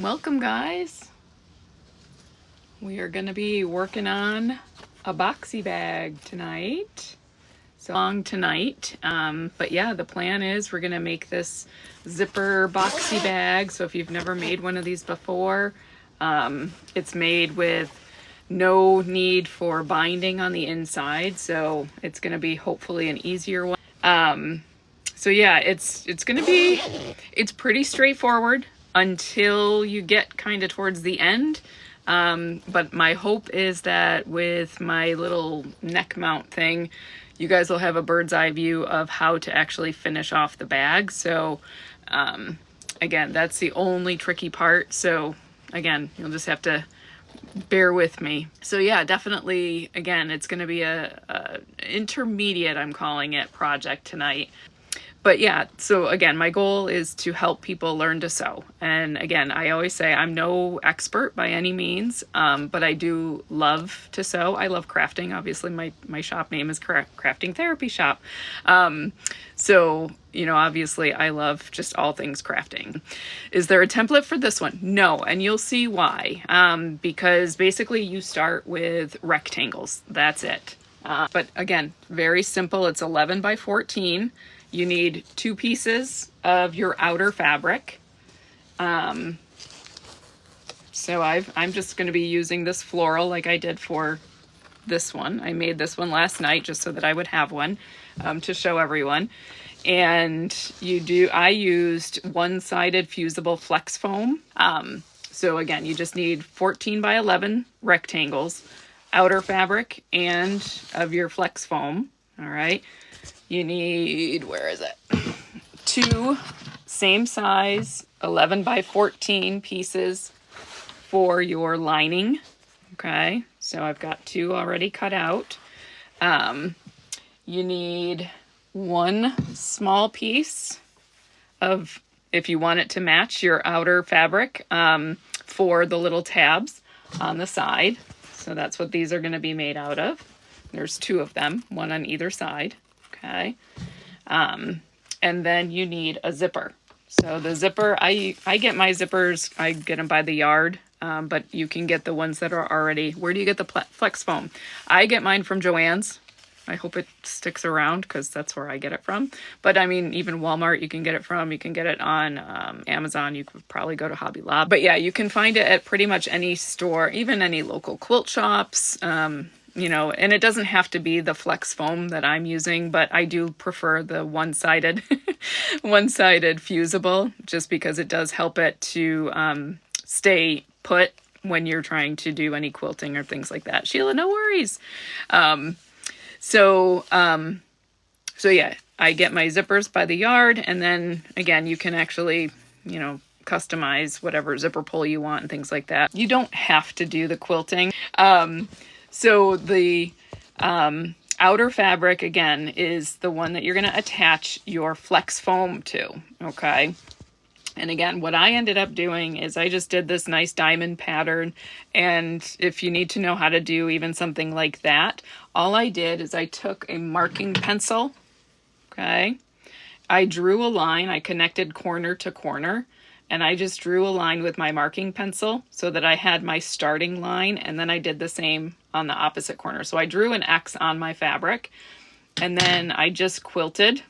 Welcome, guys. We are going to be working on a boxy bag tonight. So long tonight. But yeah, the plan is we're going to make this zipper boxy bag. So if you've never made one of these before, it's made with no need for binding on the inside. So it's going to be hopefully an easier one. So yeah, it's pretty straightforward until you get kind of towards the end. But my hope is that with my little neck mount thing, you guys will have a bird's eye view of how to actually finish off the bag. So again, that's the only tricky part. So again, you'll just have to bear with me. So yeah, definitely, again, it's going to be a intermediate, I'm calling it, project tonight. But yeah, so again, my goal is to help people learn to sew. And again, I always say I'm no expert by any means, but I do love to sew. I love crafting. Obviously, my shop name is Crafting Therapy Shop. So, you know, obviously I love just all things crafting. Is there a template for this one? No, and you'll see why. Because basically you start with rectangles. That's it. But again, very simple. It's 11 by 14. You need 2 pieces of your outer fabric. So I'm just going to be using this floral like I did for this one. I made this one last night just so that I would have one to show everyone. And I used one-sided fusible flex foam. So again, you just need 14 by 11 rectangles, outer fabric, and of your flex foam. All right. You need, where is it? 2 same size 11 by 14 pieces for your lining. Okay, so I've got 2 already cut out. You need 1 small piece of, if you want it to match your outer fabric, for the little tabs on the side. So that's what these are going to be made out of. There's 2 of them, 1 on either side. Okay. And then you need a zipper. So the zipper, I get my zippers, I get them by the yard, but you can get the ones that are already, where do you get the flex foam? I get mine from Joann's. I hope it sticks around because that's where I get it from. But I mean, even Walmart, you can get it from. You can get it on Amazon. You could probably go to Hobby Lobby. But yeah, you can find it at pretty much any store, even any local quilt shops. You know, and it doesn't have to be the flex foam that I'm using, but I do prefer the one-sided fusible, just because it does help it to stay put when you're trying to do any quilting or things like that. Sheila, no worries. So yeah, I get my zippers by the yard, and then again, you can actually, you know, customize whatever zipper pull you want and things like that. You don't have to do the quilting. So the outer fabric, again, is the one that you're going to attach your flex foam to, okay? And again, what I ended up doing is I just did this nice diamond pattern, and if you need to know how to do even something like that, all I did is I took a marking pencil, okay? I drew a line, I connected corner to corner, and I just drew a line with my marking pencil so that I had my starting line, and then I did the same on the opposite corner. So I drew an X on my fabric, and then I just quilted.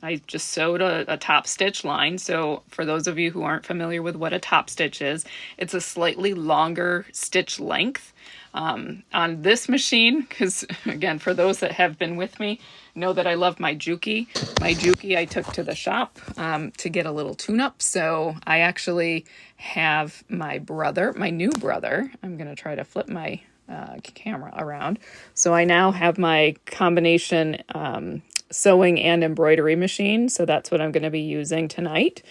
I just sewed a top stitch line. So for those of you who aren't familiar with what a top stitch is, it's a slightly longer stitch length. On this machine, because again, for those that have been with me, know that I love my Juki. My Juki I took to the shop to get a little tune-up. So I actually have my new brother. I'm going to try to flip my camera around. So I now have my combination sewing and embroidery machine. So that's what I'm going to be using tonight.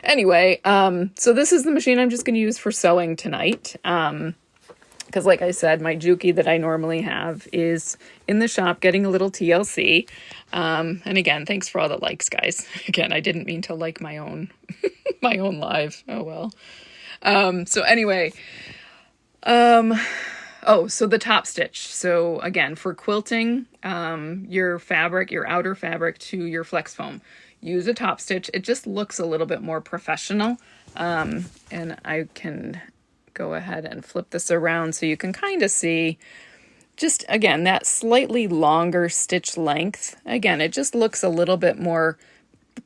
Anyway, so this is the machine I'm just going to use for sewing tonight. Because like I said, my Juki that I normally have is in the shop getting a little TLC. And again, thanks for all the likes, guys. Again, I didn't mean to like my own my own live. Oh well. So anyway, so the top stitch. So again, for quilting your fabric, your outer fabric to your flex foam, use a top stitch. It just looks a little bit more professional. And I can go ahead and flip this around so you can kind of see just, again, that slightly longer stitch length. Again, it just looks a little bit more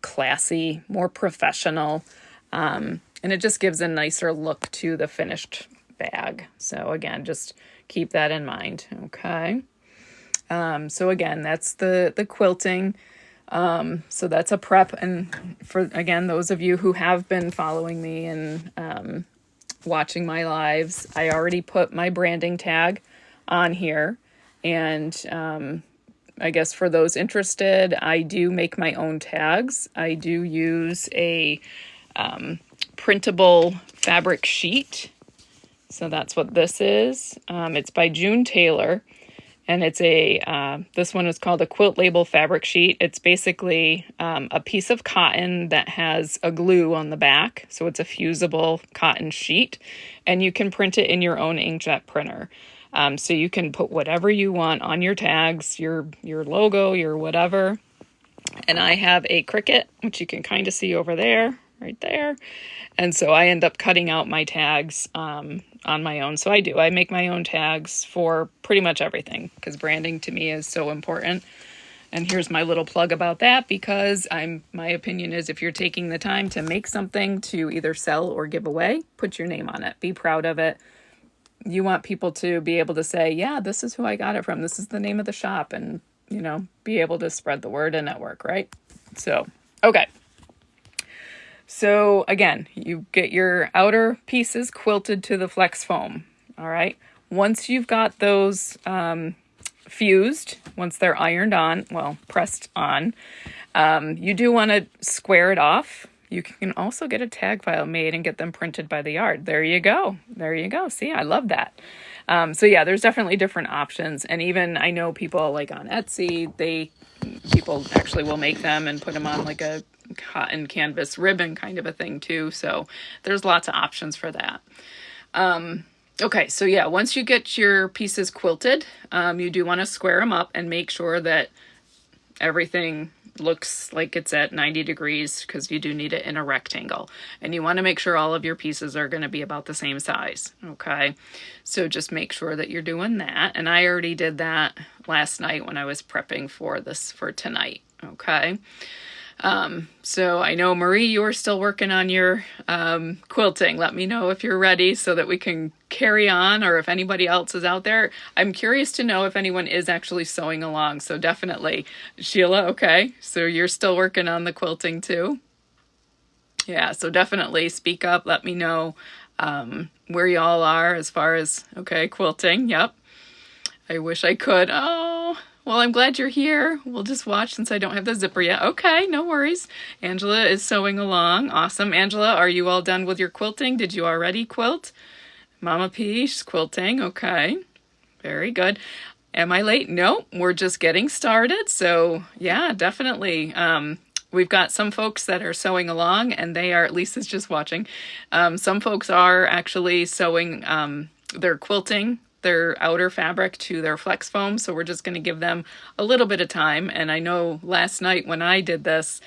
classy, more professional, and it just gives a nicer look to the finished bag. So again, just keep that in mind. Okay. So again, that's the quilting. So that's a prep. And for, again, those of you who have been following me and watching my lives, I already put my branding tag on here. And I guess for those interested, I do make my own tags. I do use a printable fabric sheet. So that's what this is. It's by June Taylor. And it's this one is called a quilt label fabric sheet. It's basically a piece of cotton that has a glue on the back. So it's a fusible cotton sheet. And you can print it in your own inkjet printer. So you can put whatever you want on your tags, your logo, your whatever. And I have a Cricut, which you can kind of see over there, right there. And so I end up cutting out my tags on my own. So I make my own tags for pretty much everything because branding to me is so important. And here's my little plug about that, because my opinion is if you're taking the time to make something to either sell or give away, put your name on it. Be proud of it. You want people to be able to say, yeah, this is who I got it from. This is the name of the shop, and, you know, be able to spread the word and network, right? So, okay. So again, you get your outer pieces quilted to the flex foam. All right. Once you've got those fused, once they're ironed on, well, pressed on, you do want to square it off. You can also get a tag file made and get them printed by the yard. There you go. There you go. See, I love that. So yeah, there's definitely different options. And even I know people like on Etsy, people actually will make them and put them on like a cotton canvas ribbon kind of a thing too. So there's lots of options for that. Okay, so yeah, once you get your pieces quilted, you do want to square them up and make sure that everything looks like it's at 90 degrees because you do need it in a rectangle. And you want to make sure all of your pieces are going to be about the same size. Okay, so just make sure that you're doing that. And I already did that last night when I was prepping for this for tonight. Okay. So I know, Marie, you're still working on your quilting. Let me know if you're ready so that we can carry on, or if anybody else is out there. I'm curious to know if anyone is actually sewing along. So definitely. Sheila, okay. So you're still working on the quilting too? Yeah, so definitely speak up. Let me know where y'all are as far as, okay, quilting. Yep. I wish I could. Oh, well, I'm glad you're here. We'll just watch since I don't have the zipper yet. Okay, no worries. Angela is sewing along. Awesome. Angela, are you all done with your quilting? Did you already quilt? Mama P, she's quilting. Okay, very good. Am I late? No, we're just getting started. So yeah, definitely. We've got some folks that are sewing along, and they are, Lisa's just watching. Some folks are actually sewing, they're quilting their outer fabric to their flex foam. So we're just going to give them a little bit of time. And I know last night when I did this,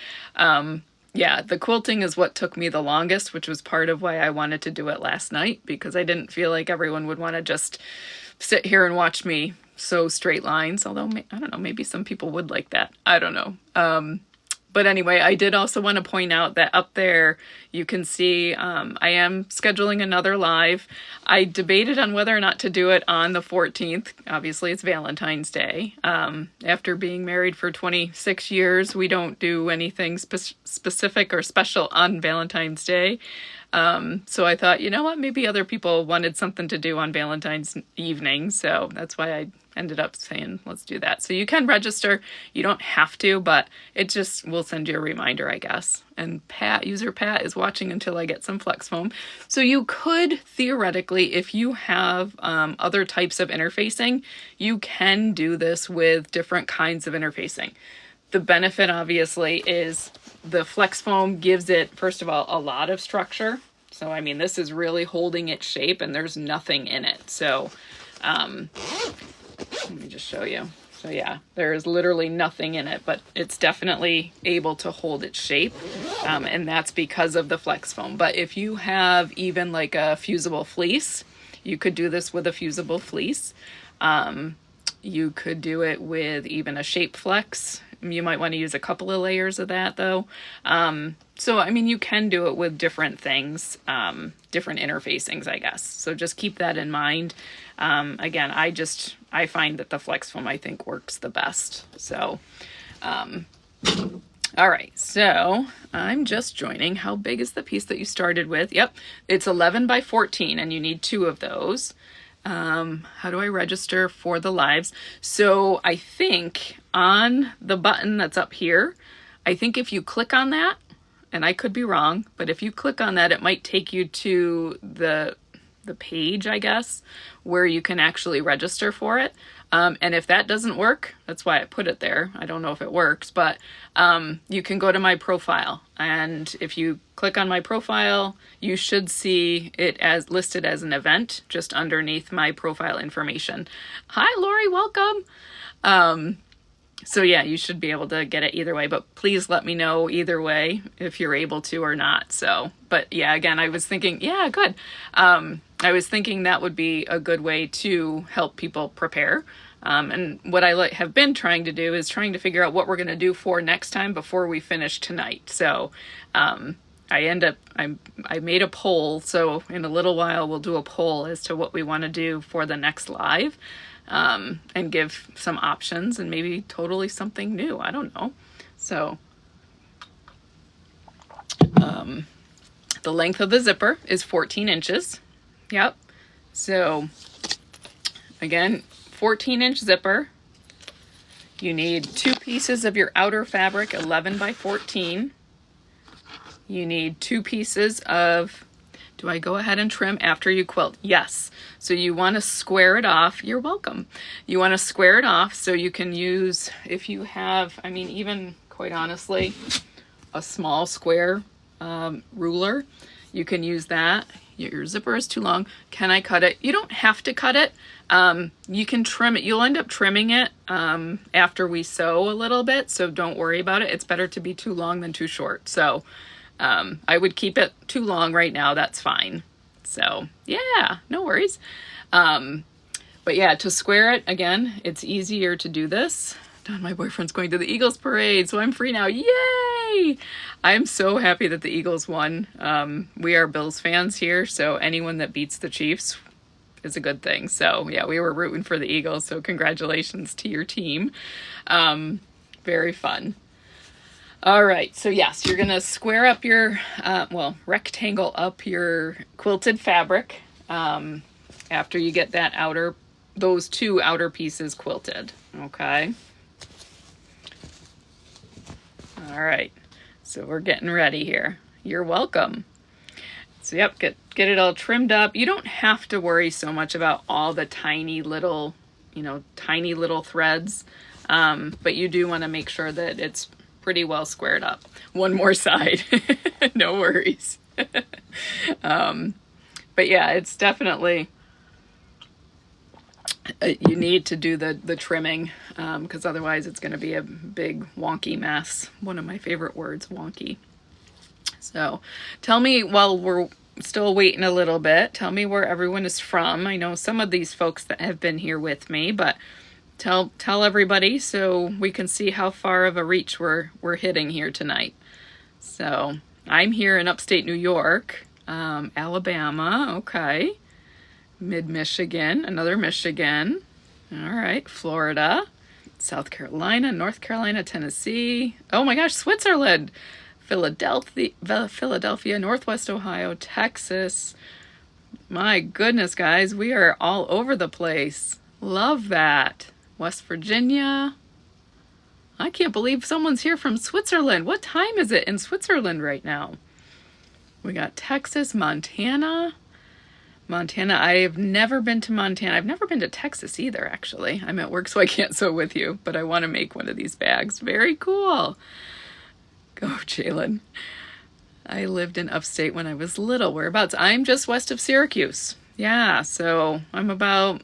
yeah, the quilting is what took me the longest, which was part of why I wanted to do it last night, because I didn't feel like everyone would want to just sit here and watch me sew straight lines. Although, I don't know, maybe some people would like that. I don't know. But anyway, I did also want to point out that up there, you can see I am scheduling another live. I debated on whether or not to do it on the 14th. Obviously, it's Valentine's Day. After being married for 26 years, we don't do anything specific or special on Valentine's Day. So I thought, you know what, maybe other people wanted something to do on Valentine's evening. So that's why I ended up saying, let's do that. So you can register. You don't have to, but it just will send you a reminder, I guess. And user Pat is watching until I get some flex foam. So you could theoretically, if you have other types of interfacing, you can do this with different kinds of interfacing. The benefit, obviously, is the flex foam gives it, first of all, a lot of structure. So, I mean, this is really holding its shape and there's nothing in it. So, let me just show you. So yeah, there's literally nothing in it, but it's definitely able to hold its shape. And that's because of the flex foam. But if you have even like a fusible fleece, you could do this with a fusible fleece. You could do it with even a shape flex. You might want to use a couple of layers of that though. So, I mean, you can do it with different things, different interfacings, I guess. So just keep that in mind. Again, I find that the flex foam, I think, works the best. So, all right, so I'm just joining. How big is the piece that you started with? Yep, it's 11 by 14 and you need 2 of those. How do I register for the lives? So I think on the button that's up here, I think if you click on that, and I could be wrong, but if you click on that, it might take you to the page, I guess, where you can actually register for it. And if that doesn't work, that's why I put it there. I don't know if it works, but you can go to my profile. And if you click on my profile, you should see it as listed as an event just underneath my profile information. Hi, Lori, welcome. So yeah, you should be able to get it either way, but please let me know either way if you're able to or not. So, but yeah, again, I was thinking, yeah, good. I was thinking that would be a good way to help people prepare. And what I have been trying to do is trying to figure out what we're going to do for next time before we finish tonight. So, I made a poll. So in a little while, we'll do a poll as to what we want to do for the next live. And give some options and maybe totally something new. I don't know. So, the length of the zipper is 14 inches. Yep. So, again, 14-inch zipper. You need 2 pieces of your outer fabric, 11 by 14. You need 2 pieces of... Do I go ahead and trim after you quilt? Yes. So you want to square it off. You're welcome. You want to square it off so you can use, if you have, I mean, even quite honestly, a small square ruler, you can use that. Your zipper is too long. Can I cut it? You don't have to cut it. You can trim it. You'll end up trimming it after we sew a little bit. So don't worry about it. It's better to be too long than too short. So I would keep it too long right now. That's fine. So yeah, no worries. But yeah, to square it, again, it's easier to do this. Don, my boyfriend's going to the Eagles parade, so I'm free now. Yay! I'm so happy that the Eagles won. We are Bills fans here, so anyone that beats the Chiefs is a good thing. So yeah, we were rooting for the Eagles, so congratulations to your team. Very fun. All right, so yes, you're gonna square up your, rectangle up your quilted fabric after you get that those 2 outer pieces quilted, okay? All right, so we're getting ready here. You're welcome. So yep, get it all trimmed up. You don't have to worry so much about all the tiny little threads, but you do wanna make sure that it's pretty well squared up. One more side, no worries. But yeah, it's definitely, you need to do the trimming because otherwise it's going to be a big wonky mess. One of my favorite words, wonky. So tell me, while we're still waiting a little bit, tell me where everyone is from. I know some of these folks that have been here with me, but tell everybody so we can see how far of a reach we're hitting here tonight. So I'm here in upstate New York, Alabama, okay, mid-Michigan, another Michigan, all right, Florida, South Carolina, North Carolina, Tennessee, oh my gosh, Switzerland, Philadelphia, Northwest Ohio, Texas. My goodness, guys, we are all over the place. Love that. West Virginia. I can't believe someone's here from Switzerland. What time is it in Switzerland right now? We got Texas, Montana. I have never been to Montana. I've never been to Texas either, actually. I'm at work, so I can't sew with you, but I want to make one of these bags. Very cool. Go, Jalen. I lived in upstate when I was little. Whereabouts? I'm just west of Syracuse. Yeah, so I'm about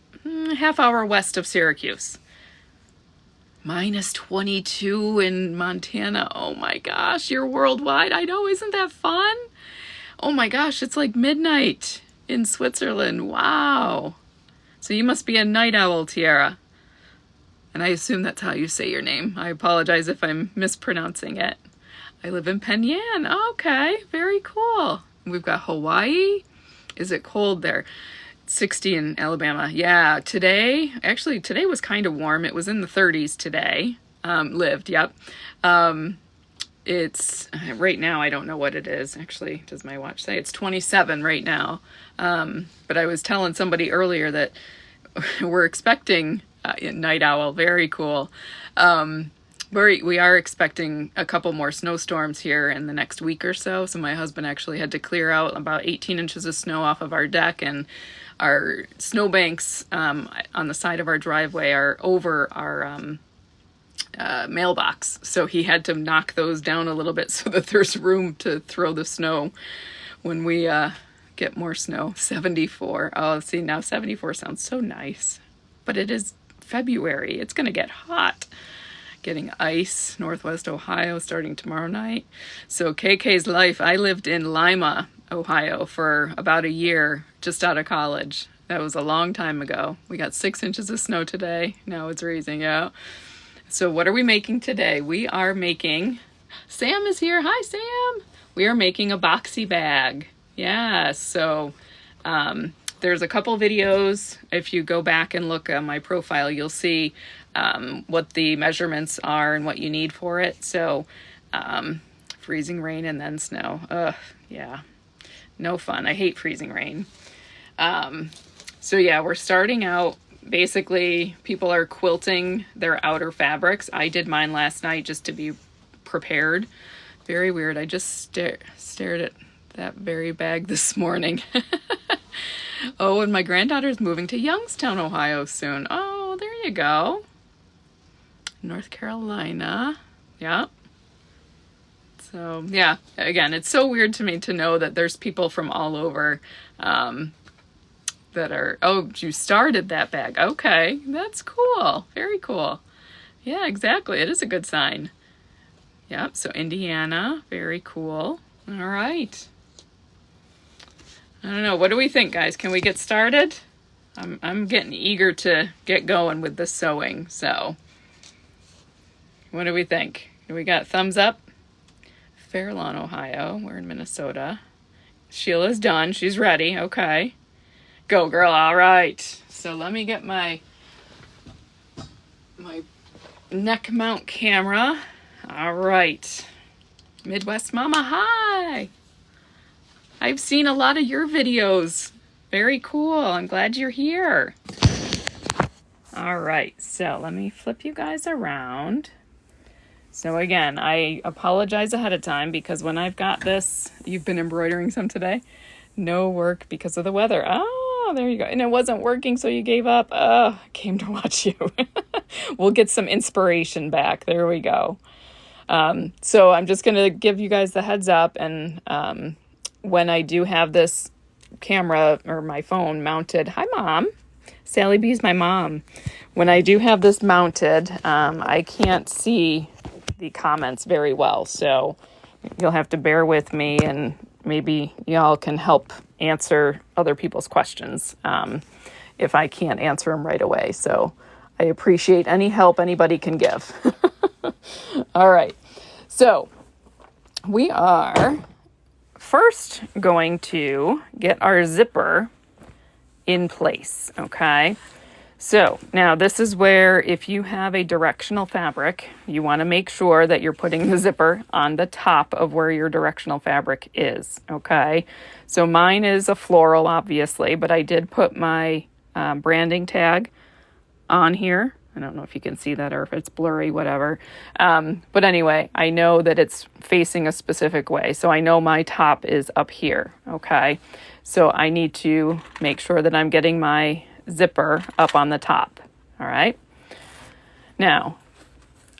half hour west of Syracuse. -22 in Montana. Oh my gosh, you're worldwide. I know, isn't that fun? Oh my gosh, it's like midnight in Switzerland. Wow. So you must be a night owl, Tiara. And I assume that's how you say your name. I apologize if I'm mispronouncing it. I live in Pellon. Okay, very cool. We've got Hawaii. Is it cold there? 60 in Alabama. Yeah, today was kind of warm. It was in the 30s today. Yep. It's right now, I don't know what it is. Actually, does my watch say? It's 27 right now. But I was telling somebody earlier that we're expecting night owl. Very cool. We are expecting a couple more snowstorms here in the next week or so. So my husband actually had to clear out about 18 inches of snow off of our deck, and our snowbanks on the side of our driveway are over our mailbox. So he had to knock those down a little bit so that there's room to throw the snow when we get more snow. 74. Oh, see, now 74 sounds so nice. But it is February. It's going to get hot. Getting ice, Northwest Ohio, starting tomorrow night. So KK's life, I lived in Lima, Ohio for about a year, just out of college. That was a long time ago. We got 6 inches of snow today. Now it's freezing out. So what are we making today? We are making, Sam is here. Hi, Sam. We are making a boxy bag. Yeah, so there's a couple videos. If you go back and look at my profile, you'll see what the measurements are and what you need for it. So freezing rain and then snow. Ugh, yeah, no fun. I hate freezing rain. So yeah, we're starting out. Basically, people are quilting their outer fabrics. I did mine last night just to be prepared. Very weird. I just stared at that very bag this morning. Oh, and my granddaughter's moving to Youngstown, Ohio soon. Oh, there you go. North Carolina. Yeah. So, yeah, again, it's so weird to me to know that there's people from all over that are, oh, you started that bag. Okay, that's cool. Very cool. Yeah, exactly. It is a good sign. Yep, so Indiana, very cool. All right. I don't know. What do we think, guys? Can we get started? I'm getting eager to get going with the sewing, so what do we think? We got thumbs up? Pellon, Ohio. We're in Minnesota. Sheila's done. She's ready. Okay. Go, girl. All right. So let me get my neck mount camera. All right. Midwest Mama, hi. I've seen a lot of your videos. Very cool. I'm glad you're here. All right. So let me flip you guys around. So again, I apologize ahead of time because when I've got this, you've been embroidering some today. No work because of the weather. Oh, there you go. And it wasn't working, so you gave up. Oh, I came to watch you. We'll get some inspiration back. There we go. So I'm just going to give you guys the heads up. And when I do have this camera or my phone mounted, hi, Mom. Sally B's my mom. When I do have this mounted, I can't see the comments very well. So you'll have to bear with me, and maybe y'all can help answer other people's questions if I can't answer them right away. So I appreciate any help anybody can give. All right. So we are first going to get our zipper in place. Okay. So now this is where, if you have a directional fabric, you want to make sure that you're putting the zipper on the top of where your directional fabric is. Okay. So mine is a floral, obviously, but I did put my branding tag on here. I don't know if you can see that or if it's blurry, whatever. But anyway, I know that it's facing a specific way. So I know my top is up here. Okay. So I need to make sure that I'm getting my zipper up on the top. All right. Now,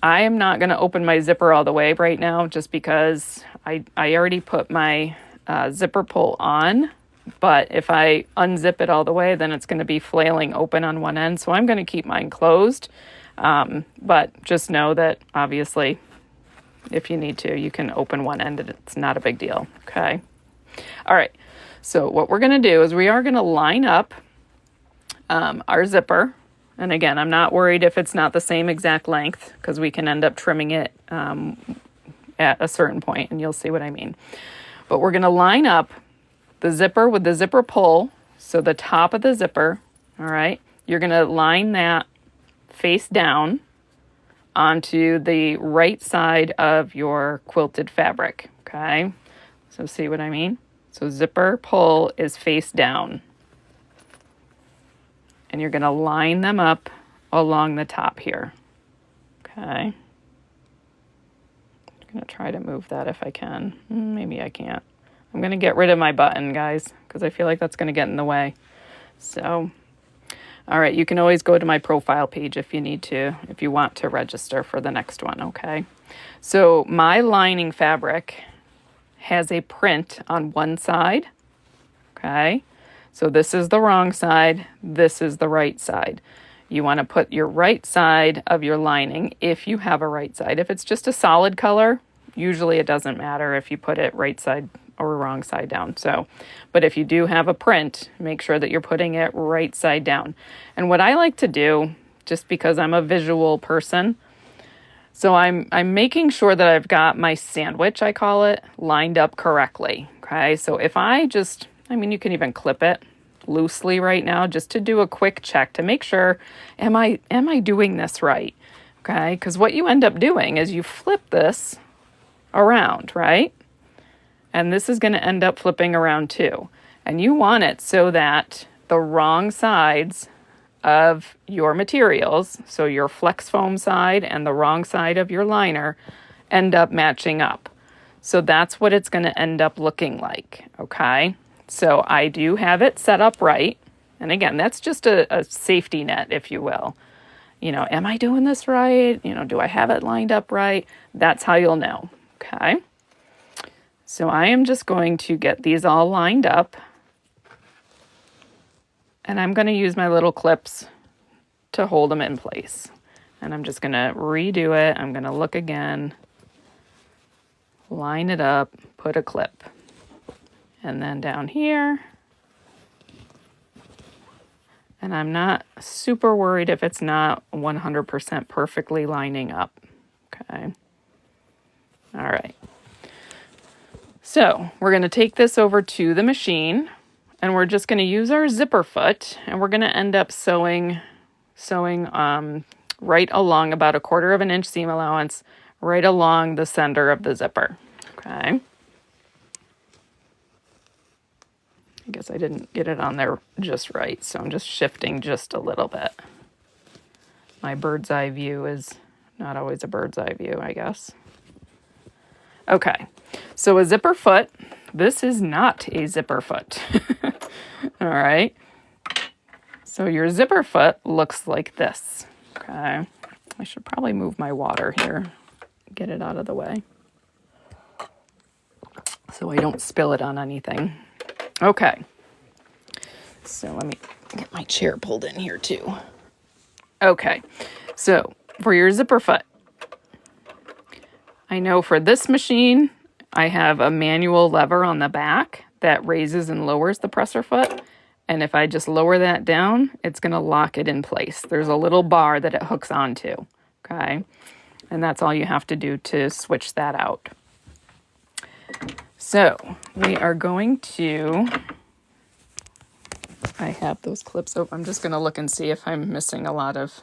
I am not going to open my zipper all the way right now just because I already put my zipper pull on. But if I unzip it all the way, then it's going to be flailing open on one end. So I'm going to keep mine closed. But just know that obviously if you need to, you can open one end and it's not a big deal. Okay. All right. So what we're going to do is we are going to line up our zipper. And again, I'm not worried if it's not the same exact length because we can end up trimming it at a certain point, and you'll see what I mean. But we're going to line up the zipper with the zipper pull. So the top of the zipper, all right, you're going to line that face down onto the right side of your quilted fabric, okay? So see what I mean? So zipper pull is face down. And you're going to line them up along the top here, okay? I'm going to try to move that if I can. Maybe I can't. I'm going to get rid of my button, guys, because I feel like that's going to get in the way. So, all right, you can always go to my profile page if you need to, if you want to register for the next one, okay? So my lining fabric has a print on one side, okay? So this is the wrong side, this is the right side. You want to put your right side of your lining if you have a right side. If it's just a solid color, usually it doesn't matter if you put it right side or wrong side down. So, but if you do have a print, make sure that you're putting it right side down. And what I like to do, just because I'm a visual person, so I'm making sure that I've got my sandwich, I call it, lined up correctly. Okay, so if you can even clip it loosely right now just to do a quick check to make sure, am I doing this right? Okay, because what you end up doing is you flip this around, right? And this is going to end up flipping around too. And you want it so that the wrong sides of your materials, so your flex foam side and the wrong side of your liner, end up matching up. So that's what it's going to end up looking like, okay? So I do have it set up right. And again, that's just a safety net, if you will. You know, am I doing this right? You know, do I have it lined up right? That's how you'll know, okay? So I am just going to get these all lined up. And I'm going to use my little clips to hold them in place. And I'm just going to redo it. I'm going to look again, line it up, put a clip. And then down here. And I'm not super worried if it's not 100% perfectly lining up. Okay. All right. So we're going to take this over to the machine. And we're just going to use our zipper foot. And we're going to end up sewing right along about 1/4 inch seam allowance right along the center of the zipper. Okay. I guess I didn't get it on there just right, so I'm just shifting just a little bit. My bird's eye view is not always a bird's eye view, I guess. Okay, so a zipper foot. This is not a zipper foot. All right. So your zipper foot looks like this. Okay. I should probably move my water here, get it out of the way, so I don't spill it on anything. Okay, so let me get my chair pulled in here too. Okay, so for your zipper foot, I know for this machine, I have a manual lever on the back that raises and lowers the presser foot. And if I just lower that down, it's going to lock it in place. There's a little bar that it hooks onto, okay? And that's all you have to do to switch that out. So we are going to, I have those clips open. I'm just going to look and see if I'm missing a lot of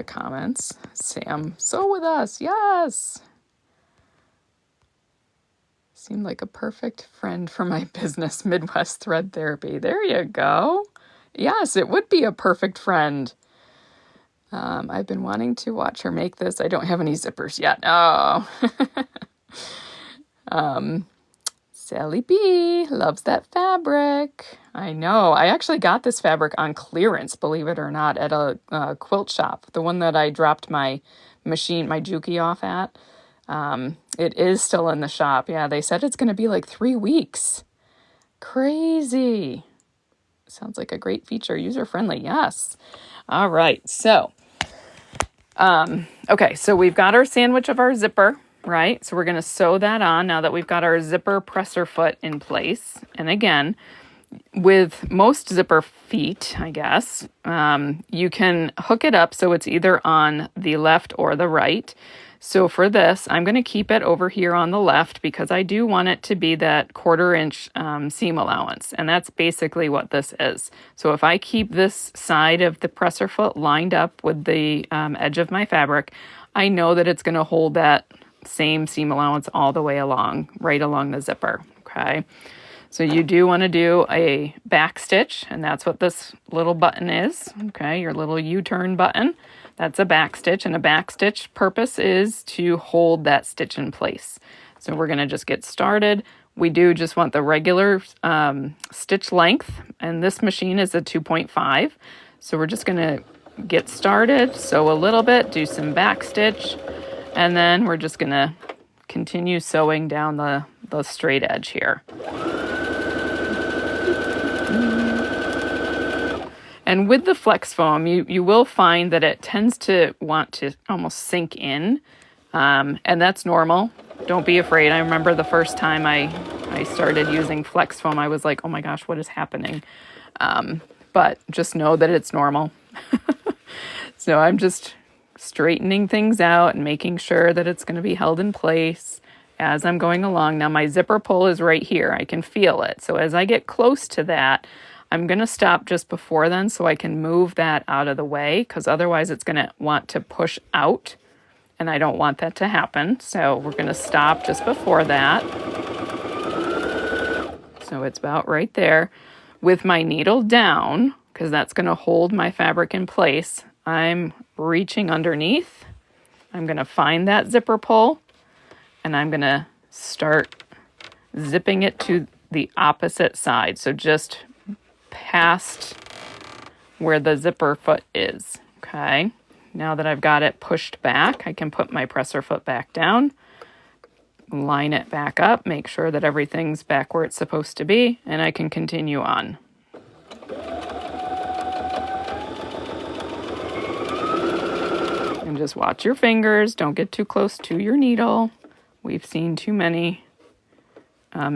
comments. Sam, sew with us. Yes. Seemed like a perfect friend for my business, Midwest Thread Therapy. There you go. Yes, it would be a perfect friend. I've been wanting to watch her make this. I don't have any zippers yet. Oh. Sally B loves that fabric. I know. I actually got this fabric on clearance, believe it or not, at a quilt shop. The one that I dropped my machine, my Juki off at. It is still in the shop. Yeah, they said it's going to be like 3 weeks. Crazy. Sounds like a great feature. User-friendly, yes. All right, so, okay, so we've got our sandwich of our zipper, right? So we're going to sew that on now that we've got our zipper presser foot in place. And again, with most zipper feet, I guess, you can hook it up so it's either on the left or the right. So for this, I'm going to keep it over here on the left because I do want it to be that 1/4 inch seam allowance. And that's basically what this is. So if I keep this side of the presser foot lined up with the edge of my fabric, I know that it's going to hold that same seam allowance all the way along, right along the zipper, okay? So you do want to do a back stitch, and that's what this little button is, okay? Your little U-turn button. That's a back stitch, and a back stitch purpose is to hold that stitch in place. So we're going to just get started. We do just want the regular stitch length, and this machine is a 2.5. So we're just going to get started, sew a little bit, do some back stitch, and then we're just going to continue sewing down the straight edge here. And with the flex foam, you will find that it tends to want to almost sink in, and that's normal. Don't be afraid. I remember the first time I started using flex foam, I was like, oh my gosh, what is happening? But just know that it's normal. So I'm just straightening things out and making sure that it's going to be held in place as I'm going along. Now my zipper pull is right here. I can feel it. So as I get close to that, I'm going to stop just before then so I can move that out of the way, because otherwise it's going to want to push out, and I don't want that to happen. So we're going to stop just before that. So it's about right there. With my needle down, because that's going to hold my fabric in place, I'm reaching underneath. I'm going to find that zipper pull, and I'm going to start zipping it to the opposite side. So just past where the zipper foot is, okay? Now that I've got it pushed back, I can put my presser foot back down, line it back up, make sure that everything's back where it's supposed to be, and I can continue on. And just watch your fingers, don't get too close to your needle. We've seen too many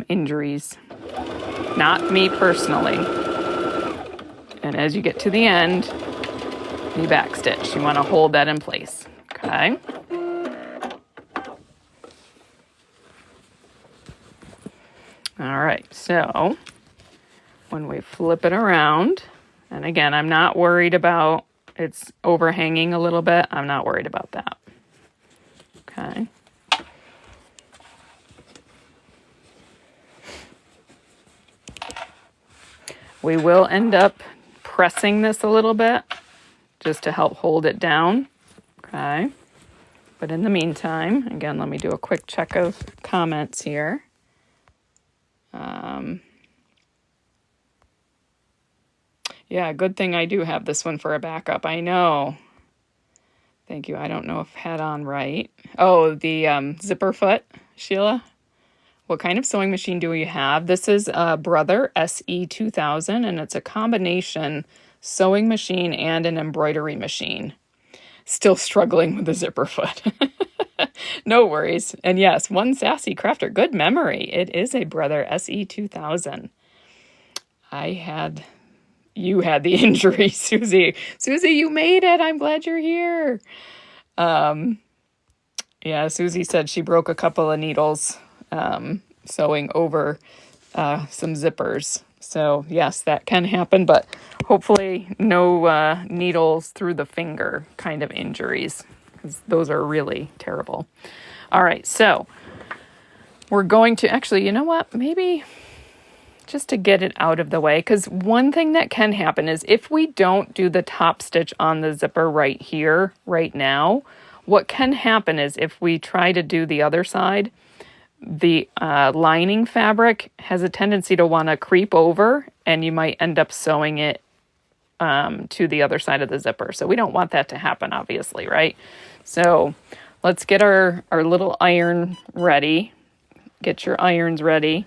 injuries. Not me personally. And as you get to the end, the back stitch. You want to hold that in place, okay? All right, so when we flip it around, and again, I'm not worried about it's overhanging a little bit. I'm not worried about that, okay? We will end up pressing this a little bit just to help hold it down, okay? But in the meantime, again, let me do a quick check of comments here. Yeah, good thing I do have this one for a backup. I know. Thank you. I don't know if had on right. Oh, the zipper foot, Sheila. What kind of sewing machine do you have? This is a Brother SE2000, and it's a combination sewing machine and an embroidery machine. Still struggling with the zipper foot. No worries. And yes, one sassy crafter. Good memory. It is a Brother SE2000. You had the injury, Susie. Susie, you made it. I'm glad you're here. Yeah, Susie said she broke a couple of needles sewing over some zippers. So yes, that can happen, but hopefully no needles through the finger kind of injuries, because those are really terrible. All right, so we're going to actually, you know what, maybe just to get it out of the way, because one thing that can happen is if we don't do the top stitch on the zipper right here, right now, what can happen is if we try to do the other side, the lining fabric has a tendency to want to creep over, and you might end up sewing it to the other side of the zipper. So we don't want that to happen, obviously, right? So let's get our little iron ready. Get your irons ready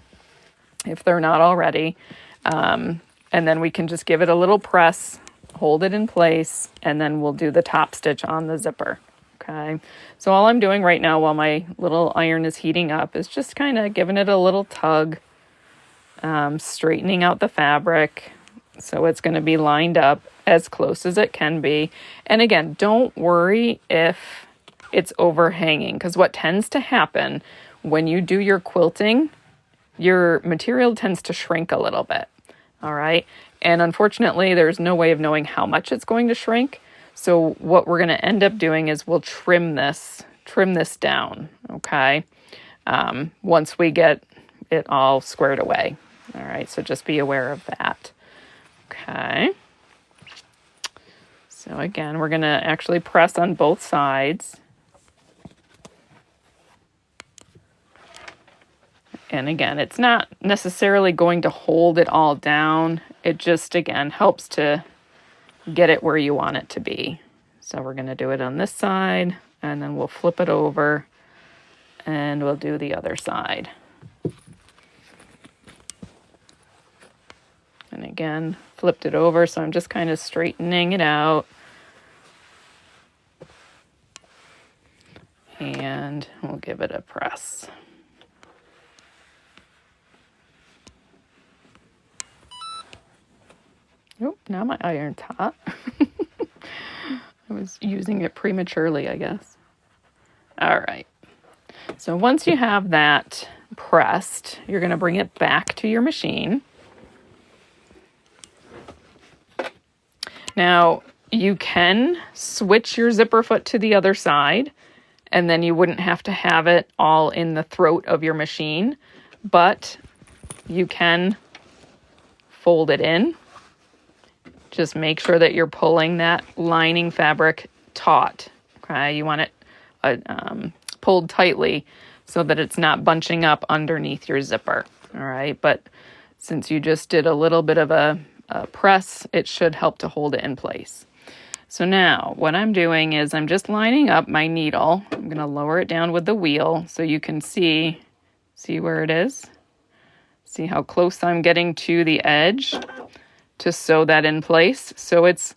if they're not already. And then we can just give it a little press, hold it in place, and then we'll do the top stitch on the zipper. Okay, so all I'm doing right now while my little iron is heating up is just kind of giving it a little tug, straightening out the fabric so it's going to be lined up as close as it can be. And again, don't worry if it's overhanging, because what tends to happen when you do your quilting, your material tends to shrink a little bit. All right, and unfortunately there's no way of knowing how much it's going to shrink. So what we're going to end up doing is we'll trim this down, okay, once we get it all squared away. All right, so just be aware of that. Okay. So again, we're going to actually press on both sides. And again, it's not necessarily going to hold it all down. It just, again, helps to get it where you want it to be. So we're going to do it on this side, and then we'll flip it over, and we'll do the other side. And again, flipped it over, so I'm just kind of straightening it out. And we'll give it a press. Oh, now my iron's hot. I was using it prematurely, I guess. All right. So once you have that pressed, you're going to bring it back to your machine. Now, you can switch your zipper foot to the other side, and then you wouldn't have to have it all in the throat of your machine, but you can fold it in. Just make sure that you're pulling that lining fabric taut. Okay, you want it pulled tightly so that it's not bunching up underneath your zipper. All right, but since you just did a little bit of a press, it should help to hold it in place. So now what I'm doing is I'm just lining up my needle. I'm going to lower it down with the wheel so you can see where it is. See how close I'm getting to the edge to sew that in place. So it's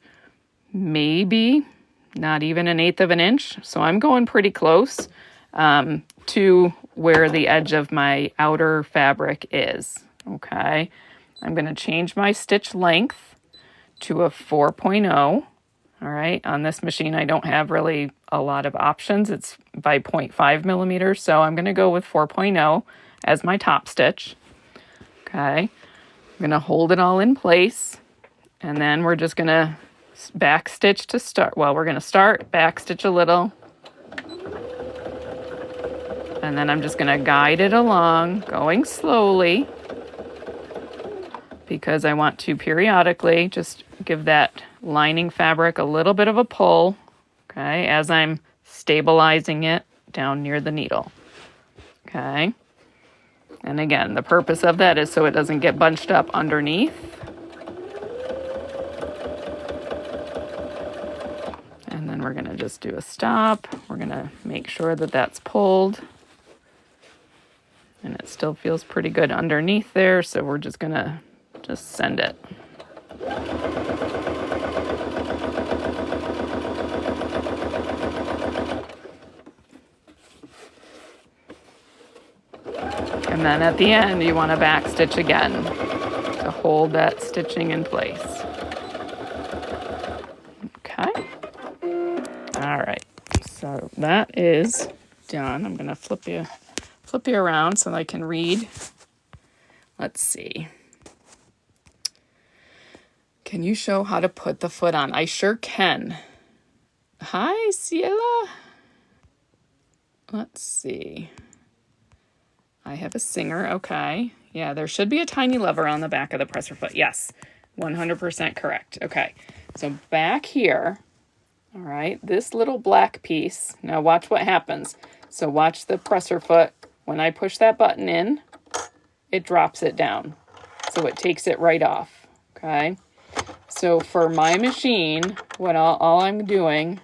maybe not even 1/8 of an inch. So I'm going pretty close to where the edge of my outer fabric is. Okay. I'm going to change my stitch length to a 4.0. All right. On this machine, I don't have really a lot of options. It's by 0.5 millimeters. So I'm going to go with 4.0 as my top stitch. Okay. I'm going to hold it all in place, and then we're just going to back stitch to start. Well, we're going to start, back stitch a little, and then I'm just going to guide it along, going slowly, because I want to periodically just give that lining fabric a little bit of a pull, okay, as I'm stabilizing it down near the needle. Okay. And again, the purpose of that is so it doesn't get bunched up underneath. And then we're going to just do a stop. We're going to make sure that that's pulled. And it still feels pretty good underneath there, so we're just going to just send it. And then at the end, you want to back stitch again to hold that stitching in place. Okay. All right. So that is done. I'm going to flip you around so I can read. Let's see. Can you show how to put the foot on? I sure can. Hi, Ciela. Let's see. I have a Singer, okay. Yeah, there should be a tiny lever on the back of the presser foot. Yes, 100% correct. Okay, so back here, all right, this little black piece, now watch what happens. So watch the presser foot. When I push that button in, it drops it down. So it takes it right off, okay? So for my machine, what all I'm doing,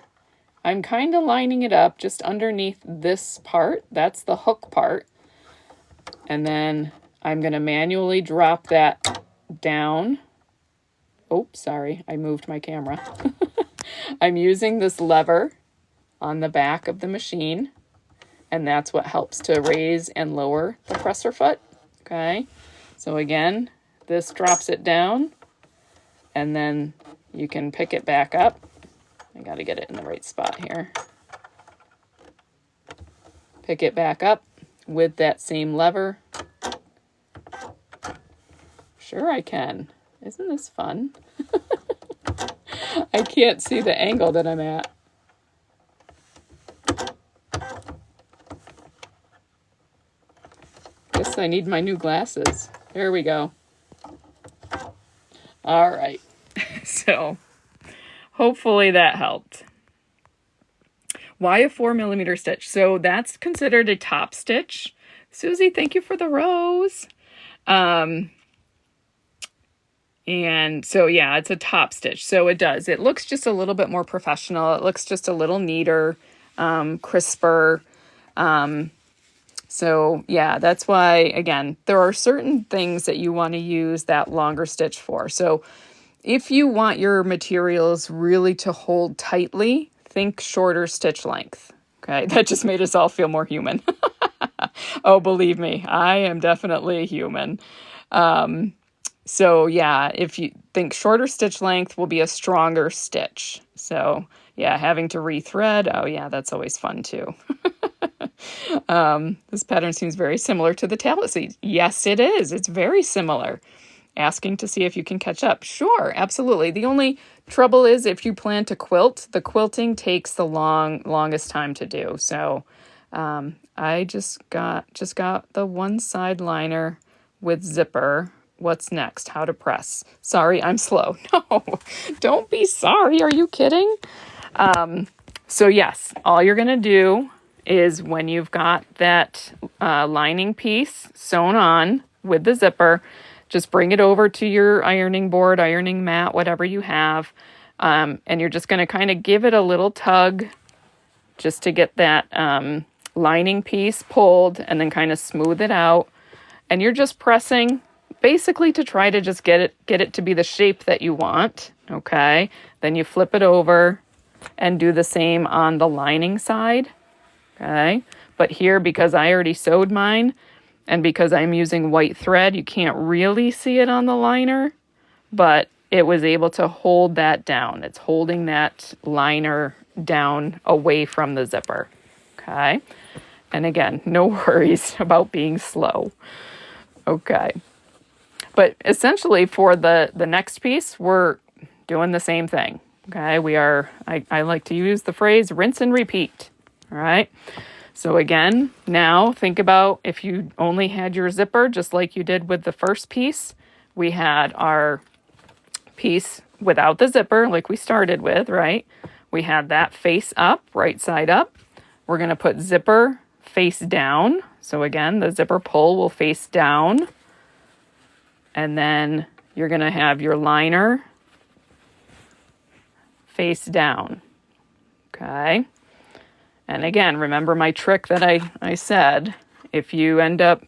I'm kind of lining it up just underneath this part. That's the hook part. And then I'm going to manually drop that down oh, sorry, I moved my camera. I'm using this lever on the back of the machine, and that's what helps to raise and lower the presser foot. Okay, so again, this drops it down, and then you can pick it back up. I got to get it in the right spot here. Pick it back up with that same lever. Sure I can. Isn't this fun? I can't see the angle that I'm at. Guess I need my new glasses. There we go. All right. So hopefully that helped. Why a 4mm stitch? So that's considered a top stitch. Susie, thank you for the rose. And so, yeah, it's a top stitch. So it does. It looks just a little bit more professional. It looks just a little neater, crisper. So, yeah, that's why, again, there are certain things that you want to use that longer stitch for. So if you want your materials really to hold tightly, think shorter stitch length. Okay, that just made us all feel more human. Oh, believe me, I am definitely a human. So yeah, if you think shorter stitch length will be a stronger stitch. So yeah, having to rethread, oh yeah, that's always fun too. This pattern seems very similar to the tablet seeds. Yes, it is. It's very similar. Asking to see if you can catch up. Sure, absolutely. The only trouble is if you plan to quilt, the quilting takes the longest time to do. So I just got the one side liner with zipper. What's next? How to press. Sorry, I'm slow. No, don't be sorry. Are you kidding? So yes, all you're going to do is when you've got that lining piece sewn on with the zipper, just bring it over to your ironing board, ironing mat, whatever you have. And you're just going to kind of give it a little tug just to get that lining piece pulled and then kind of smooth it out. And you're just pressing basically to try to just get it to be the shape that you want. Okay. Then you flip it over and do the same on the lining side. Okay. But here, because I already sewed mine, and because I'm using white thread, you can't really see it on the liner, but it was able to hold that down. It's holding that liner down away from the zipper. Okay. And again, no worries about being slow. Okay. But essentially for the next piece, we're doing the same thing. Okay. I like to use the phrase rinse and repeat. All right. So again, now think about if you only had your zipper, just like you did with the first piece. We had our piece without the zipper, like we started with, right? We had that face up, right side up. We're going to put zipper face down. So again, the zipper pull will face down. And then you're going to have your liner face down. Okay. And again, remember my trick that I said, if you end up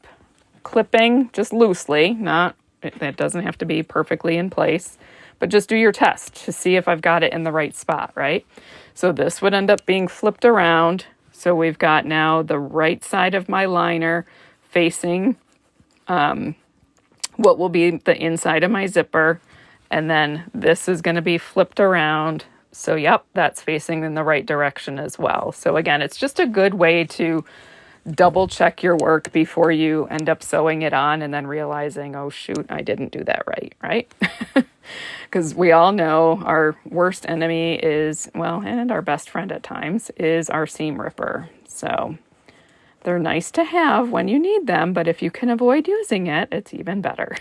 clipping just loosely, that doesn't have to be perfectly in place, but just do your test to see if I've got it in the right spot, right? So this would end up being flipped around. So we've got now the right side of my liner facing what will be the inside of my zipper. And then this is going to be flipped around. So, yep, that's facing in the right direction as well. So again, it's just a good way to double check your work before you end up sewing it on and then realizing, oh, shoot, I didn't do that right? Because we all know our worst enemy is, well, and our best friend at times, is our seam ripper. So they're nice to have when you need them, but if you can avoid using it, it's even better.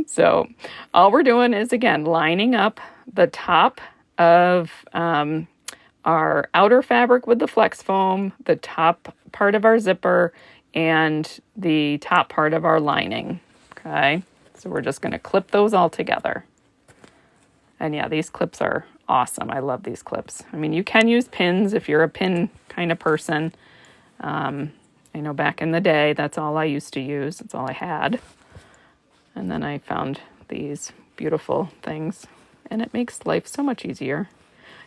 So all we're doing is, again, lining up the top of our outer fabric with the flex foam, the top part of our zipper, and the top part of our lining. Okay, so we're just going to clip those all together. And yeah, these clips are awesome. I love these clips. I mean, you can use pins if you're a pin kind of person. I know back in the day, that's all I used to use. That's all I had. And then I found these beautiful things, and it makes life so much easier.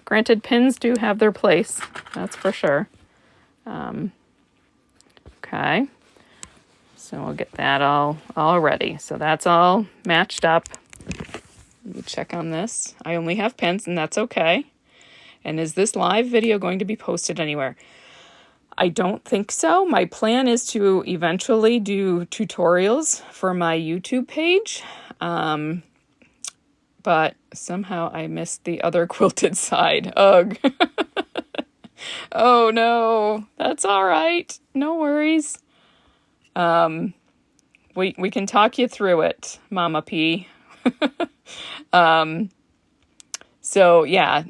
Granted, pins do have their place, that's for sure. Okay, so we'll get that all ready. So that's all matched up. Let me check on this. I only have pins, and that's okay. And is this live video going to be posted anywhere? I don't think so. My plan is to eventually do tutorials for my YouTube page. But somehow I missed the other quilted side. Ugh. Oh no, that's all right. No worries. We can talk you through it, Mama P. So yeah,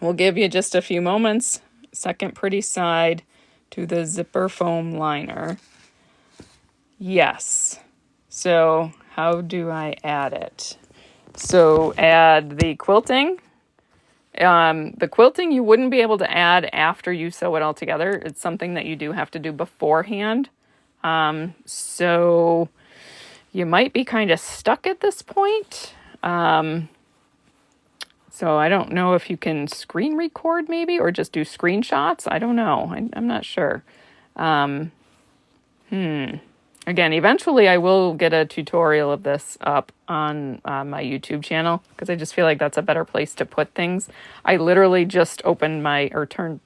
we'll give you just a few moments. Second pretty side to the zipper foam liner. Yes. So how do I add it? So add the quilting. The quilting you wouldn't be able to add after you sew it all together. It's something that you do have to do beforehand. So you might be kind of stuck at this point. So I don't know if you can screen record maybe, or just do screenshots. I don't know. I'm not sure. Again, eventually I will get a tutorial of this up on my YouTube channel, because I just feel like that's a better place to put things. I literally just opened my, or turned,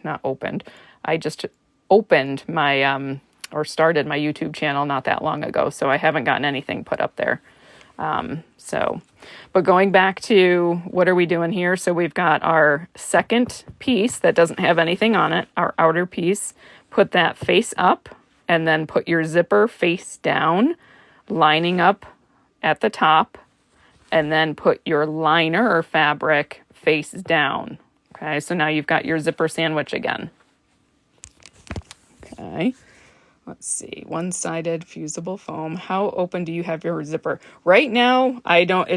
not opened. I just opened my, or started my YouTube channel not that long ago. So I haven't gotten anything put up there. But going back to what are we doing here? So we've got our second piece that doesn't have anything on it, our outer piece. Put that face up, and then put your zipper face down, lining up at the top, and then put your liner or fabric face down. Okay, so now you've got your zipper sandwich again. Okay. Let's see, one-sided fusible foam. How open do you have your zipper? Right now, I don't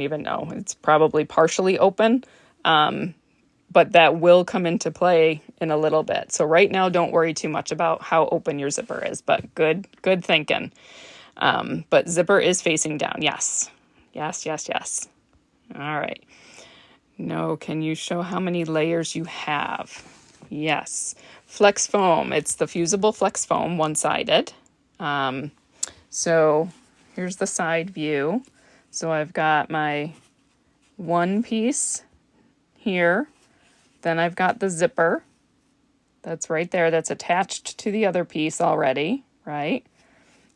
even know. It's probably partially open, but that will come into play in a little bit. So right now, don't worry too much about how open your zipper is, but good thinking. But zipper is facing down. Yes. Yes, yes, yes. All right. No, can you show how many layers you have? Yes. Flex foam. It's the fusible flex foam, one-sided. So here's the side view. So I've got my one piece here. Then I've got the zipper. That's right there. That's attached to the other piece already, right?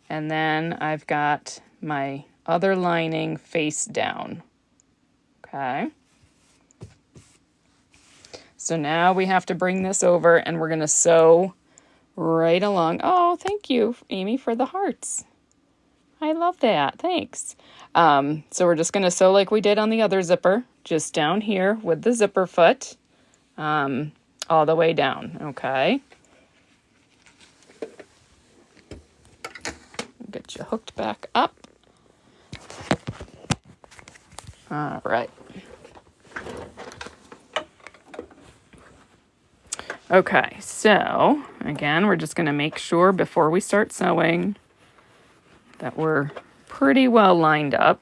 And then I've got my other lining face down. Okay. So now we have to bring this over, and we're going to sew right along. Oh, thank you, Amy, for the hearts. I love that. Thanks. So we're just going to sew like we did on the other zipper, just down here with the zipper foot, all the way down. Okay. Get you hooked back up. All right. Okay, so again, we're just going to make sure before we start sewing that we're pretty well lined up.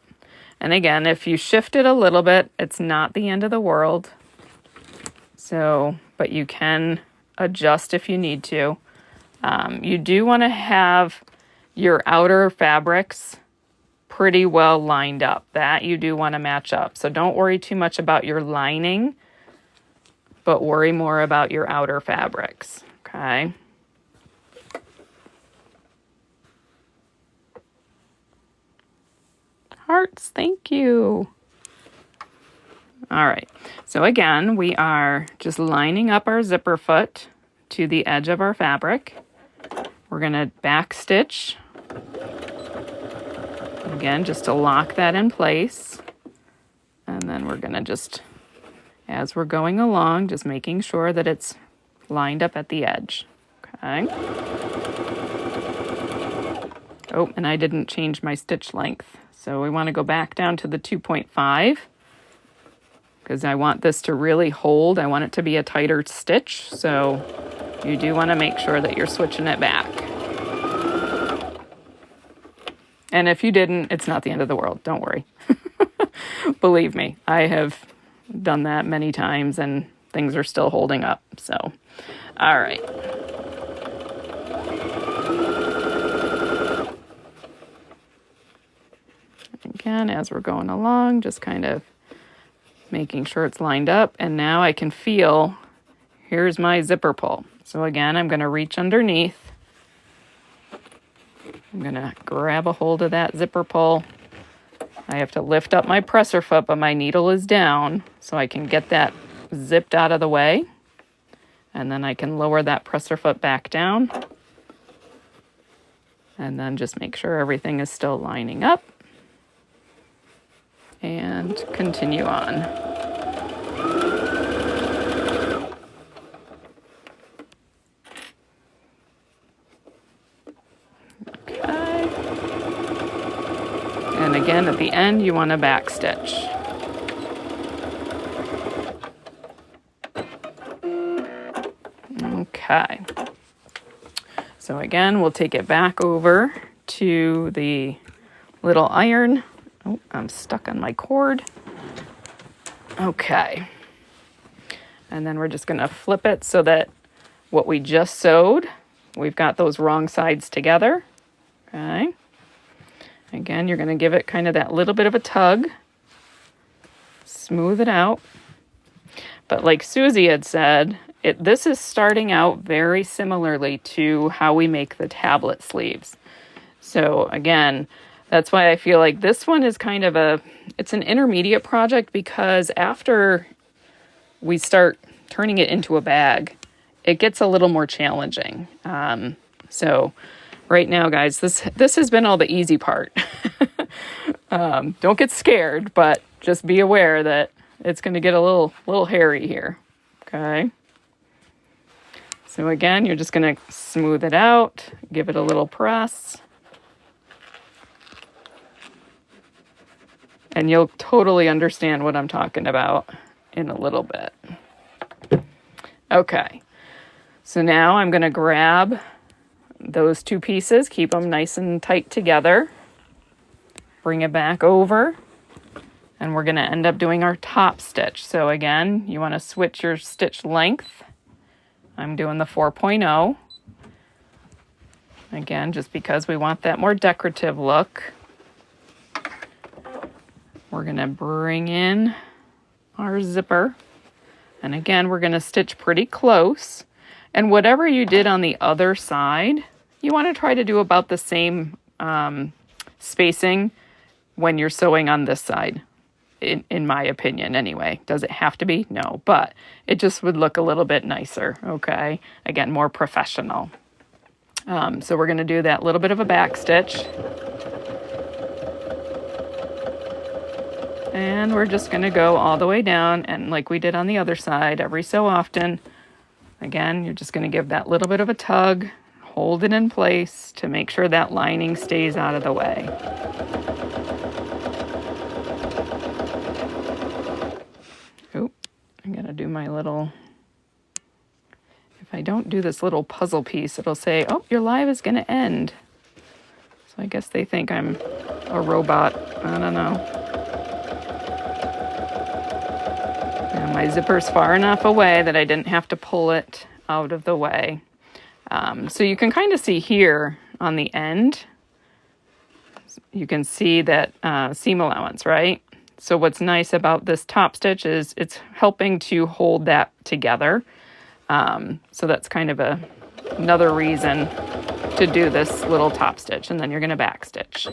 And again, if you shift it a little bit, it's not the end of the world. So, but you can adjust if you need to. You do want to have your outer fabrics pretty well lined up. That you do want to match up. So don't worry too much about your lining, but worry more about your outer fabrics, okay? Hearts, thank you. All right, so again, we are just lining up our zipper foot to the edge of our fabric. We're gonna back stitch, again, just to lock that in place. And then we're gonna just, as we're going along, just making sure that it's lined up at the edge, okay? Oh, and I didn't change my stitch length. So we want to go back down to the 2.5 because I want this to really hold. I want it to be a tighter stitch. So you do want to make sure that you're switching it back. And if you didn't, it's not the end of the world. Don't worry. Believe me, I have done that many times and things are still holding up. So, all right. Again, as we're going along, just kind of making sure it's lined up. And now I can feel, here's my zipper pull. So again, I'm going to reach underneath. I'm going to grab a hold of that zipper pull. I have to lift up my presser foot, but my needle is down so I can get that zipped out of the way. And then I can lower that presser foot back down. And then just make sure everything is still lining up. And continue on. Okay. And again, at the end, you want to back stitch. Okay. So again, we'll take it back over to the little iron. Oh, I'm stuck on my cord. Okay. And then we're just going to flip it so that what we just sewed, we've got those wrong sides together. Okay. Again, you're going to give it kind of that little bit of a tug. Smooth it out. But like Susie had said, this is starting out very similarly to how we make the tablet sleeves. So again, that's why I feel like this one is kind of it's an intermediate project, because after we start turning it into a bag, it gets a little more challenging. So right now, guys, this has been all the easy part. Don't get scared, but just be aware that it's going to get a little hairy here. Okay. So again, you're just going to smooth it out, give it a little press. And you'll totally understand what I'm talking about in a little bit. Okay, so now I'm going to grab those two pieces, keep them nice and tight together, bring it back over, and we're going to end up doing our top stitch. So again, you want to switch your stitch length. I'm doing the 4.0. Again, just because we want that more decorative look. We're going to bring in our zipper. And again, we're going to stitch pretty close. And whatever you did on the other side, you want to try to do about the same spacing when you're sewing on this side, in my opinion anyway. Does it have to be? No, but it just would look a little bit nicer, okay? Again, more professional. So we're going to do that little bit of a back stitch. And we're just going to go all the way down, and like we did on the other side, every so often, again, you're just going to give that little bit of a tug, hold it in place to make sure that lining stays out of the way. Oop, I'm going to do my little, if I don't do this little puzzle piece, it'll say, oh, your live is going to end. So I guess they think I'm a robot. I don't know. And my zipper's far enough away that I didn't have to pull it out of the way. So you can kind of see here on the end, you can see that seam allowance, right? So what's nice about this top stitch is it's helping to hold that together. So that's kind of another reason to do this little top stitch, and then you're going to back stitch.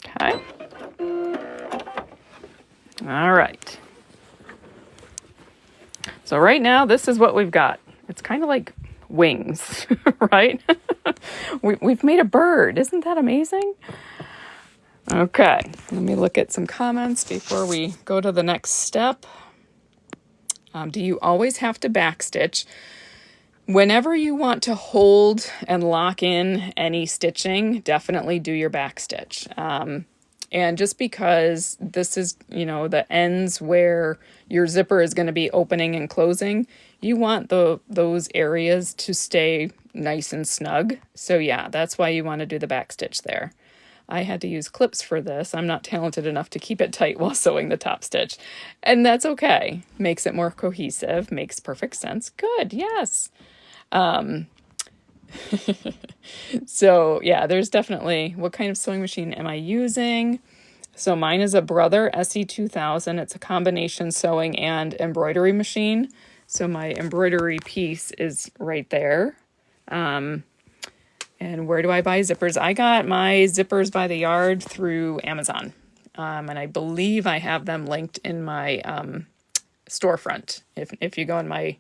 Okay. All right. So right now, this is what we've got. It's kind of like wings, right? We've made a bird. Isn't that amazing? Okay, let me look at some comments before we go to the next step. Do you always have to backstitch? Whenever you want to hold and lock in any stitching, definitely do your backstitch. And just because this is, the ends where your zipper is going to be opening and closing, you want those areas to stay nice and snug. So yeah, that's why you want to do the back stitch there. I had to use clips for this. I'm not talented enough to keep it tight while sewing the top stitch. And that's okay. Makes it more cohesive. Makes perfect sense. Good. Yes. So yeah, there's definitely, what kind of sewing machine am I using? So mine is a Brother SE2000. It's a combination sewing and embroidery machine. So my embroidery piece is right there. And where do I buy zippers? I got my zippers by the yard through Amazon. And I believe I have them linked in my storefront. If you go in my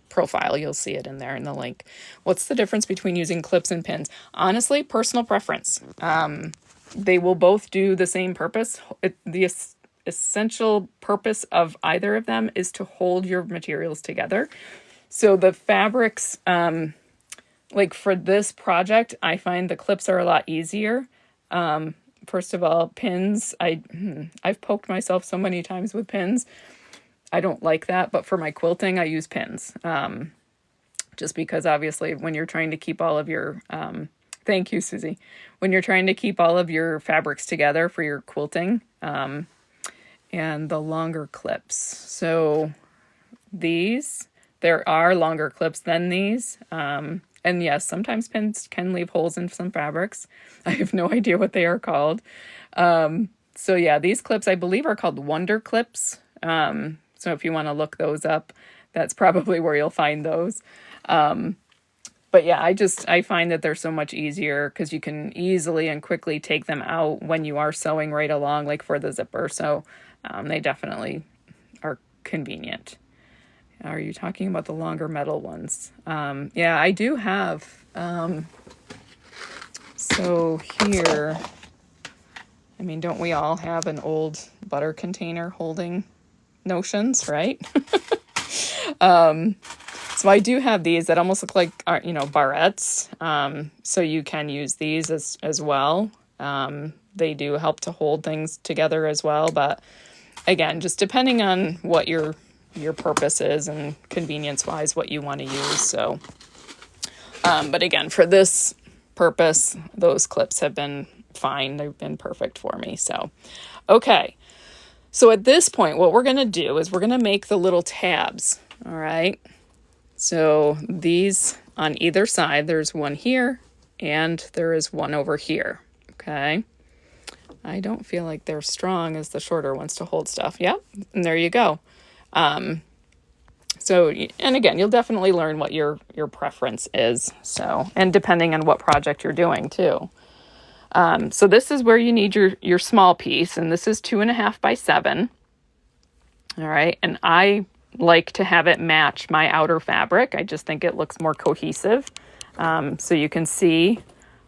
profile, you'll see it in there in the link. What's the difference between using clips and pins? Honestly, personal preference. They will both do the same purpose. The essential purpose of either of them is to hold your materials together. So the fabrics, like for this project, I find the clips are a lot easier. First of all, pins, I've poked myself so many times with pins. I don't like that, but for my quilting, I use pins. Just because obviously when you're trying to keep all of your, thank you, Susie. When you're trying to keep all of your fabrics together for your quilting, and the longer clips. So these, there are longer clips than these. And yes, sometimes pins can leave holes in some fabrics. I have no idea what they are called. So yeah, these clips I believe are called Wonder Clips. So if you want to look those up, that's probably where you'll find those. But yeah, I find that they're so much easier because you can easily and quickly take them out when you are sewing right along, like for the zipper. So they definitely are convenient. Are you talking about the longer metal ones? Yeah, I do have. So here, I mean, don't we all have an old butter container holding notions, right? So I do have these that almost look like, barrettes. So you can use these as well. They do help to hold things together as well. But again, just depending on what your purpose is and convenience wise, what you want to use. So, but again, for this purpose, those clips have been fine. They've been perfect for me. So, okay. So at this point, what we're going to do is we're going to make the little tabs. All right. So these on either side, there's one here and there is one over here. Okay. I don't feel like they're strong as the shorter ones to hold stuff. Yep. And there you go. So, and again, you'll definitely learn what your preference is. So, and depending on what project you're doing too. So this is where you need your small piece, and this is 2.5 by 7. All right. And I like to have it match my outer fabric. I just think it looks more cohesive. So you can see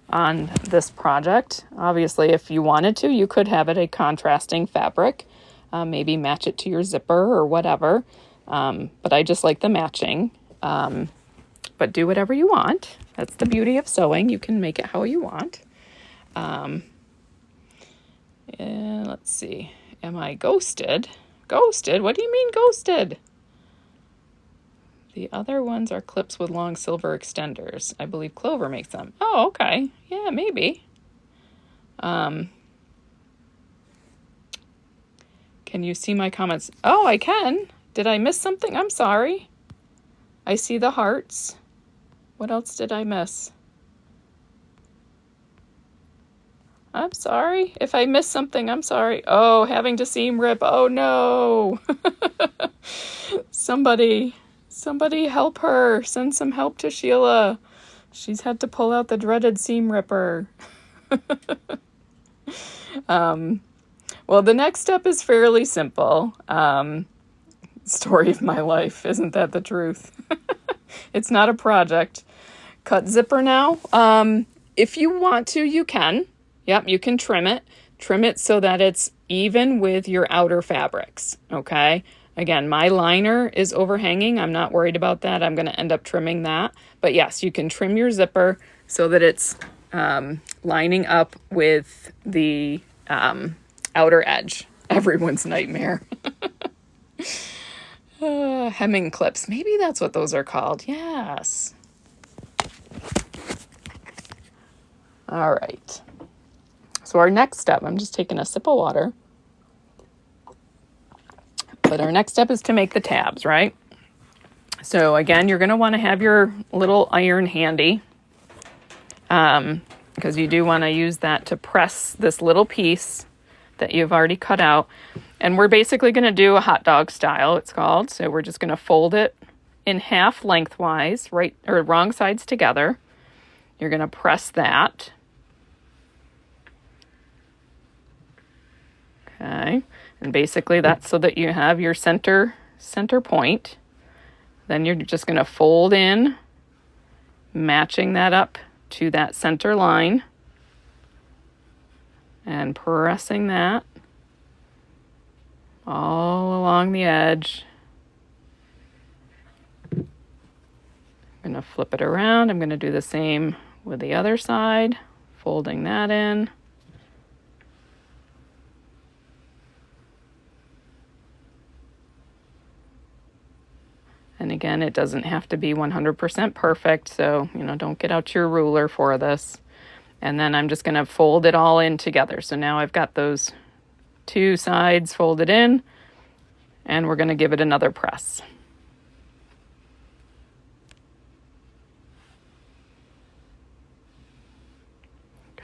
on this project, obviously, if you wanted to, you could have it a contrasting fabric, maybe match it to your zipper or whatever. But I just like the matching. But do whatever you want. That's the beauty of sewing. You can make it how you want. And let's see. Am I ghosted? Ghosted? What do you mean ghosted? The other ones are clips with long silver extenders. I believe Clover makes them. Oh, okay. Yeah, maybe. Can you see my comments? Oh, I can. Did I miss something? I'm sorry. I see the hearts. What else did I miss? I'm sorry. If I missed something, I'm sorry. Oh, having to seam rip. Oh, no. Somebody help her. Send some help to Sheila. She's had to pull out the dreaded seam ripper. Well, the next step is fairly simple. Story of my life. Isn't that the truth? It's not a project. Cut zipper now. If you want to, you can. Yep, you can trim it. Trim it so that it's even with your outer fabrics, okay? Again, my liner is overhanging. I'm not worried about that. I'm going to end up trimming that. But yes, you can trim your zipper so that it's lining up with the outer edge. Everyone's nightmare. Hemming clips. Maybe that's what those are called. Yes. All right. So our next step, I'm just taking a sip of water. But our next step is to make the tabs, right? So again, you're going to want to have your little iron handy, because you do want to use that to press this little piece that you've already cut out. And we're basically going to do a hot dog style, it's called. So we're just going to fold it in half lengthwise, right or wrong sides together. You're going to press that. Okay. And basically that's so that you have your center point. Then you're just going to fold in, matching that up to that center line and pressing that all along the edge. I'm going to flip it around. I'm going to do the same with the other side, folding that in. And again, it doesn't have to be 100% perfect, so, don't get out your ruler for this. And then I'm just going to fold it all in together. So now I've got those two sides folded in, and we're going to give it another press.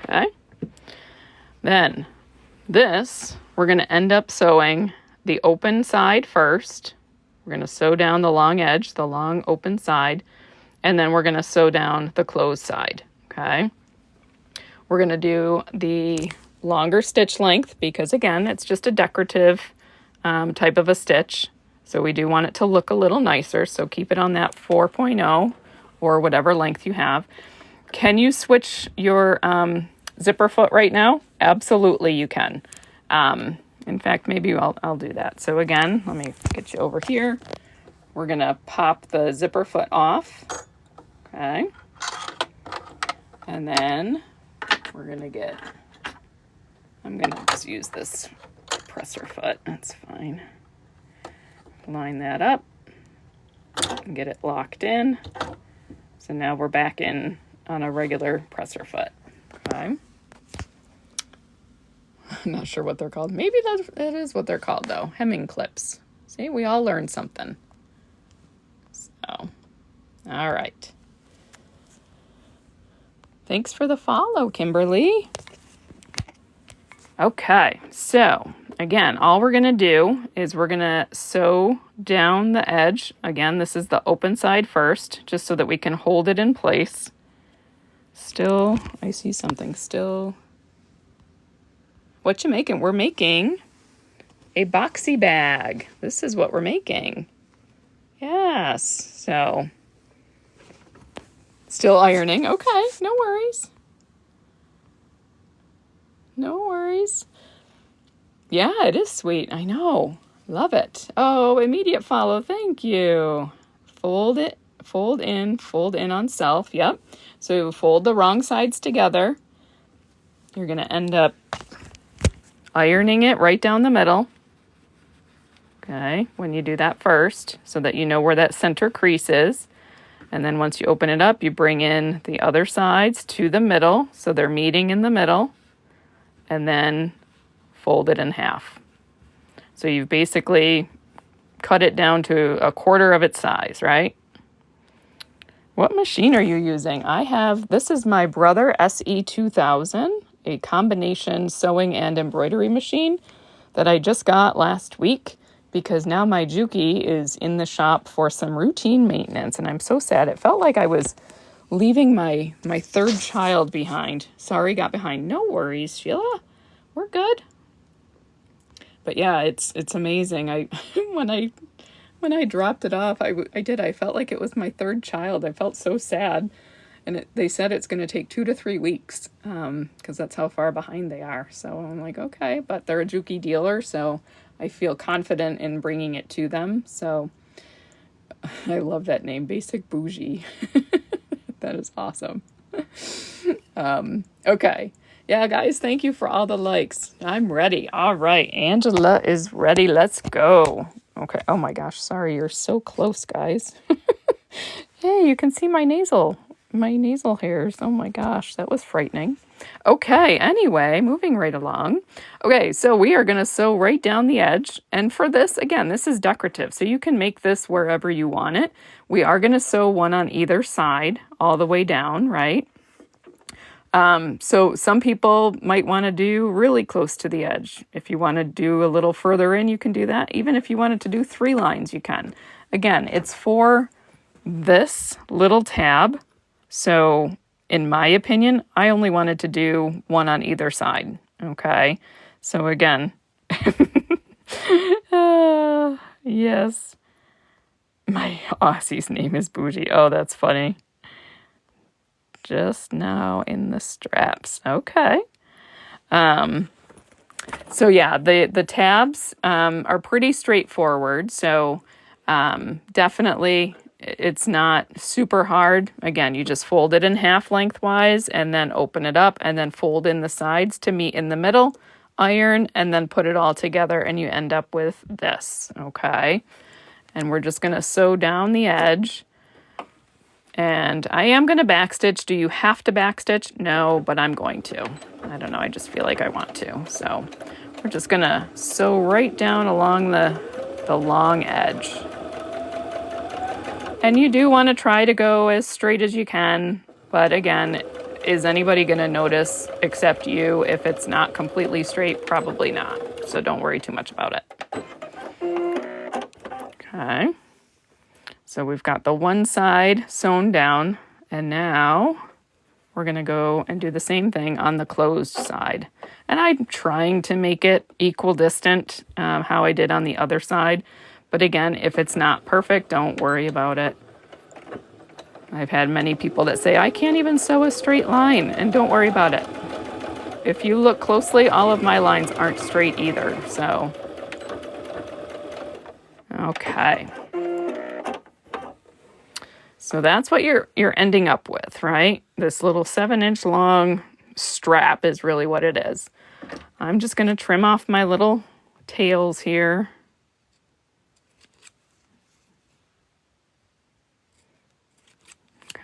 Okay. Then this, we're going to end up sewing the open side first. We're going to sew down the long edge, the long open side, and then we're going to sew down the closed side, okay? We're going to do the longer stitch length because, again, it's just a decorative type of a stitch. So we do want it to look a little nicer, so keep it on that 4.0 or whatever length you have. Can you switch your zipper foot right now? Absolutely you can. In fact, maybe I'll do that. So again, let me get you over here. We're going to pop the zipper foot off. Okay. And then we're going to I'm going to just use this presser foot. That's fine. Line that up and get it locked in. So now we're back in on a regular presser foot. Okay. I'm not sure what they're called. Maybe that is what they're called, though. Hemming clips. See, we all learned something. So, all right. Thanks for the follow, Kimberly. Okay, so again, all we're going to do is we're going to sew down the edge. Again, this is the open side first, just so that we can hold it in place. Still, I see something still. What you making? We're making a boxy bag. This is what we're making. Yes. So, still ironing. Okay, no worries. No worries. Yeah, it is sweet. I know. Love it. Oh, immediate follow. Thank you. Fold it. Fold in on self. Yep. So fold the wrong sides together. You're going to end up ironing it right down the middle. Okay, when you do that first, so that you know where that center crease is. And then once you open it up, you bring in the other sides to the middle, so they're meeting in the middle, and then fold it in half. So you've basically cut it down to a quarter of its size, right? What machine are you using? This is my Brother SE2000, a combination sewing and embroidery machine that I just got last week because now my Juki is in the shop for some routine maintenance, and I'm so sad. It felt like I was leaving my third child behind. Sorry, got behind. No worries, Sheila. We're good. But yeah, it's amazing. When I dropped it off, I felt like it was my third child. I felt so sad. And they said it's going to take 2 to 3 weeks because that's how far behind they are. So I'm like, okay, but they're a Juki dealer, so I feel confident in bringing it to them. So I love that name, Basic Bougie. That is awesome. Okay. Yeah, guys, thank you for all the likes. I'm ready. All right, Angela is ready. Let's go. Okay. Oh my gosh, sorry, you're so close, guys. Hey, you can see my nasal hairs. Oh my gosh, that was frightening. Okay, anyway, moving right along. Okay, so we are going to sew right down the edge. And for this, again, this is decorative, so you can make this wherever you want it. We are going to sew one on either side all the way down, right? So some people might want to do really close to the edge. If you want to do a little further in, you can do that. Even if you wanted to do 3 lines, you can. Again, it's for this little tab. So in my opinion, I only wanted to do one on either side. Okay. So again, yes, my Aussie's name is Bougie. Oh, that's funny. Just now in the straps. Okay. So yeah, the tabs are pretty straightforward. So definitely it's not super hard. Again, you just fold it in half lengthwise and then open it up and then fold in the sides to meet in the middle, iron, and then put it all together and you end up with this. Okay. And we're just going to sew down the edge. And I am going to backstitch. Do you have to backstitch? No, but I'm going to. I don't know. I just feel like I want to. So we're just going to sew right down along the long edge. And you do want to try to go as straight as you can. But again, is anybody going to notice except you if it's not completely straight? Probably not. So don't worry too much about it. Okay. So we've got the one side sewn down, and now we're going to go and do the same thing on the closed side. And I'm trying to make it equal distant how I did on the other side. But again, if it's not perfect, don't worry about it. I've had many people that say, I can't even sew a straight line, and don't worry about it. If you look closely, all of my lines aren't straight either, so. Okay. So that's what you're ending up with, right? This little 7-inch long strap is really what it is. I'm just going to trim off my little tails here.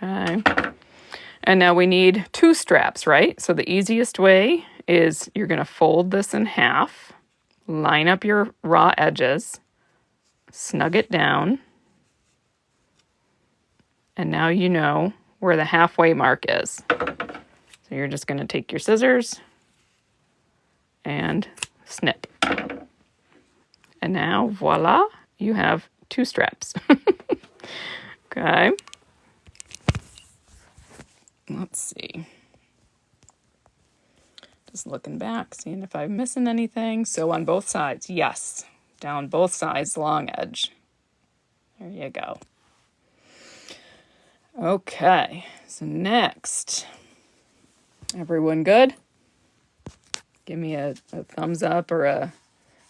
Okay. And now we need 2 straps, right? So the easiest way is you're going to fold this in half, line up your raw edges, snug it down. And now you know where the halfway mark is. So you're just going to take your scissors and snip. And now, voila, you have 2 straps. Okay. Let's see. Just looking back, seeing if I'm missing anything. So on both sides, yes. Down both sides, long edge. There you go. Okay, so next, everyone good? Give me a thumbs up or a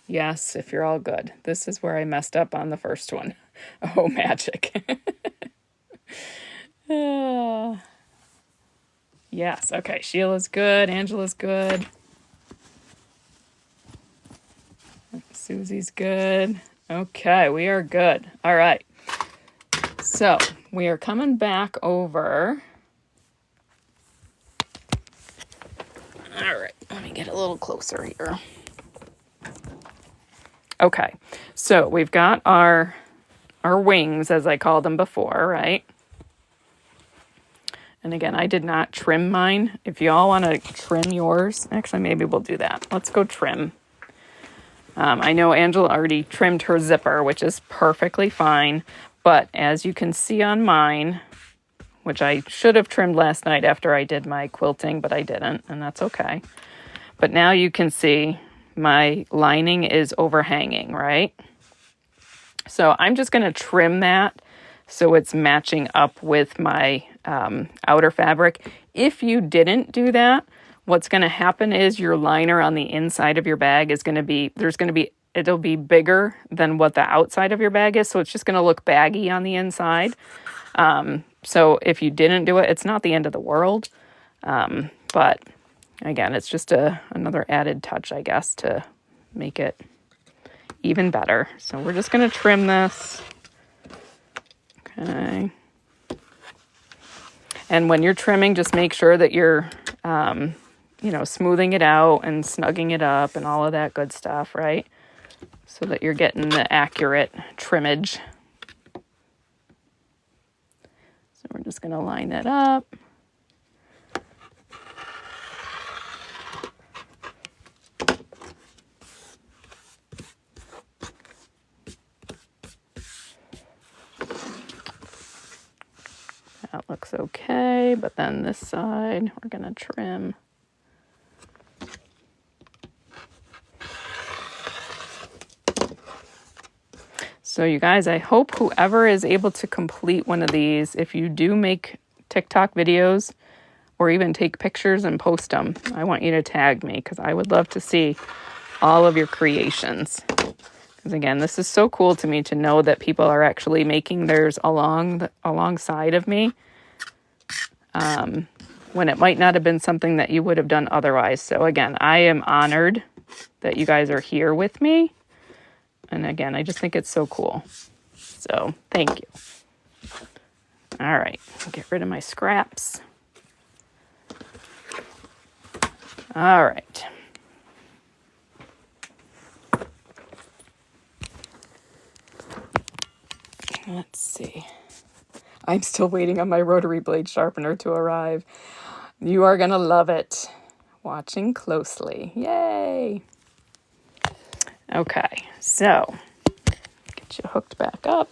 yes if you're all good. This is where I messed up on the first one. Oh, magic. Yes, okay, Sheila's good, Angela's good. Susie's good. Okay, we are good. All right. So we are coming back over. All right, let me get a little closer here. Okay, so we've got our wings, as I called them before, right? And again, I did not trim mine. If you all want to trim yours, actually, maybe we'll do that. Let's go trim. I know Angela already trimmed her zipper, which is perfectly fine. But as you can see on mine, which I should have trimmed last night after I did my quilting, but I didn't, and that's okay. But now you can see my lining is overhanging, right? So I'm just going to trim that so it's matching up with my outer fabric. If you didn't do that, what's going to happen is your liner on the inside of your bag is going to be, it'll be bigger than what the outside of your bag is. So it's just going to look baggy on the inside. So if you didn't do it, it's not the end of the world. But again, it's just another added touch, I guess, to make it even better. So we're just going to trim this. Okay. And when you're trimming, just make sure that your you know, smoothing it out and snugging it up and all of that good stuff, right? So that you're getting the accurate trimmage. So we're just going to line that up. That looks okay, but then this side we're going to trim. So you guys, I hope whoever is able to complete one of these, if you do make TikTok videos or even take pictures and post them, I want you to tag me because I would love to see all of your creations. Because again, this is so cool to me to know that people are actually making theirs alongside of me. When it might not have been something that you would have done otherwise. So again, I am honored that you guys are here with me. And again, I just think it's so cool. So thank you. All right, get rid of my scraps. All right. Let's see. I'm still waiting on my rotary blade sharpener to arrive. You are going to love it. Watching closely. Yay. Okay, so get you hooked back up.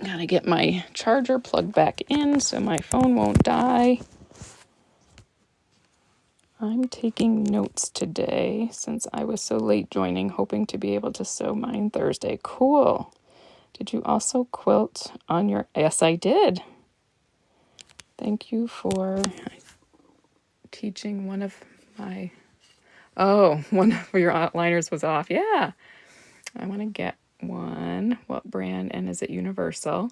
Gotta get my charger plugged back in so my phone won't die. I'm taking notes today since I was so late joining, hoping to be able to sew mine Thursday. Cool. Did you also quilt on your... Yes, I did. Thank you for teaching one of my... Oh, one of your outliners was off. Yeah. I want to get one. What brand? And is it Universal?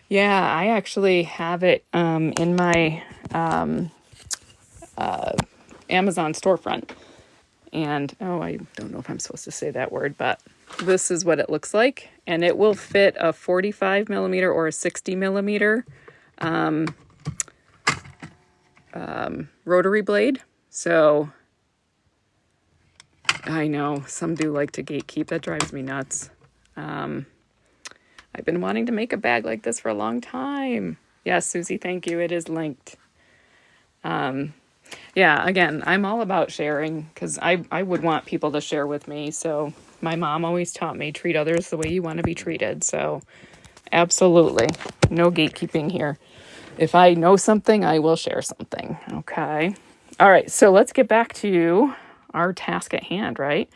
Yeah, I actually have it in my Amazon storefront. And, oh, I don't know if I'm supposed to say that word, but this is what it looks like. And it will fit a 45 millimeter or a 60 millimeter rotary blade. So I know some do like to gatekeep. That drives me nuts. I've been wanting to make a bag like this for a long time. Yes, Susie, thank you. It is linked. Yeah, again, I'm all about sharing because I would want people to share with me. So my mom always taught me, treat others the way you want to be treated. So absolutely, no gatekeeping here. If I know something, I will share something. Okay. All right, so let's get back to our task at hand, right?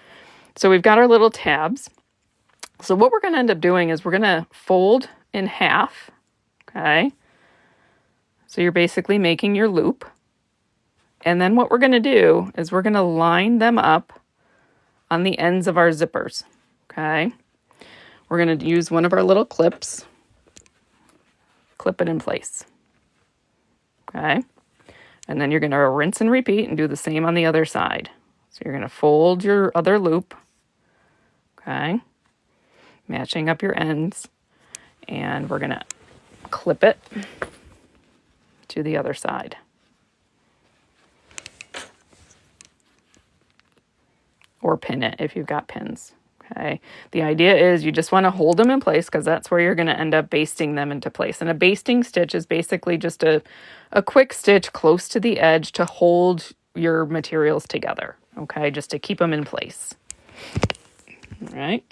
So we've got our little tabs. So what we're going to end up doing is we're going to fold in half. Okay. So you're basically making your loop. And then what we're going to do is we're going to line them up on the ends of our zippers. Okay. We're going to use one of our little clips. Clip it in place. Okay. And then you're going to rinse and repeat and do the same on the other side. So you're going to fold your other loop. Okay. Matching up your ends. And we're going to clip it to the other side. Or pin it if you've got pins. Okay. The idea is you just want to hold them in place because that's where you're going to end up basting them into place. And a basting stitch is basically just a quick stitch close to the edge to hold your materials together. Okay. Just to keep them in place. All right.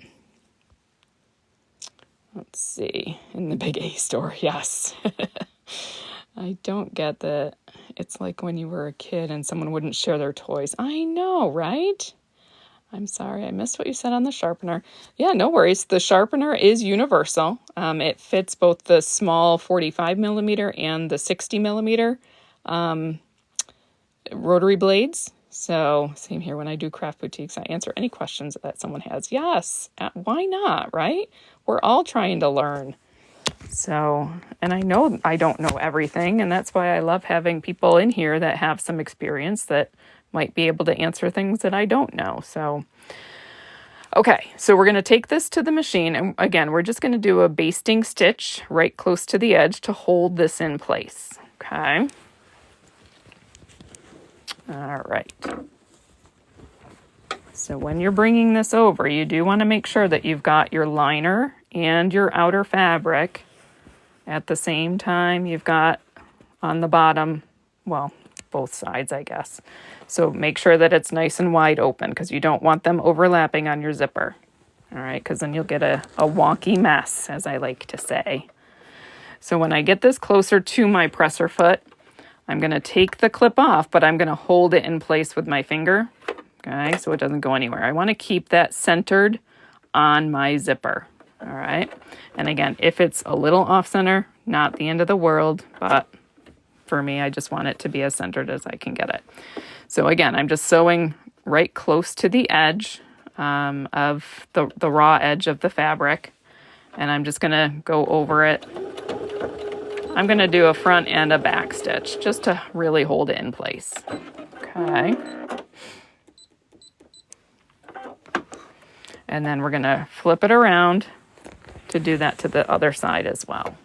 Let's see. In the Big A store. Yes. I don't get that. It's like when you were a kid and someone wouldn't share their toys. I know, right? I'm sorry, I missed what you said on the sharpener. Yeah, no worries. The sharpener is universal. It fits both the small 45 millimeter and the 60 millimeter rotary blades. So same here when I do craft boutiques, I answer any questions that someone has. Yes, why not, right? We're all trying to learn. So, and I know I don't know everything, and that's why I love having people in here that have some experience that might be able to answer things that I don't know. So, okay, so we're going to take this to the machine. And again, we're just going to do a basting stitch right close to the edge to hold this in place. Okay. All right. So when you're bringing this over, you do want to make sure that you've got your liner and your outer fabric at the same time. You've got on the bottom, well, both sides, I guess. So make sure that it's nice and wide open because you don't want them overlapping on your zipper. All right, because then you'll get a wonky mess, as I like to say. So when I get this closer to my presser foot, I'm going to take the clip off, but I'm going to hold it in place with my finger. Okay, so it doesn't go anywhere. I want to keep that centered on my zipper. All right, and again, if it's a little off center, not the end of the world, but for me, I just want it to be as centered as I can get it. So again, I'm just sewing right close to the edge of the raw edge of the fabric, and I'm just going to go over it. I'm going to do a front and a back stitch just to really hold it in place. Okay. And then we're going to flip it around to do that to the other side as well.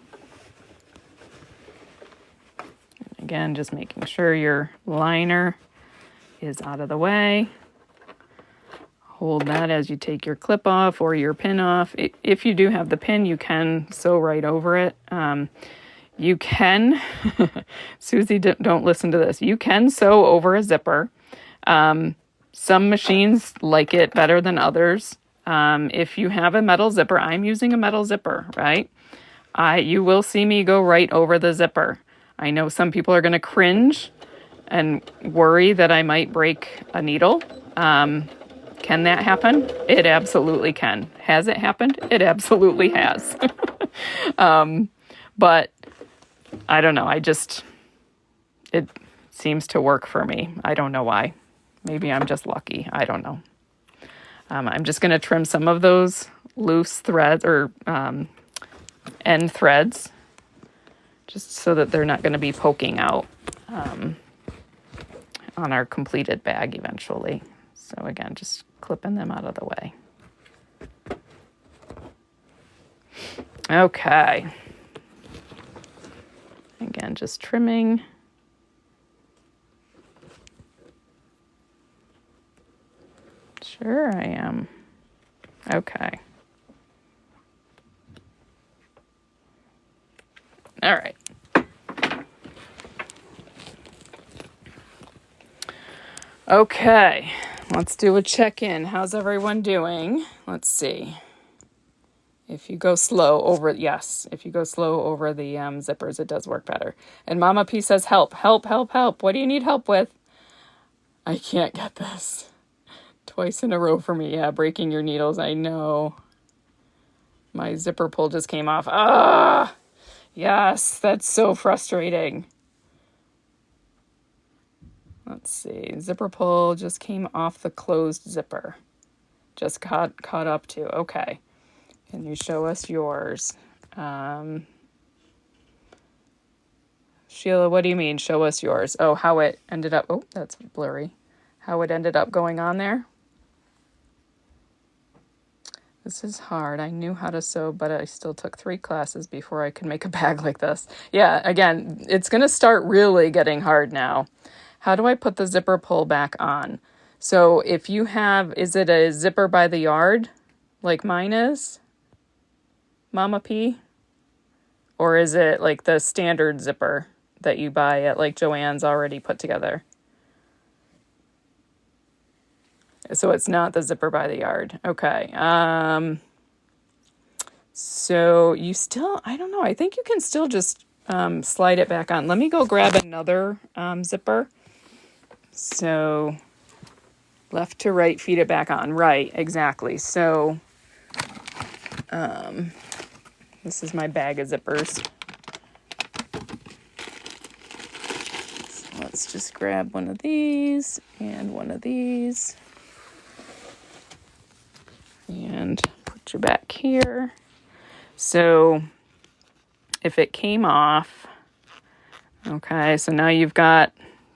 And again, just making sure your liner is out of the way. Hold that as you take your clip off or your pin off. If you do have the pin, you can sew right over it. You can, Susie, don't listen to this. You can sew over a zipper. Some machines like it better than others. If you have a metal zipper, I'm using a metal zipper, right? You will see me go right over the zipper. I know some people are going to cringe and worry that I might break a needle. Can that happen? It absolutely can. Has it happened? It absolutely has. But I don't know. It seems to work for me. I don't know why. Maybe I'm just lucky. I don't know. I'm just going to trim some of those loose threads or end threads just so that they're not going to be poking out on our completed bag eventually. So again, just clipping them out of the way. Okay. Again, just trimming. Sure I am. Okay. All right. Okay, let's do a check-in. How's everyone doing? Let's see. If you go slow over, yes, if you go slow over the zippers, it does work better. And Mama P says, help, help, help, help. What do you need help with? I can't get this. Twice in a row for me. Yeah, breaking your needles, I know. My zipper pull just came off. Ah, yes, that's so frustrating. Let's see, zipper pull just came off the closed zipper. Just caught up to, okay. Can you show us yours? Sheila, what do you mean, show us yours? Oh, how it ended up, oh, that's blurry. How it ended up going on there? This is hard. I knew how to sew, but I still took 3 classes before I could make a bag like this. Yeah, again, it's going to start really getting hard now. How do I put the zipper pull back on? So if you have, is it a zipper by the yard like mine is, Mama P? Or is it like the standard zipper that you buy at like Joann's already put together? So it's not the zipper by the yard. Okay. So you still, I don't know. I think you can still just slide it back on. Let me go grab another zipper. So left to right, feed it back on. Right, exactly. So this is my bag of zippers. So let's just grab one of these and one of these. And put you back here. So if it came off, okay, so now you've got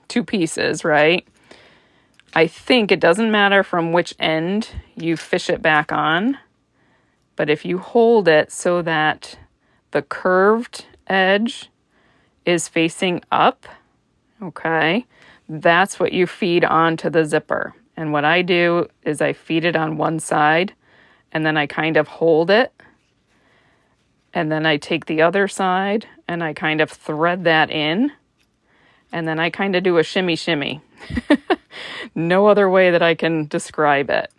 2 pieces, right? I think it doesn't matter from which end you fish it back on, but if you hold it so that the curved edge is facing up, okay, that's what you feed onto the zipper. And what I do is I feed it on one side, and then I kind of hold it, and then I take the other side and I kind of thread that in, and then I kind of do a shimmy shimmy. No other way that I can describe it.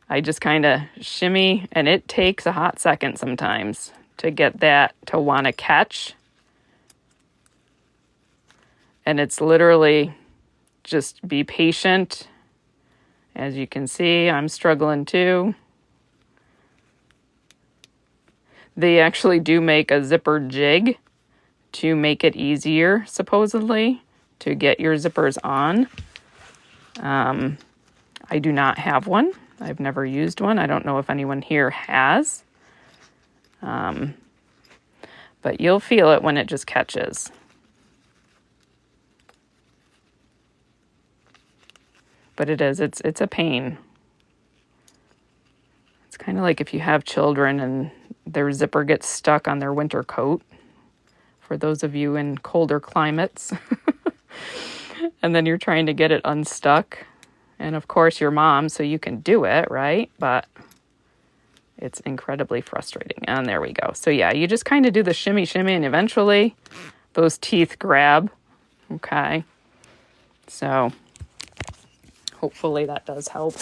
I just kind of shimmy, and it takes a hot second sometimes to get that to want to catch. And it's literally just be patient. As you can see, I'm struggling too. They actually do make a zipper jig to make it easier, supposedly, to get your zippers on. I do not have one. I've never used one. I don't know if anyone here has. But you'll feel it when it just catches. But it's a pain. It's kind of like if you have children and their zipper gets stuck on their winter coat, for those of you in colder climates. And then you're trying to get it unstuck. And of course, you're mom, so you can do it, right? But it's incredibly frustrating. And there we go. So yeah, you just kind of do the shimmy shimmy, and eventually those teeth grab. Okay. So hopefully that does help.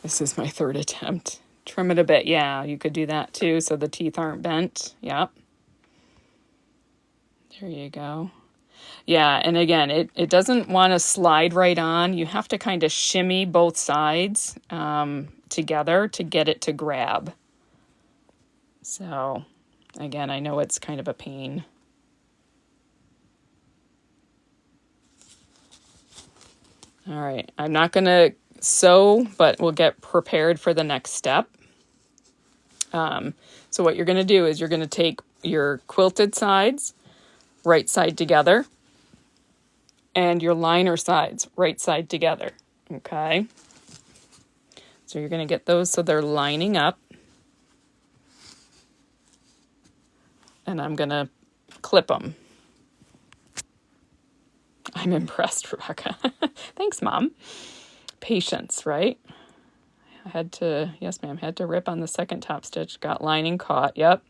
This is my third attempt. Trim it a bit. Yeah, you could do that too, so the teeth aren't bent. Yep. There you go. Yeah, and again, it doesn't want to slide right on. You have to kind of shimmy both sides together to get it to grab. So, again, I know it's kind of a pain. All right, I'm not going to sew, but we'll get prepared for the next step. So what you're going to do is you're going to take your quilted sides, right side together, and your liner sides, right side together, okay? So you're going to get those so they're lining up. And I'm going to clip them. I'm impressed, Rebecca. Thanks, Mom. Patience, right? I had to, yes, ma'am, had to rip on the second top stitch. Got lining caught, yep.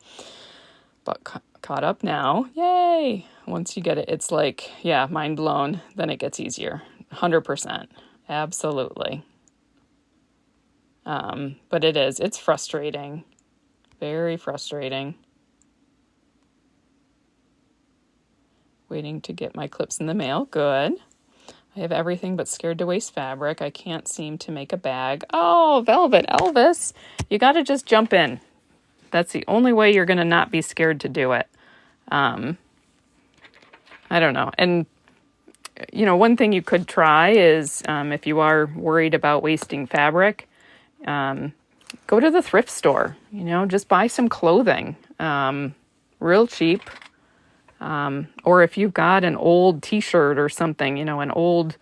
But caught up now. Yay! Once you get it, it's like, yeah, mind blown. Then it gets easier. 100%. Absolutely. But it's frustrating. Very frustrating. Waiting to get my clips in the mail. Good. I have everything but scared to waste fabric. I can't seem to make a bag. Oh, Velvet Elvis. You got to just jump in. That's the only way you're going to not be scared to do it. I don't know. And, you know, one thing you could try is if you are worried about wasting fabric, go to the thrift store. You know, just buy some clothing. Real cheap. Or if you've got an old t-shirt or something, you know, an old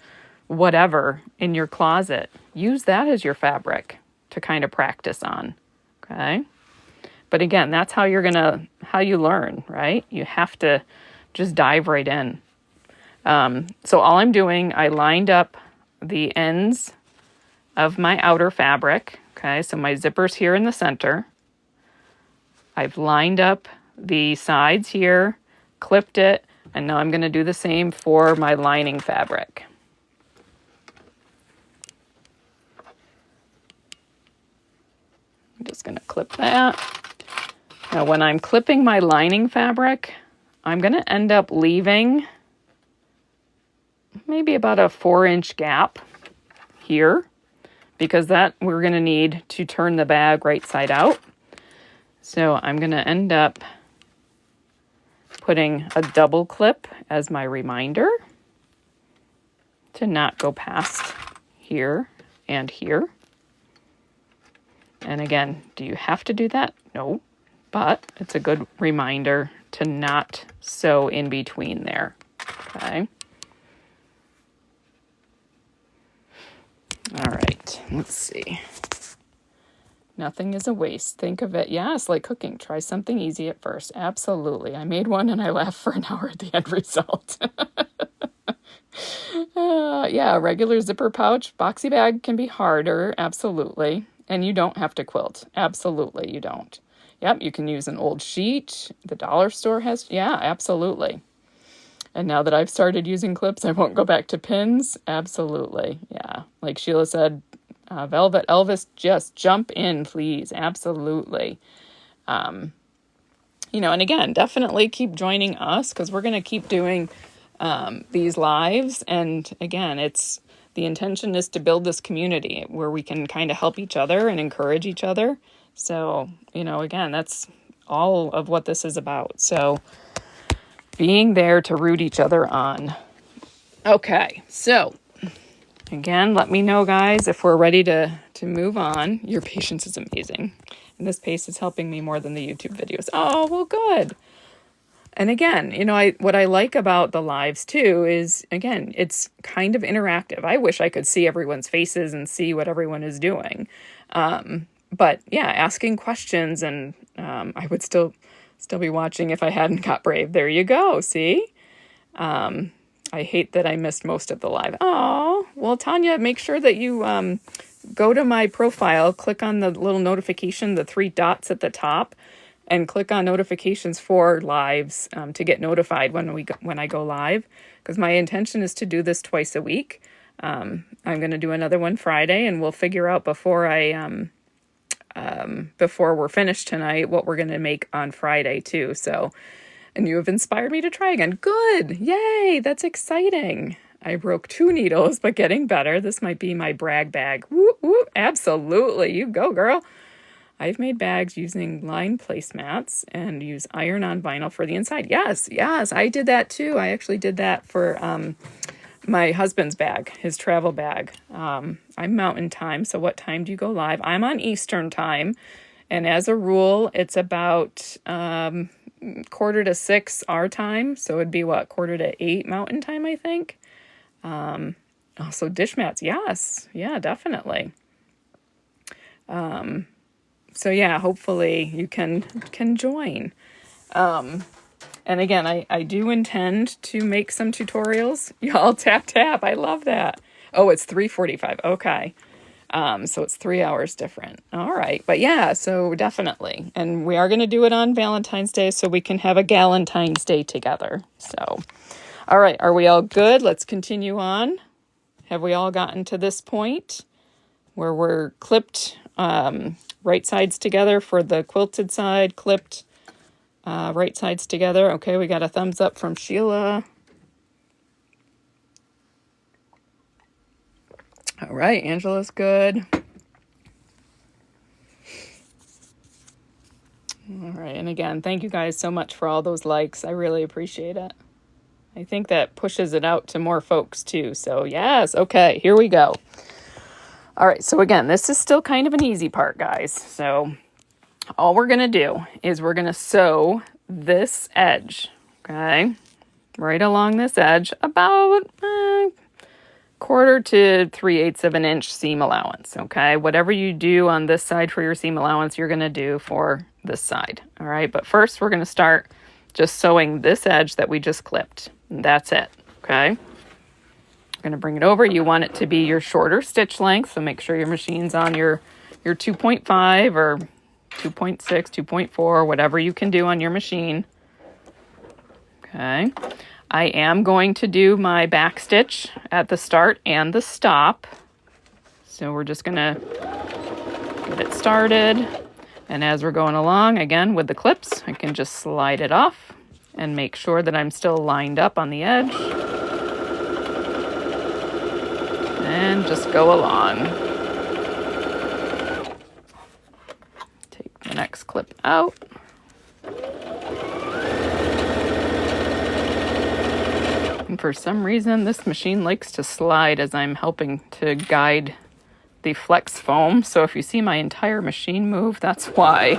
whatever in your closet, use that as your fabric to kind of practice on. Okay. But again, that's how you learn, right? You have to just dive right in. So all I'm doing, I lined up the ends of my outer fabric. Okay. So my zipper's here in the center. I've lined up the sides here, clipped it, and now I'm going to do the same for my lining fabric. I'm just going to clip that. Now when I'm clipping my lining fabric, I'm going to end up leaving maybe about a 4-inch gap here, because that we're going to need to turn the bag right side out. So I'm going to end up putting a double clip as my reminder to not go past here and here. And again, do you have to do that? No, but it's a good reminder to not sew in between there. Okay. All right, let's see. Nothing is a waste. Think of it, yes, like cooking. Try something easy at first. Absolutely. I made one and I laughed for an hour at the end result. Yeah, a regular zipper pouch. Boxy bag can be harder. Absolutely. And you don't have to quilt. Absolutely, you don't. Yep, you can use an old sheet. The dollar store has, yeah, absolutely. And now that I've started using clips, I won't go back to pins. Absolutely, yeah. Like Sheila said, Velvet Elvis, just jump in, please. Absolutely. You know, and again, definitely keep joining us because we're going to keep doing these lives. And again, the intention is to build this community where we can kind of help each other and encourage each other. So, you know, again, that's all of what this is about. So being there to root each other on. Okay, so again, let me know, guys, if we're ready to move on. Your patience is amazing. And this pace is helping me more than the YouTube videos. Oh, well, good. And again, you know, what I like about the lives too is, again, it's kind of interactive. I wish I could see everyone's faces and see what everyone is doing. But yeah, asking questions, and I would still be watching if I hadn't got brave. There you go. See? I hate that I missed most of the live. Oh, well, Tanya, make sure that you go to my profile, click on the little notification, the 3 dots at the top, and click on notifications for lives to get notified when I go live. Because my intention is to do this twice a week. I'm going to do another one Friday, and we'll figure out before we're finished tonight what we're going to make on Friday too. So, and you have inspired me to try again. Good. Yay. That's exciting. I broke 2 needles, but getting better. This might be my brag bag. Whoop, whoop. Absolutely. You go, girl. I've made bags using line placemats and use iron-on vinyl for the inside. Yes, I did that too. I actually did that for my husband's bag, his travel bag. I'm Mountain Time, so what time do you go live? I'm on Eastern Time, and as a rule, it's about 5:45 our time, so it'd be what, 7:45 Mountain Time, I think. Also dish mats, yes, yeah, definitely. So yeah, hopefully you can join. And again, I do intend to make some tutorials. Y'all tap. I love that. Oh, it's 3:45. Okay. So it's 3 hours different. All right. But yeah, so definitely. And we are going to do it on Valentine's Day so we can have a Galentine's Day together. So, all right. Are we all good? Let's continue on. Have we all gotten to this point where we're clipped right sides together for the quilted side, clipped right sides together? Okay, we got a thumbs up from Sheila. All right, Angela's good. All right, and again, thank you guys so much for all those likes. I really appreciate it. I think that pushes it out to more folks too. So yes, okay, here we go. All right, so again, this is still kind of an easy part, guys. So all we're going to do is we're going to sew this edge, okay, right along this edge, about 1/4 to 3/8 of an inch seam allowance, okay? Whatever you do on this side for your seam allowance, you're going to do for this side, all right? But first, we're going to start just sewing this edge that we just clipped. And that's it, okay? You're going to bring it over. You want it to be your shorter stitch length, so make sure your machine's on your 2.5 or 2.6, 2.4, whatever you can do on your machine. Okay. I am going to do my back stitch at the start and the stop. So we're just going to get it started. And as we're going along, again, with the clips, I can just slide it off and make sure that I'm still lined up on the edge. And just go along. Take the next clip out. And for some reason, this machine likes to slide as I'm helping to guide the flex foam. So if you see my entire machine move, that's why.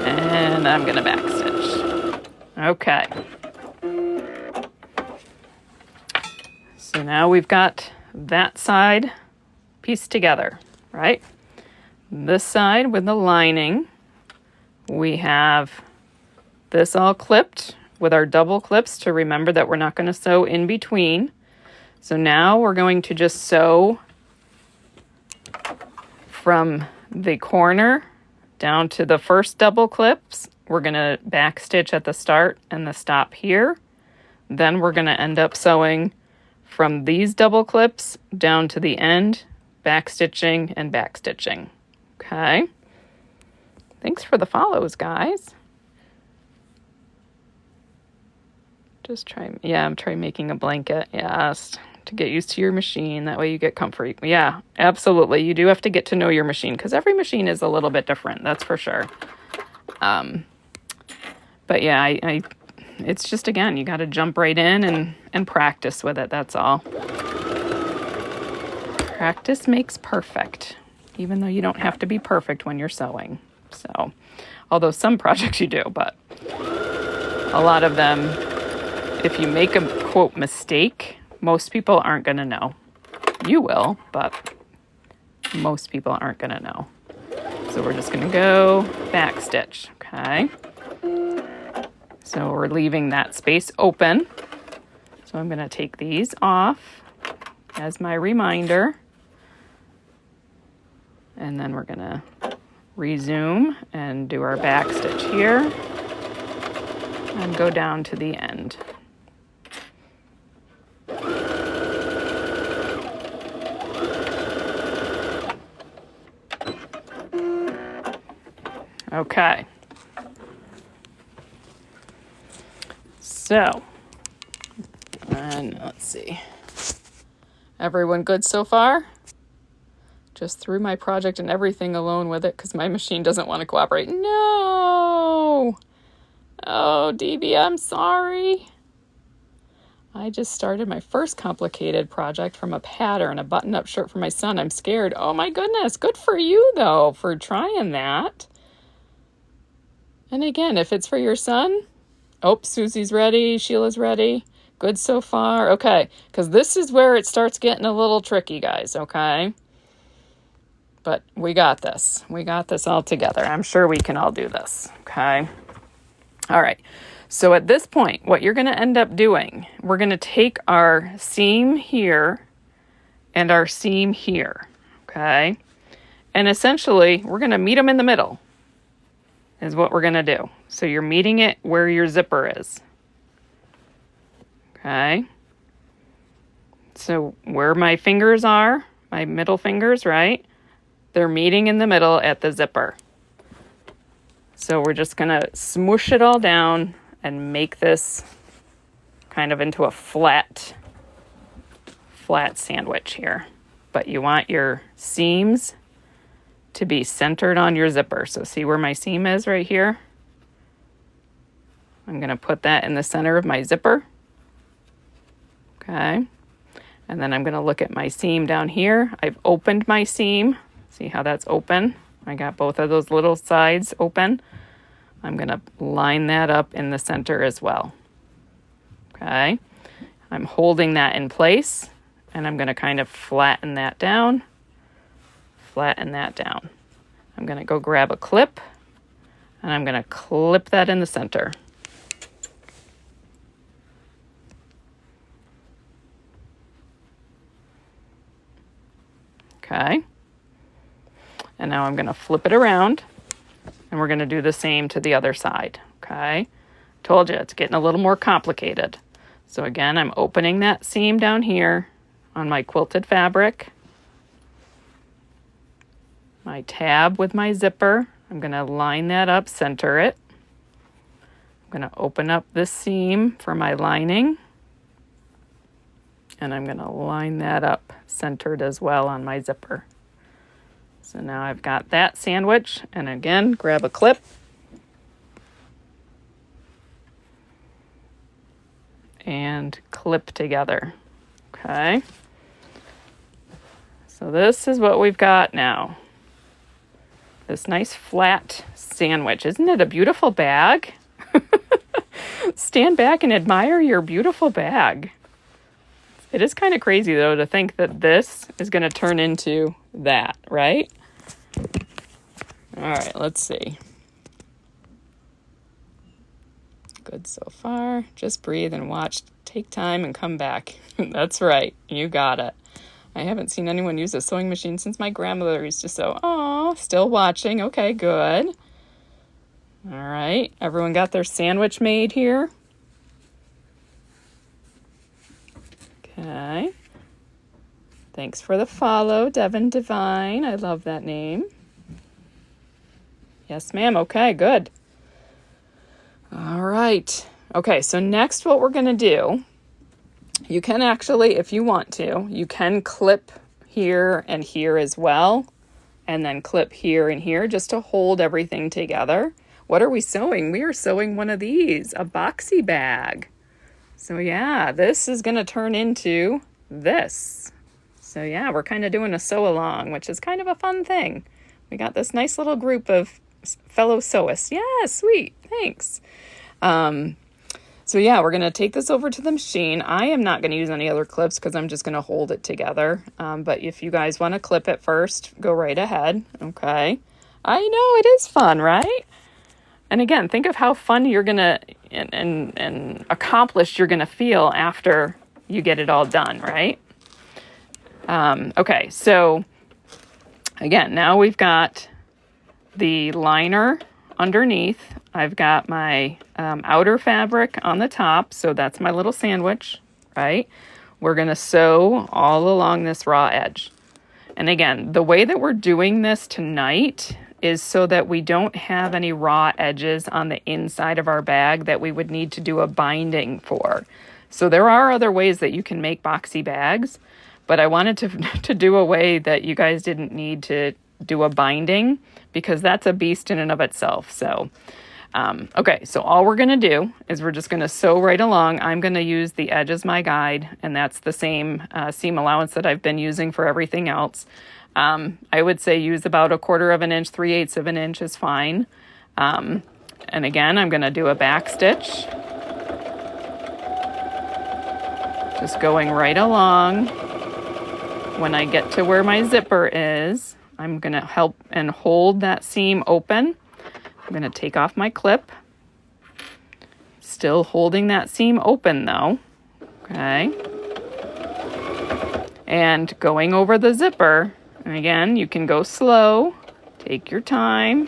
And I'm going to backstitch. Okay. So now we've got that side pieced together, right? This side with the lining, we have this all clipped with our double clips to remember that we're not going to sew in between. So now we're going to just sew from the corner down to the first double clips. We're going to back stitch at the start and the stop here. Then we're going to end up sewing from these double clips down to the end, back stitching and back stitching. Okay. Thanks for the follows, guys. Just try, yeah, I'm trying making a blanket. Yes, to get used to your machine. That way you get comfort. Yeah, absolutely. You do have to get to know your machine because every machine is a little bit different. That's for sure. But yeah, it's just, again, you got to jump right in and practice with it. That's all. Practice makes perfect, even though you don't have to be perfect when you're sewing. So, although some projects you do, but a lot of them, if you make a quote mistake, most people aren't going to know. You will, but most people aren't going to know. So we're just going to go back stitch, okay? So we're leaving that space open. So I'm going to take these off as my reminder. And then we're going to resume and do our back stitch here and go down to the end. Okay. So, and let's see. Everyone good so far? Just threw my project and everything alone with it because my machine doesn't want to cooperate. No! Oh, DB, I'm sorry. I just started my first complicated project from a pattern, a button-up shirt for my son. I'm scared. Oh my goodness. Good for you, though, for trying that. And again, if it's for your son, oh, Susie's ready. Sheila's ready. Good so far. Okay, because this is where it starts getting a little tricky, guys, okay? But we got this. We got this all together. I'm sure we can all do this, okay? All right. So at this point, what you're going to end up doing, we're going to take our seam here and our seam here, okay? And essentially, we're going to meet them in the middle is what we're going to do. So you're meeting it where your zipper is, okay? So where my fingers are, my middle fingers, right? They're meeting in the middle at the zipper. So we're just going to smoosh it all down and make this kind of into a flat sandwich here. But you want your seams to be centered on your zipper. So see where my seam is right here? I'm going to put that in the center of my zipper. Okay. And then I'm going to look at my seam down here. I've opened my seam. See how that's open? I got both of those little sides open. I'm going to line that up in the center as well. Okay. I'm holding that in place and I'm going to kind of flatten that down. Flatten that down. I'm going to go grab a clip and I'm going to clip that in the center. Okay. And now I'm going to flip it around and we're going to do the same to the other side. Okay. Told you it's getting a little more complicated. So again, I'm opening that seam down here on my quilted fabric. My tab with my zipper. I'm going to line that up, center it. I'm going to open up this seam for my lining. And I'm going to line that up centered as well on my zipper. So now I've got that sandwich. And again, grab a clip. And clip together. Okay. So this is what we've got now. This nice flat sandwich. Isn't it a beautiful bag? Stand back and admire your beautiful bag. It is kind of crazy, though, to think that this is going to turn into that, right? All right, let's see. Good so far. Just breathe and watch. Take time and come back. That's right. You got it. I haven't seen anyone use a sewing machine since my grandmother used to sew. Oh, still watching. Okay, good. All right. Everyone got their sandwich made here? Okay. Thanks for the follow, Devin Divine. I love that name. Yes, ma'am. Okay, good. All right. Okay, so next what we're going to do, you can actually, if you want to, you can clip here and here as well, and then clip here and here just to hold everything together. What are we sewing? We are sewing one of these, a boxy bag. So yeah, this is going to turn into this. So yeah, we're kind of doing a sew along, which is kind of a fun thing. We got this nice little group of fellow sewists. Yeah, sweet. Thanks. So yeah, we're going to take this over to the machine. I am not going to use any other clips because I'm just going to hold it together. But if you guys want to clip it first, go right ahead. Okay. I know it is fun, right? And again, think of how fun you're going to and accomplished you're going to feel after you get it all done, right? Okay, so again, now we've got the liner underneath. I've got my outer fabric on the top, so that's my little sandwich, right? We're going to sew all along this raw edge. And again, the way that we're doing this tonight is so that we don't have any raw edges on the inside of our bag that we would need to do a binding for. So there are other ways that you can make boxy bags, but I wanted to do a way that you guys didn't need to do a binding because that's a beast in and of itself. So, okay, so all we're going to do is we're just going to sew right along. I'm going to use the edge as my guide, and that's the same seam allowance that I've been using for everything else. I would say use about 1/4 inch, 3/8 of an inch is fine. And again, I'm going to do a back stitch. Just going right along. When I get to where my zipper is, I'm going to help and hold that seam open. I'm going to take off my clip. Still holding that seam open though. Okay. And going over the zipper. And again, you can go slow, take your time.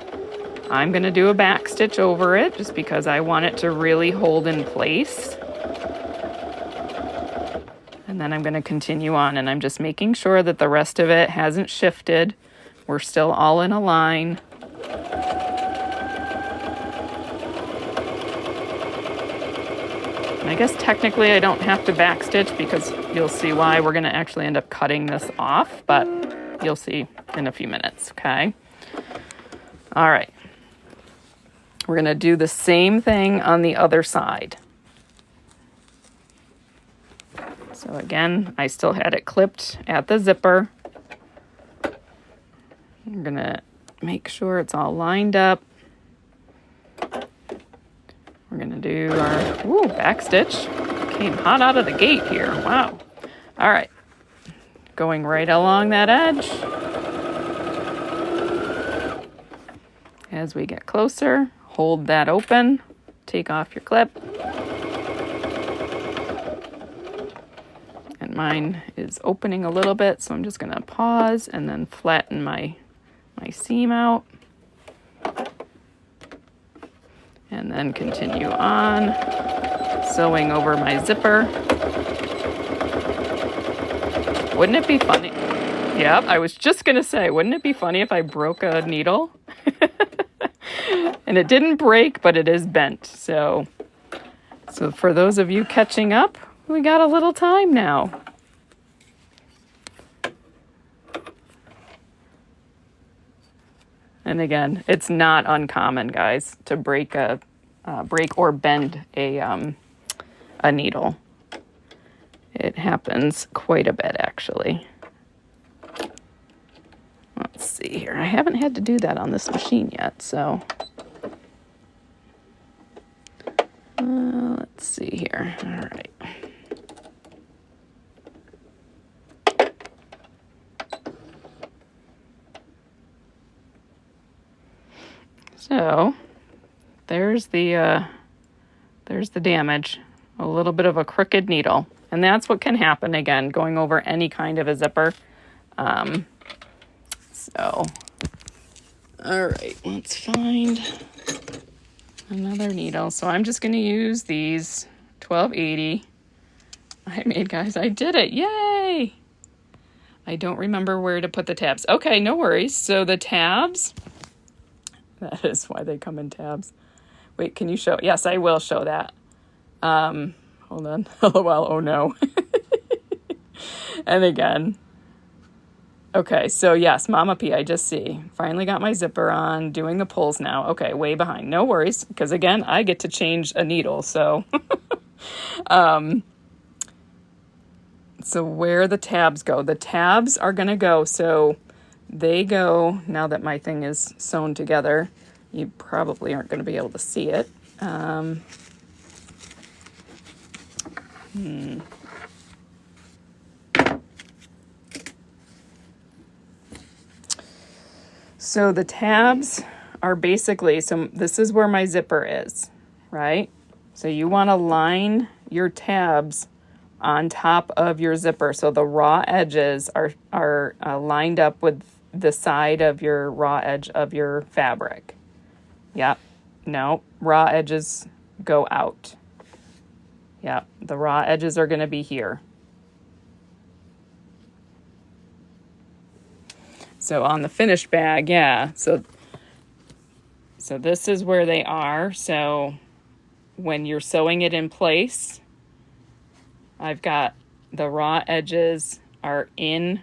I'm going to do a back stitch over it just because I want it to really hold in place. And then I'm going to continue on, and I'm just making sure that the rest of it hasn't shifted. We're still all in a line. And I guess technically I don't have to back stitch because you'll see why. We're going to actually end up cutting this off, but you'll see in a few minutes, okay? All right. We're going to do the same thing on the other side. So again, I still had it clipped at the zipper. I'm going to make sure it's all lined up. We're going to do our back stitch. Came hot out of the gate here. Wow. All right. Going right along that edge. As we get closer, hold that open. Take off your clip. And mine is opening a little bit, so I'm just going to pause and then flatten my seam out. And then continue on, sewing over my zipper. Wouldn't it be funny? Yep, I was just going to say, wouldn't it be funny if I broke a needle? And it didn't break, but it is bent. So for those of you catching up, we got a little time now. And again, it's not uncommon, guys, to break or bend a needle. It happens quite a bit, actually. Let's see here. I haven't had to do that on this machine yet, so let's see here. All right. So there's the damage. A little bit of a crooked needle. And that's what can happen, again, going over any kind of a zipper. So, all right, let's find another needle. So I'm just going to use these 1280. I did it. Yay! I don't remember where to put the tabs. Okay, no worries. So the tabs, that is why they come in tabs. Wait, can you show? Yes, I will show that. Hold on. LOL, oh no. And again. Okay, so yes, Mama P, I just see. Finally got my zipper on, doing the pulls now. Okay, way behind. No worries, because again, I get to change a needle, so. So where the tabs go. The tabs are going to go, so they go, now that my thing is sewn together, you probably aren't going to be able to see it. So the tabs are basically, so this is where my zipper is, right? So you want to line your tabs on top of your zipper. So the raw edges are lined up with the side of your raw edge of your fabric. Yep. No, raw edges go out. Yep. The raw edges are going to be here. So on the finished bag, yeah. So this is where they are. So when you're sewing it in place, I've got the raw edges are in,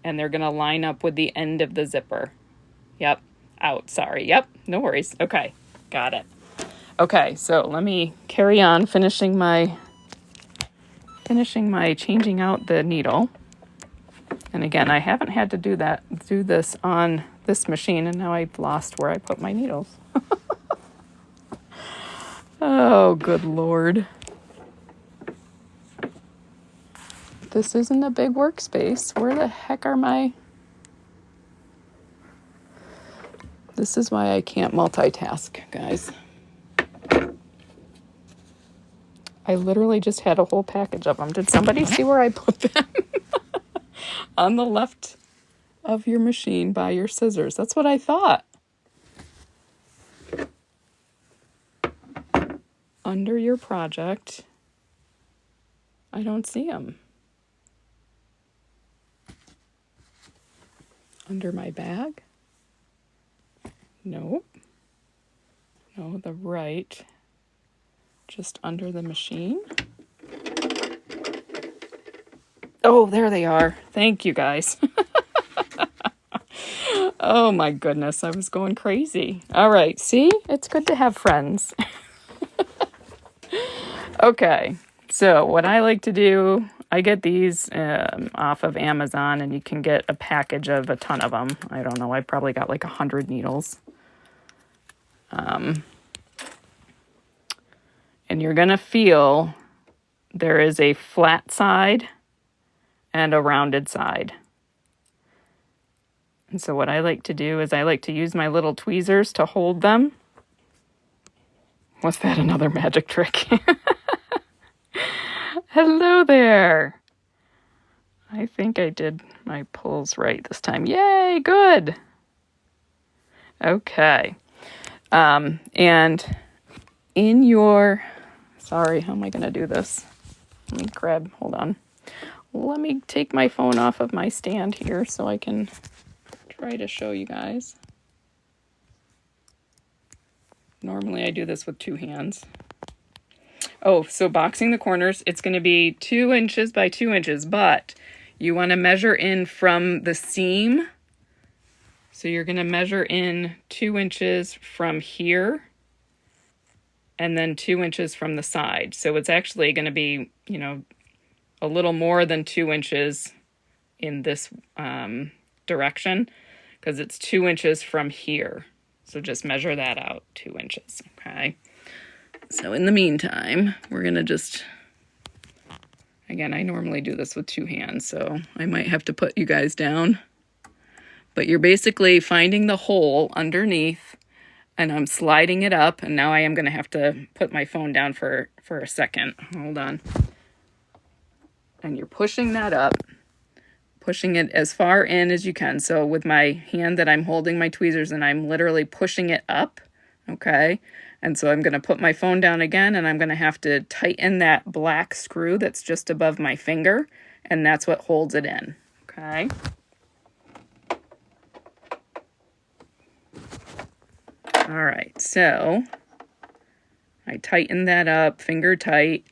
and they're going to line up with the end of the zipper. Yep. Out. Sorry. Yep. No worries. Okay. Got it. Okay. So let me carry on finishing my changing out the needle. And again, I haven't had to do this on this machine, and now I've lost where I put my needles. Oh, good Lord. This isn't a big workspace. Where the heck are my... This is why I can't multitask, guys. I literally just had a whole package of them. Did somebody see where I put them? On the left of your machine by your scissors. That's what I thought. Under your project. I don't see them. Under my bag? Nope. No, the right. Just under the machine. Oh, there they are. Thank you, guys. Oh, my goodness. I was going crazy. All right. See? It's good to have friends. Okay. So what I like to do, I get these off of Amazon, and you can get a package of a ton of them. I don't know. I probably got like 100 needles. And you're going to feel there is a flat side and a rounded side. And so what I like to do is I like to use my little tweezers to hold them. Was that another magic trick? Hello there. I think I did my pulls right this time. Yay, good. Okay. And in your... Sorry, how am I going to do this? Let me grab... Hold on. Let me take my phone off of my stand here so I can try to show you guys. Normally I do this with 2 hands. Oh, so boxing the corners, it's going to be 2 inches by 2 inches, but you want to measure in from the seam. So you're going to measure in 2 inches from here and then 2 inches from the side. So it's actually going to be, you know, a little more than 2 inches in this direction because it's 2 inches from here. So just measure that out, 2 inches, okay? So in the meantime, we're going to just, again, I normally do this with 2 hands, so I might have to put you guys down. But you're basically finding the hole underneath and I'm sliding it up, and now I am going to have to put my phone down for a second. Hold on. And you're pushing that up, pushing it as far in as you can. So with my hand that I'm holding my tweezers, and I'm literally pushing it up, okay? And so I'm going to put my phone down again, and I'm going to have to tighten that black screw that's just above my finger, and that's what holds it in, okay? All right, so I tighten that up, finger tight,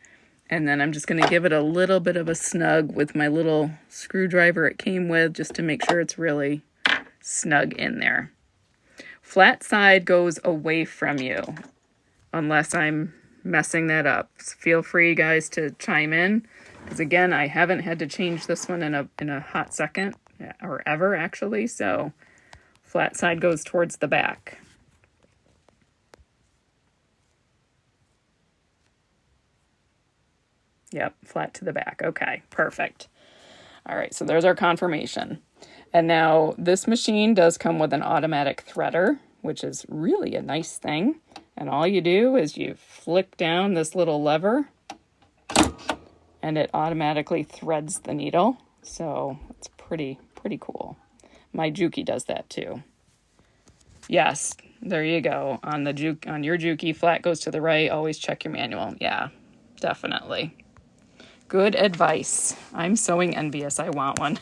and then I'm just going to give it a little bit of a snug with my little screwdriver it came with, just to make sure it's really snug in there. Flat side goes away from you, unless I'm messing that up. So feel free, guys, to chime in, because again, I haven't had to change this one in a hot second, or ever actually, so flat side goes towards the back. Yep, flat to the back. Okay, perfect. All right, so there's our confirmation. And now this machine does come with an automatic threader, which is really a nice thing. And all you do is you flick down this little lever and it automatically threads the needle. So it's pretty cool. My Juki does that too. Yes, there you go. On your Juki, flat goes to the right. Always check your manual. Yeah, definitely. Good advice. I'm sewing envious. I want one.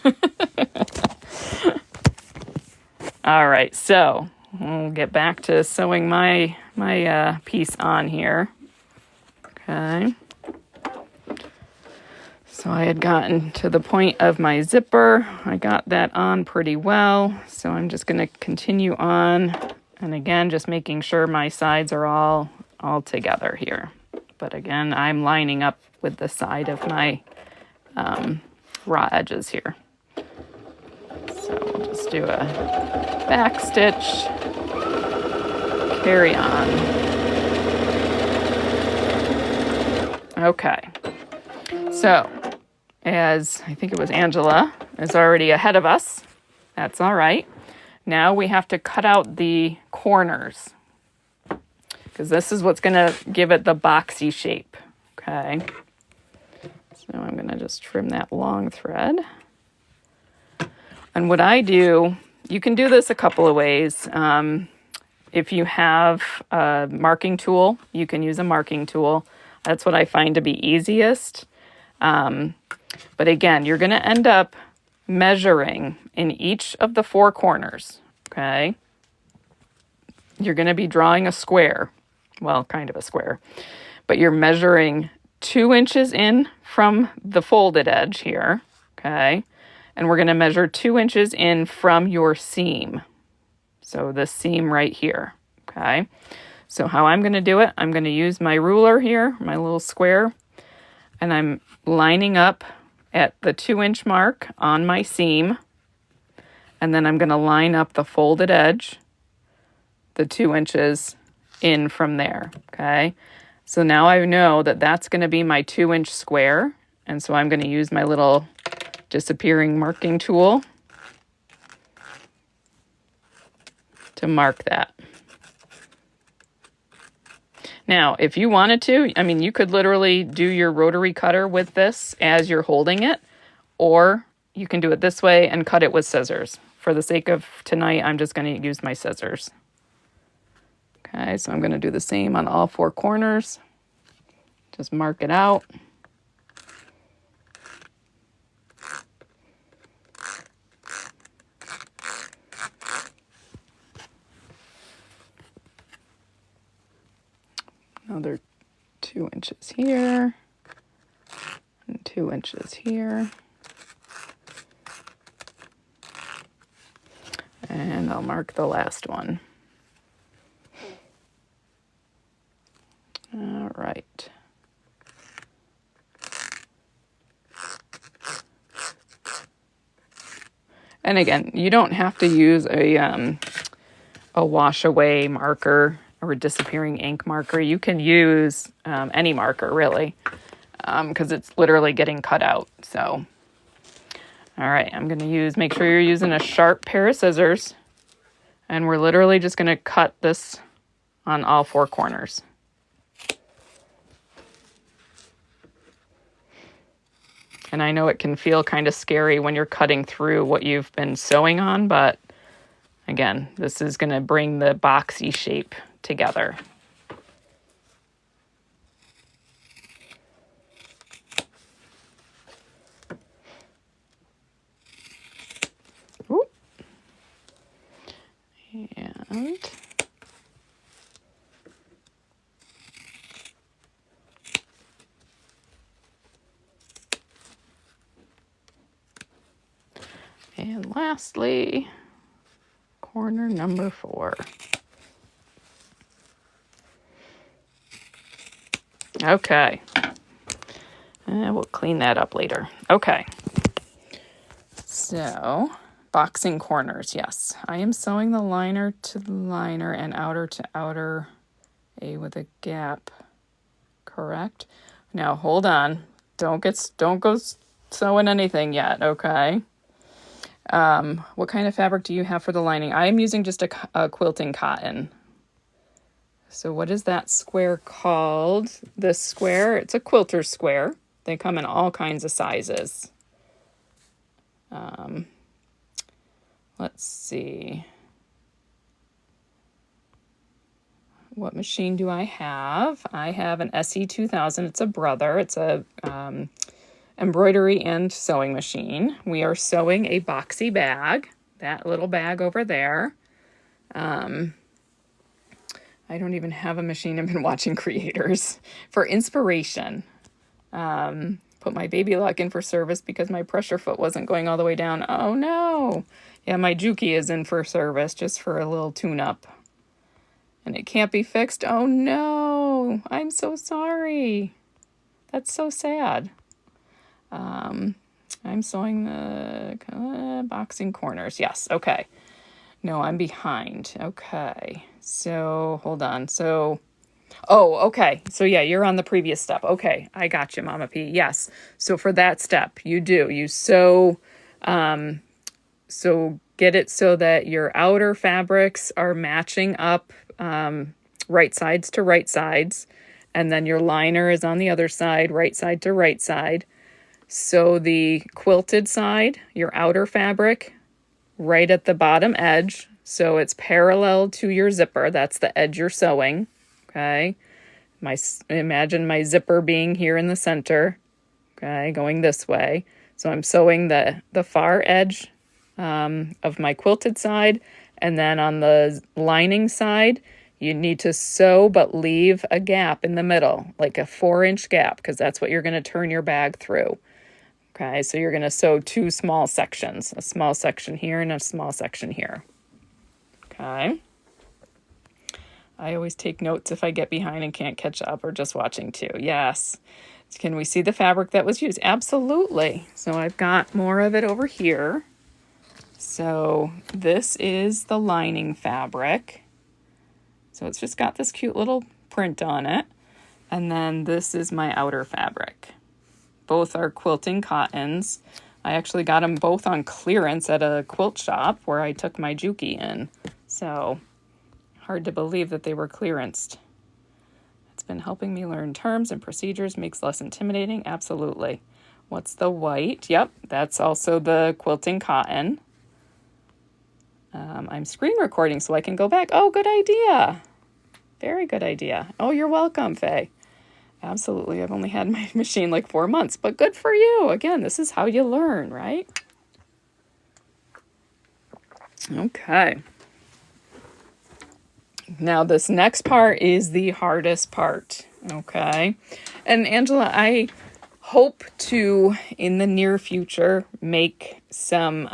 All right, so we'll get back to sewing my piece on here. Okay. So I had gotten to the point of my zipper. I got that on pretty well. So I'm just going to continue on. And again, just making sure my sides are all together here. But again, I'm lining up with the side of my raw edges here. So we'll just do a back stitch, carry on. Okay, so as I think it was Angela is already ahead of us, that's all right. Now we have to cut out the corners, because this is what's going to give it the boxy shape. Okay, so I'm going to just trim that long thread. And what I do, you can do this a couple of ways. If you have a marking tool, you can use a marking tool. That's what I find to be easiest. But again, you're going to end up measuring in each of the four corners, okay? You're going to be drawing a square. Well, kind of a square. But you're measuring 2 inches in from the folded edge here, okay? And we're going to measure 2 inches in from your seam. So this seam right here, okay? So how I'm going to do it, I'm going to use my ruler here, my little square, and I'm lining up at the 2-inch mark on my seam, and then I'm going to line up the folded edge, the 2 inches in from there, okay? So now I know that that's going to be my 2-inch square, and so I'm going to use my little disappearing marking tool to mark that. Now, if you wanted to, I mean, you could literally do your rotary cutter with this as you're holding it, or you can do it this way and cut it with scissors. For the sake of tonight, I'm just going to use my scissors. Okay, so I'm going to do the same on all four corners. Just mark it out. Another 2 inches here, and 2 inches here. And I'll mark the last one. All right. And again, you don't have to use a wash away marker or a disappearing ink marker. You can use any marker, really, because it's literally getting cut out. So, all right, I'm going to make sure you're using a sharp pair of scissors, and we're literally just going to cut this on all 4 corners. And I know it can feel kind of scary when you're cutting through what you've been sewing on, but again, this is going to bring the boxy shape together. Ooh. And lastly, corner number 4. Okay. We'll clean that up later. Okay. So, boxing corners. Yes, I am sewing the liner to the liner and outer to outer with a gap. Correct? Now, hold on. Don't go sewing anything yet, okay? What kind of fabric do you have for the lining? I am using just a quilting cotton. So what is that square called? This square, it's a quilter square. They come in all kinds of sizes. Let's see. What machine do I have? I have an SE2000. It's a brother. It's a embroidery and sewing machine. We are sewing a Boxy Bag, that little bag over there. I don't even have a machine. I've been watching creators for inspiration. Put my baby lock in for service because my pressure foot wasn't going all the way down. Oh no. Yeah, my Juki is in for service just for a little tune-up. And it can't be fixed. Oh no. I'm so sorry. That's so sad. I'm sewing the boxing corners. Yes, okay. No, I'm behind. Okay, so hold on. So, oh, okay. So yeah, you're on the previous step. Okay, I got you, Mama P. Yes. So for that step, you sew, so get it so that your outer fabrics are matching up, right sides to right sides, and then your liner is on the other side, right side to right side. So the quilted side, your outer fabric, right at the bottom edge. So it's parallel to your zipper. That's the edge you're sewing. Okay. Imagine my zipper being here in the center. Okay. Going this way. So I'm sewing the far edge of my quilted side. And then on the lining side, you need to sew but leave a gap in the middle, like a 4-inch gap, because that's what you're going to turn your bag through. Okay, so you're going to sew 2 small sections, a small section here and a small section here. Okay. I always take notes if I get behind and can't catch up, or just watching too. Yes. Can we see the fabric that was used? Absolutely. So I've got more of it over here. So this is the lining fabric. So it's just got this cute little print on it. And then this is my outer fabric. Both are quilting cottons. I actually got them both on clearance at a quilt shop where I took my Juki in. So hard to believe that they were clearanced. It's been helping me learn terms and procedures, makes less intimidating. Absolutely. What's the white? Yep, that's also the quilting cotton. I'm screen recording so I can go back. Oh, good idea. Very good idea. Oh, you're welcome, Faye. Absolutely. I've only had my machine like 4 months, but good for you. Again, this is how you learn, right? Okay. Now this next part is the hardest part. Okay. And Angela, I hope to, in the near future, make some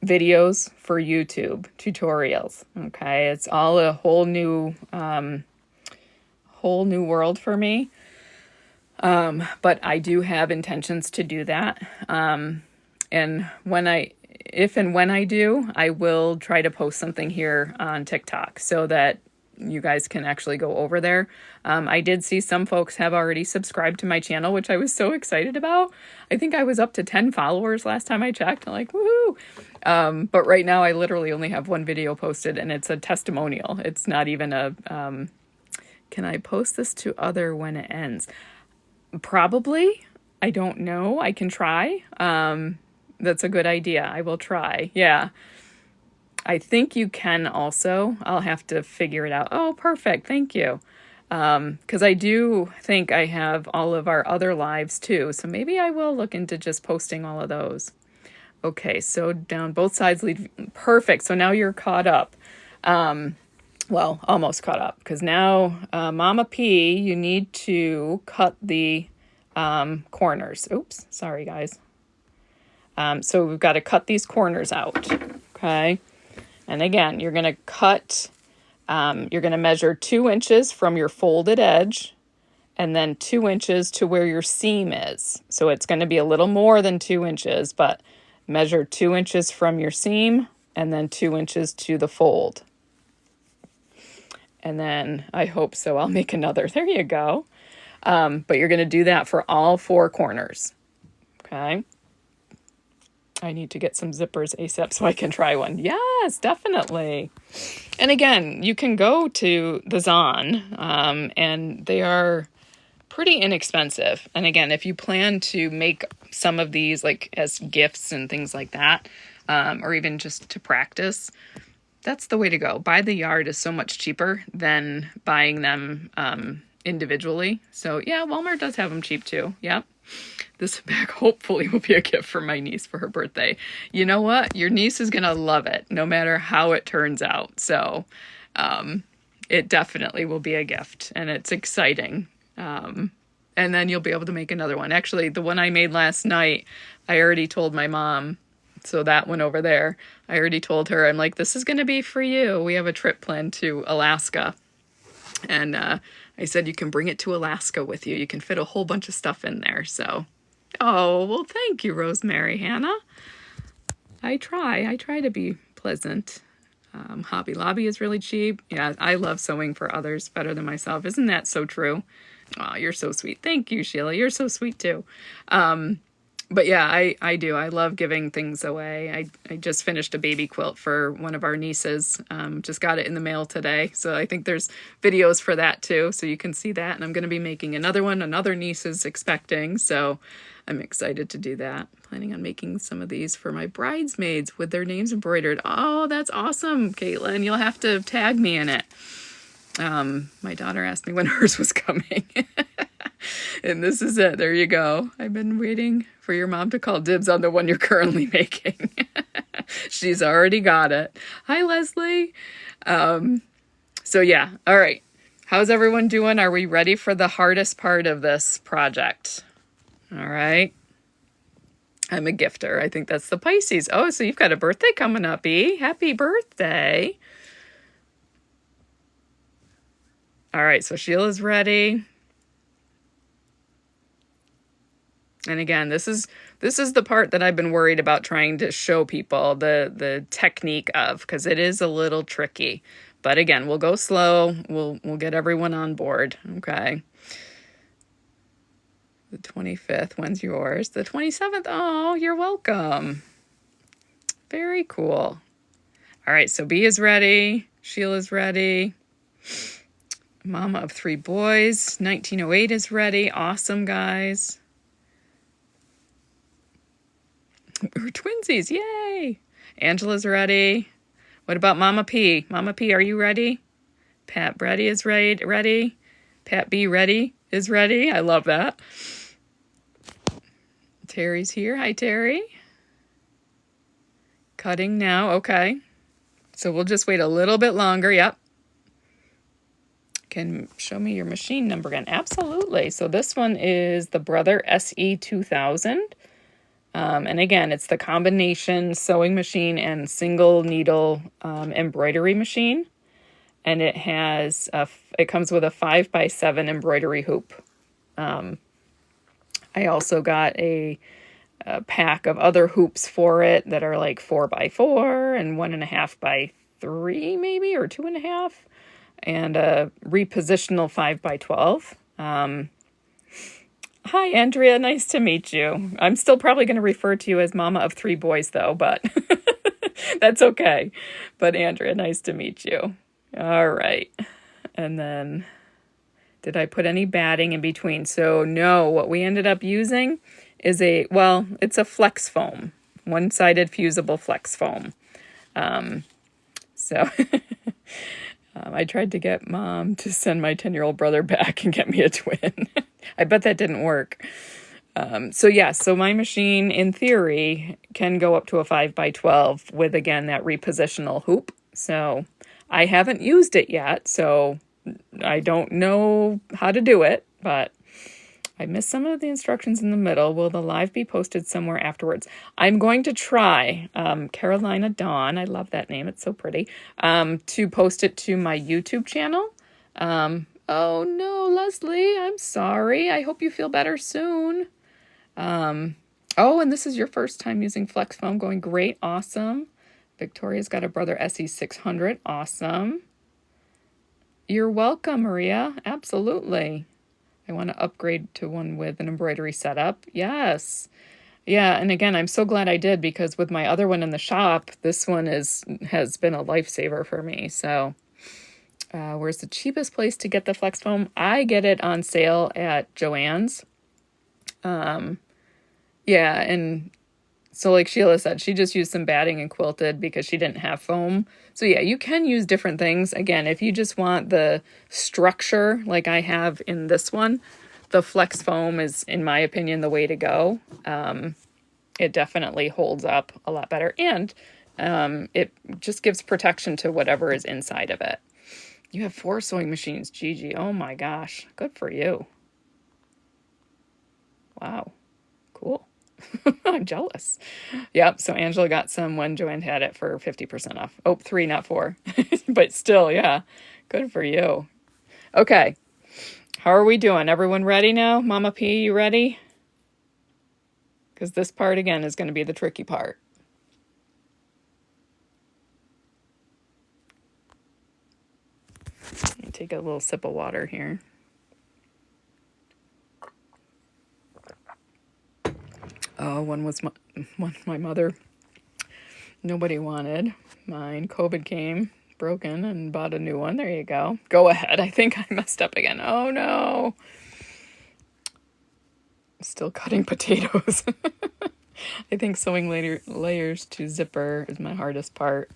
videos for YouTube tutorials. Okay. It's all a whole new world for me. But I do have intentions to do that. And if and when I do, I will try to post something here on TikTok so that you guys can actually go over there. I did see some folks have already subscribed to my channel, which I was so excited about. I think I was up to 10 followers last time I checked. I'm like, woohoo! But right now I literally only have one video posted, and it's a testimonial. It's not even a, can I post this to other when it ends? Probably. I don't know. I can try. That's a good idea. I will try. Yeah. I think you can also. I'll have to figure it out. Oh, perfect. Thank you. Because I do think I have all of our other lives too. So maybe I will look into just posting all of those. Okay, so down both sides lead. Perfect. So now you're caught up. Well, almost caught up. Because now, Mama P, you need to cut the corners. Oops. Sorry, guys. So we've got to cut these corners out. Okay. And again, you're going to cut, you're going to measure 2 inches from your folded edge and then 2 inches to where your seam is. So it's going to be a little more than 2 inches, but measure 2 inches from your seam and then 2 inches to the fold. And then I hope so. I'll make another. There you go. But you're going to do that for all 4 corners. Okay. I need to get some zippers ASAP so I can try one. Yes, definitely. And again, you can go to the Zon, and they are pretty inexpensive. And again, if you plan to make some of these like as gifts and things like that, or even just to practice, that's the way to go. Buy the yard is so much cheaper than buying them individually. So yeah, Walmart does have them cheap too. Yep. This bag hopefully will be a gift for my niece for her birthday. You know what? Your niece is going to love it no matter how it turns out. So it definitely will be a gift, and it's exciting. And then you'll be able to make another one. Actually, the one I made last night, I already told my mom. So that one over there, I already told her, I'm like, this is going to be for you. We have a trip planned to Alaska. And I said, you can bring it to Alaska with you. You can fit a whole bunch of stuff in there. So, oh, well, thank you, Rosemary, Hannah. I try to be pleasant. Hobby Lobby is really cheap. Yeah, I love sewing for others better than myself. Isn't that so true? Oh, you're so sweet. Thank you, Sheila. You're so sweet too. But yeah, I do. I love giving things away. I just finished a baby quilt for one of our nieces. Just got it in the mail today. So I think there's videos for that too. So you can see that. And I'm going to be making another one. Another niece is expecting. So I'm excited to do that. Planning on making some of these for my bridesmaids with their names embroidered. Oh, that's awesome, Caitlin. You'll have to tag me in it. My daughter asked me when hers was coming. And this is it. There you go. I've been waiting for your mom to call dibs on the one you're currently making. She's already got it. Hi, Leslie. So yeah. All right. How's everyone doing? Are we ready for the hardest part of this project? All right. I'm a gifter. I think that's the Pisces. Oh, so you've got a birthday coming up, E. Happy birthday. All right. So Sheila's ready. And again, this is the part that I've been worried about trying to show people the technique of, because it is a little tricky. But again, we'll go slow. We'll get everyone on board. Okay. The 25th, when's yours? The 27th. Oh, you're welcome. Very cool. All right, so B is ready. Sheila's ready. Mama of 3 boys. 1908 is ready. Awesome, guys. We're twinsies. Yay. Angela's ready. What about Mama P? Mama P, are you ready? Pat Brady is ready. Pat B ready is ready. I love that. Terry's here. Hi, Terry. Cutting now. Okay. So we'll just wait a little bit longer. Yep. Can show me your machine number again. Absolutely. So this one is the Brother SE 2000. And again, it's the combination sewing machine and single needle embroidery machine. And it has it comes with a 5x7 embroidery hoop. I also got a pack of other hoops for it that are like 4x4 and 1.5x3 maybe, or 2.5. and a repositional 5x12. Hi, Andrea. Nice to meet you. I'm still probably going to refer to you as Mama of 3 boys, though, but that's okay. But Andrea, nice to meet you. All right. And then, did I put any batting in between? So, no, what we ended up using is it's a flex foam, one-sided fusible flex foam. So I tried to get Mom to send my 10-year-old brother back and get me a twin. I bet that didn't work. So my machine, in theory, can go up to a 5x12 with, again, that repositional hoop. So I haven't used it yet, so I don't know how to do it, but I missed some of the instructions in the middle. Will the live be posted somewhere afterwards? I'm going to try, Carolina Dawn, I love that name, it's so pretty, to post it to my YouTube channel. Oh no, Leslie, I'm sorry. I hope you feel better soon. Oh, and this is your first time using Flex Foam. Going great, awesome. Victoria's got a brother SE600, awesome. You're welcome, Maria, absolutely. I want to upgrade to one with an embroidery setup. Yes. Yeah, and again, I'm so glad I did, because with my other one in the shop, this one has been a lifesaver for me. So, where's the cheapest place to get the Flex Foam? I get it on sale at Joann's. Yeah, and so like Sheila said, she just used some batting and quilted because she didn't have foam. So yeah, you can use different things. Again, if you just want the structure like I have in this one, the Flex Foam is, in my opinion, the way to go. It definitely holds up a lot better, and it just gives protection to whatever is inside of it. You have 4 sewing machines, Gigi. Oh my gosh, good for you. Wow, cool. I'm jealous. Yep, so Angela got some when Joanne had it for 50% off. Oh, 3, not 4. But still, yeah, good for you. Okay, how are we doing? Everyone ready now? Mama P, you ready? Because this part, again, is going to be the tricky part. Let me take a little sip of water here. Oh, one was my mother. Nobody wanted mine. COVID came, broken, and bought a new one. There you go. Go ahead. I think I messed up again. Oh, no. Still cutting potatoes. I think sewing layers to zipper is my hardest part.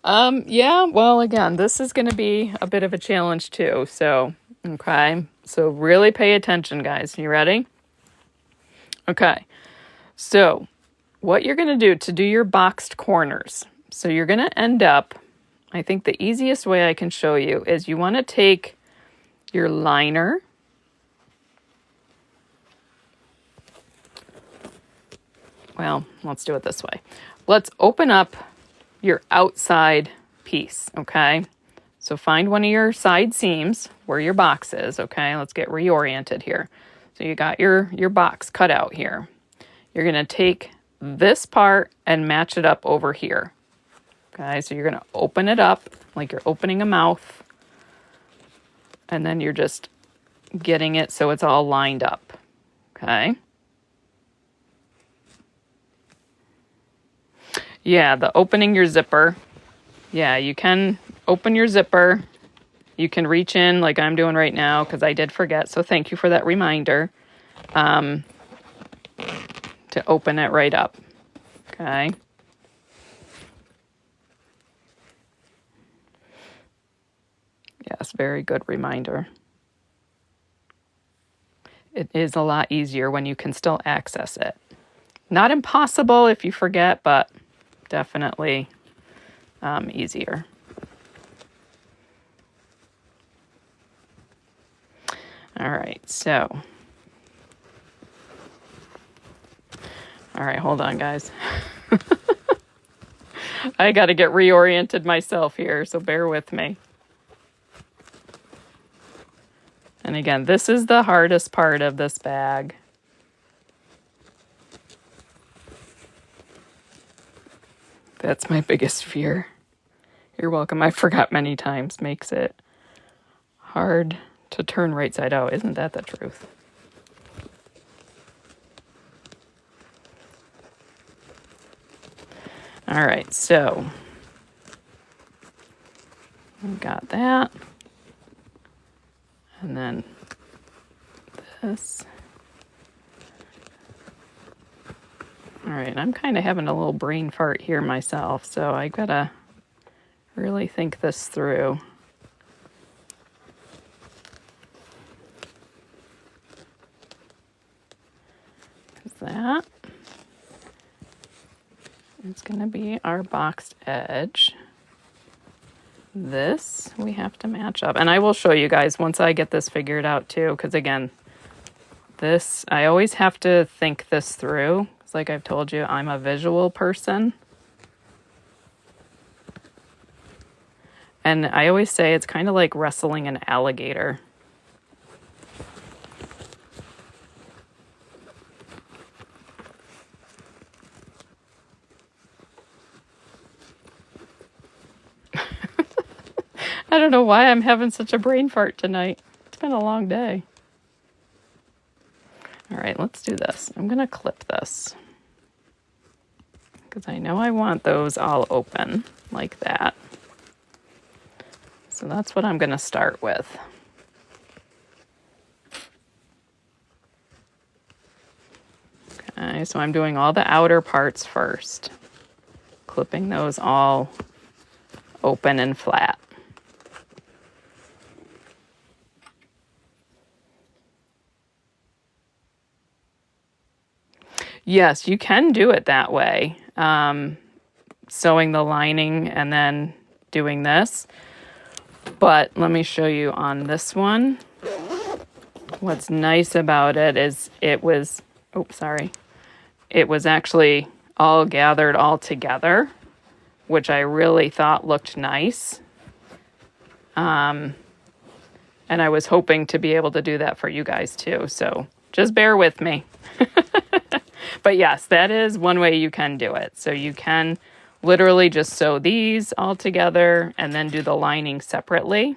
Yeah, well, again, this is going to be a bit of a challenge too. So, okay. So really pay attention, guys. You ready? Okay. So what you're going to do your boxed corners. So you're going to end up, I think the easiest way I can show you is you want to take your liner. Well, let's do it this way. Let's open up your outside piece, okay? So find one of your side seams where your box is, okay? Let's get reoriented here. So you got your box cut out here. You're going to take this part and match it up over here. Okay, so you're going to open it up like you're opening a mouth. And then you're just getting it so it's all lined up. Okay. Yeah, the opening your zipper. Yeah, you can open your zipper. You can reach in like I'm doing right now because I did forget. So thank you for that reminder. To open it right up. Okay. Yes, very good reminder. It is a lot easier when you can still access it. Not impossible if you forget, but definitely easier. All right, so. All right, hold on, guys. I got to get reoriented myself here, so bear with me. And again, this is the hardest part of this bag. That's my biggest fear. You're welcome. I forgot many times makes it hard to turn right side out. Isn't that the truth? All right, so we got that. And then this. All right, I'm kind of having a little brain fart here myself, so I gotta really think this through. That is going to be our boxed edge. This we have to match up, and I will show you guys once I get this figured out too, because again, this I always have to think this through. It's like I've told you, I'm a visual person, and I always say it's kind of like wrestling an alligator. I don't know why I'm having such a brain fart tonight. It's been a long day. All right, let's do this. I'm going to clip this because I know I want those all open like that. So that's what I'm going to start with. Okay, so I'm doing all the outer parts first, clipping those all open and flat. Yes, you can do it that way, sewing the lining and then doing this. But let me show you on this one. What's nice about it is it was, it was actually all gathered all together, which I really thought looked nice. And I was hoping to be able to do that for you guys too, so just bear with me. But yes, that is one way you can do it. So you can literally just sew these all together and then do the lining separately.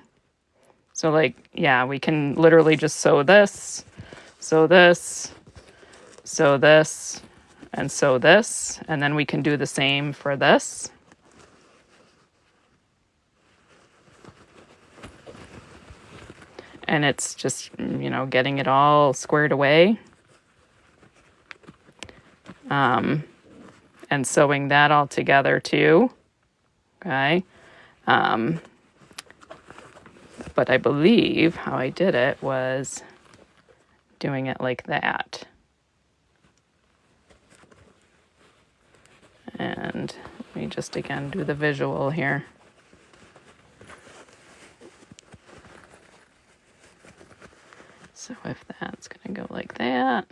So like, yeah, we can literally just sew this, sew this, sew this, and sew this. And then we can do the same for this. And it's just, you know, getting it all squared away. And sewing that all together too. Okay. But I believe how I did it was doing it like that. And let me just again do the visual here. So if that's going to go like that.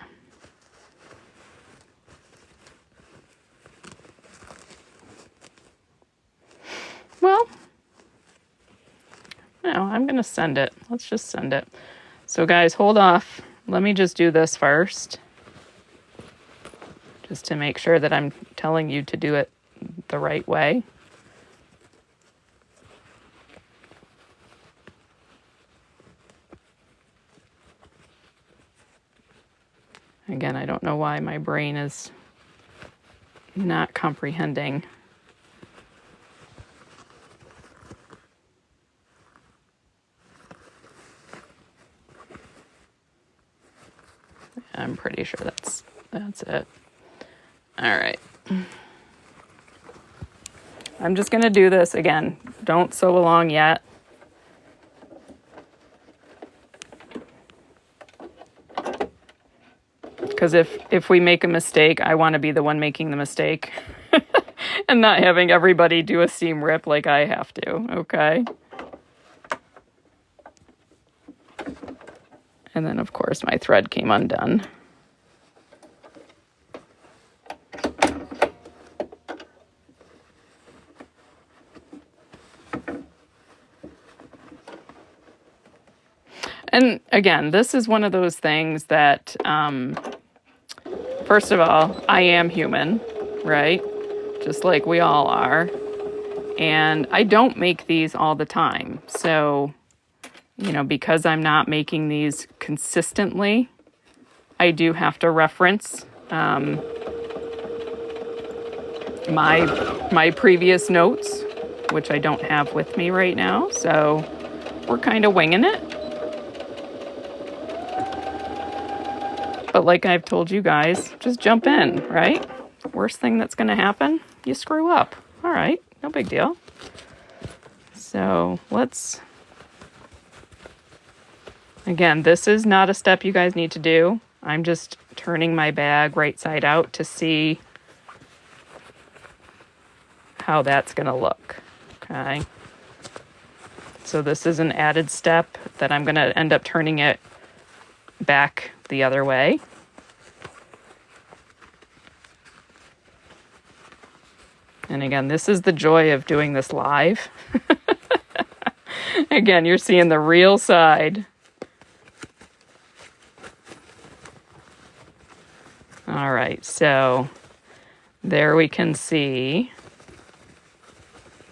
Well, no, I'm going to send it. Let's just send it. So guys, hold off. Let me just do this first. Just to make sure that I'm telling you to do it the right way. Again, I don't know why my brain is not comprehending. I'm pretty sure that's it. All right. I'm just going to do this again. Don't sew along yet. Because if we make a mistake, I want to be the one making the mistake and not having everybody do a seam rip like I have to, okay? And then, of course, my thread came undone. And again, this is one of those things that, first of all, I am human, right? Just like we all are. And I don't make these all the time. So, you know, because I'm not making these consistently, I do have to reference my previous notes, which I don't have with me right now. So we're kind of winging it. But like I've told you guys, just jump in, right? Worst thing that's going to happen, you screw up. All right, no big deal. So let's, again, this is not a step you guys need to do. I'm just turning my bag right side out to see how that's going to look. Okay. So this is an added step that I'm going to end up turning it back the other way. And again, this is the joy of doing this live. Again, you're seeing the real side. All right, so there we can see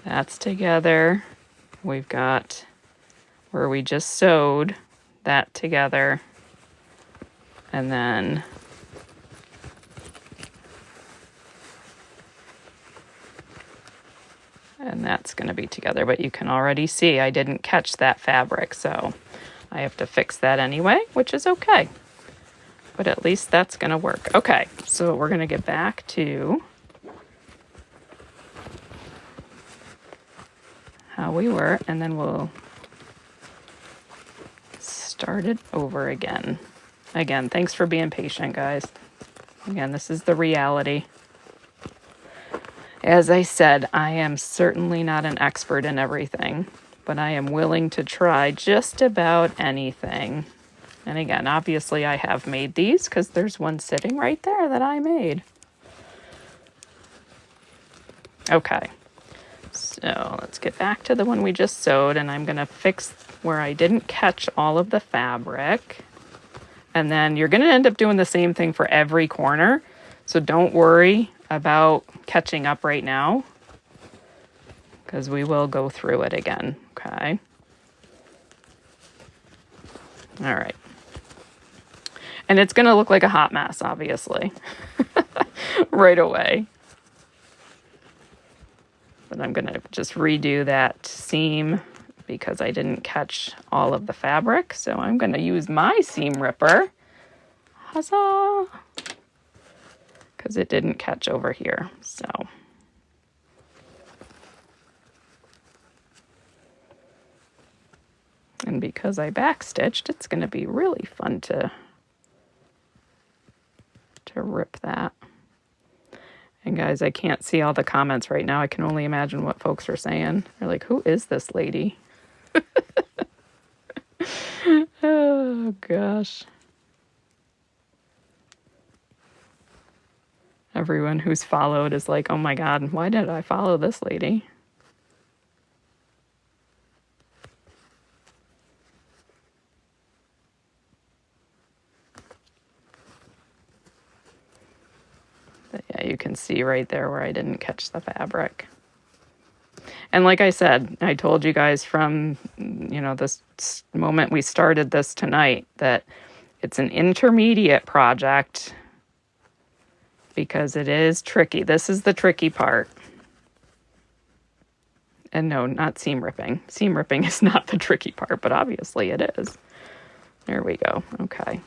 that's together. We've got where we just sewed that together. And then that's going to be together, but you can already see I didn't catch that fabric, so I have to fix that anyway, which is okay. But at least that's going to work. Okay, so we're going to get back to how we were, and then we'll start it over again. Again, thanks for being patient, guys. Again, this is the reality. As I said, I am certainly not an expert in everything, but I am willing to try just about anything. And again, obviously I have made these because there's one sitting right there that I made. Okay, so let's get back to the one we just sewed, and I'm going to fix where I didn't catch all of the fabric. And then you're going to end up doing the same thing for every corner. So don't worry about catching up right now, because we will go through it again. Okay. All right. And it's going to look like a hot mess, obviously, right away. But I'm going to just redo that seam because I didn't catch all of the fabric. So I'm going to use my seam ripper. Huzzah! Because it didn't catch over here. So and because I backstitched, it's going to be really fun to rip that. And guys, I can't see all the comments right now. I can only imagine what folks are saying. They're like, who is this lady? Oh, gosh. Everyone who's followed is like, oh my God, why did I follow this lady? But yeah, you can see right there where I didn't catch the fabric. And like I said, I told you guys from, you know, this moment we started this tonight that it's an intermediate project because it is tricky. This is the tricky part. And no, not seam ripping. Seam ripping is not the tricky part, but obviously it is. There we go. Okay.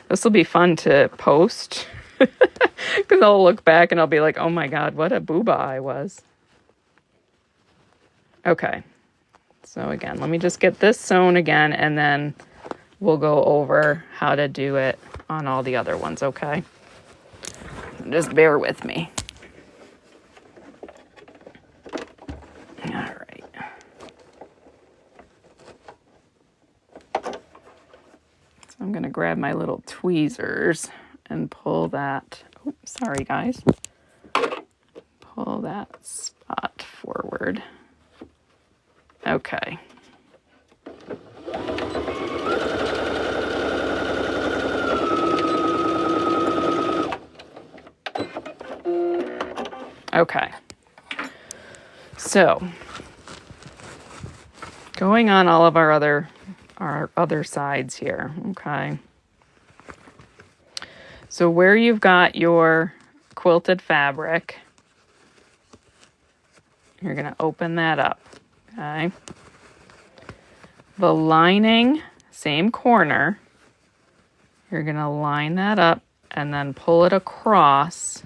This will be fun to post because I'll look back and I'll be like, oh my God, what a booba I was. Okay. So again, let me just get this sewn again, and then we'll go over how to do it on all the other ones, okay? Just bear with me. All right. So I'm going to grab my little tweezers and pull that. Oh, sorry, guys. Pull that spot forward. Okay. Okay. So, going on all of our other sides here, okay? So where you've got your quilted fabric, you're going to open that up, okay? The lining, same corner, you're going to line that up and then pull it across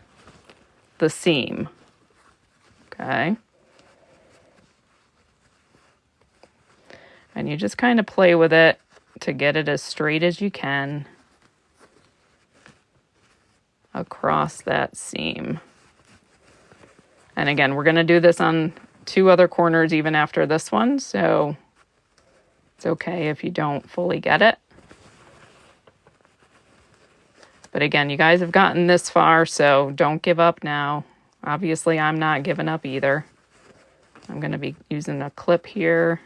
the seam, okay? And you just kind of play with it to get it as straight as you can across that seam. And again, we're going to do this on 2 other corners even after this one, so it's okay if you don't fully get it. But again, you guys have gotten this far, so don't give up now. Obviously, I'm not giving up either. I'm going to be using a clip here.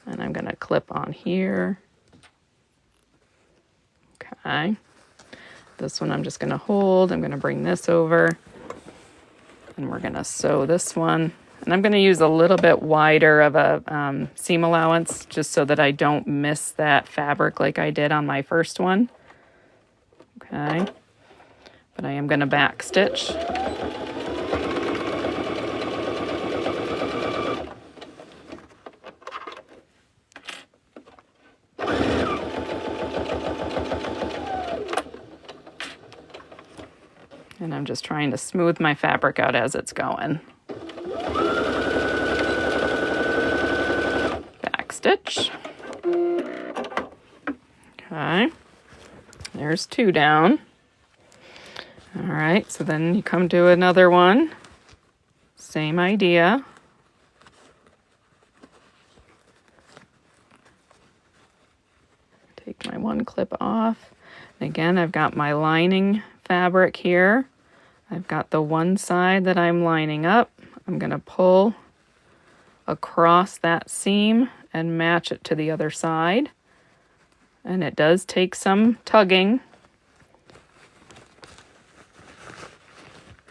And I'm going to clip on here. Okay. This one I'm just going to hold. I'm going to bring this over. And we're going to sew this one. And I'm going to use a little bit wider of a seam allowance just so that I don't miss that fabric like I did on my first one. Okay. But I am going to back stitch. And I'm just trying to smooth my fabric out as it's going. Back stitch. Okay. There's 2 down. All right, so then you come to another one. Same idea. Take my one clip off. And again, I've got my lining fabric here. I've got the one side that I'm lining up. I'm going to pull across that seam and match it to the other side. And it does take some tugging.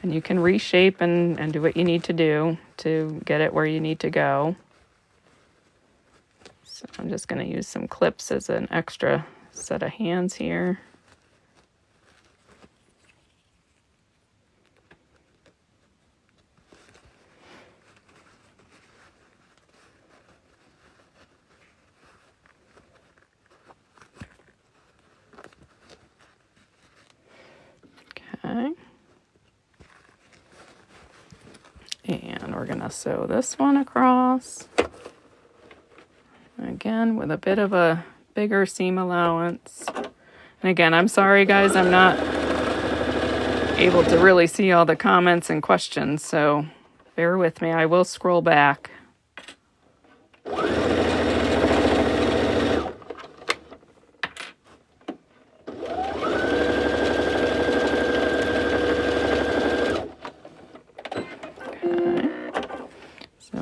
And you can reshape and do what you need to do to get it where you need to go. So I'm just going to use some clips as an extra set of hands here. Okay. And we're going to sew this one across. Again, with a bit of a bigger seam allowance. And again, I'm sorry guys, I'm not able to really see all the comments and questions, so bear with me. I will scroll back.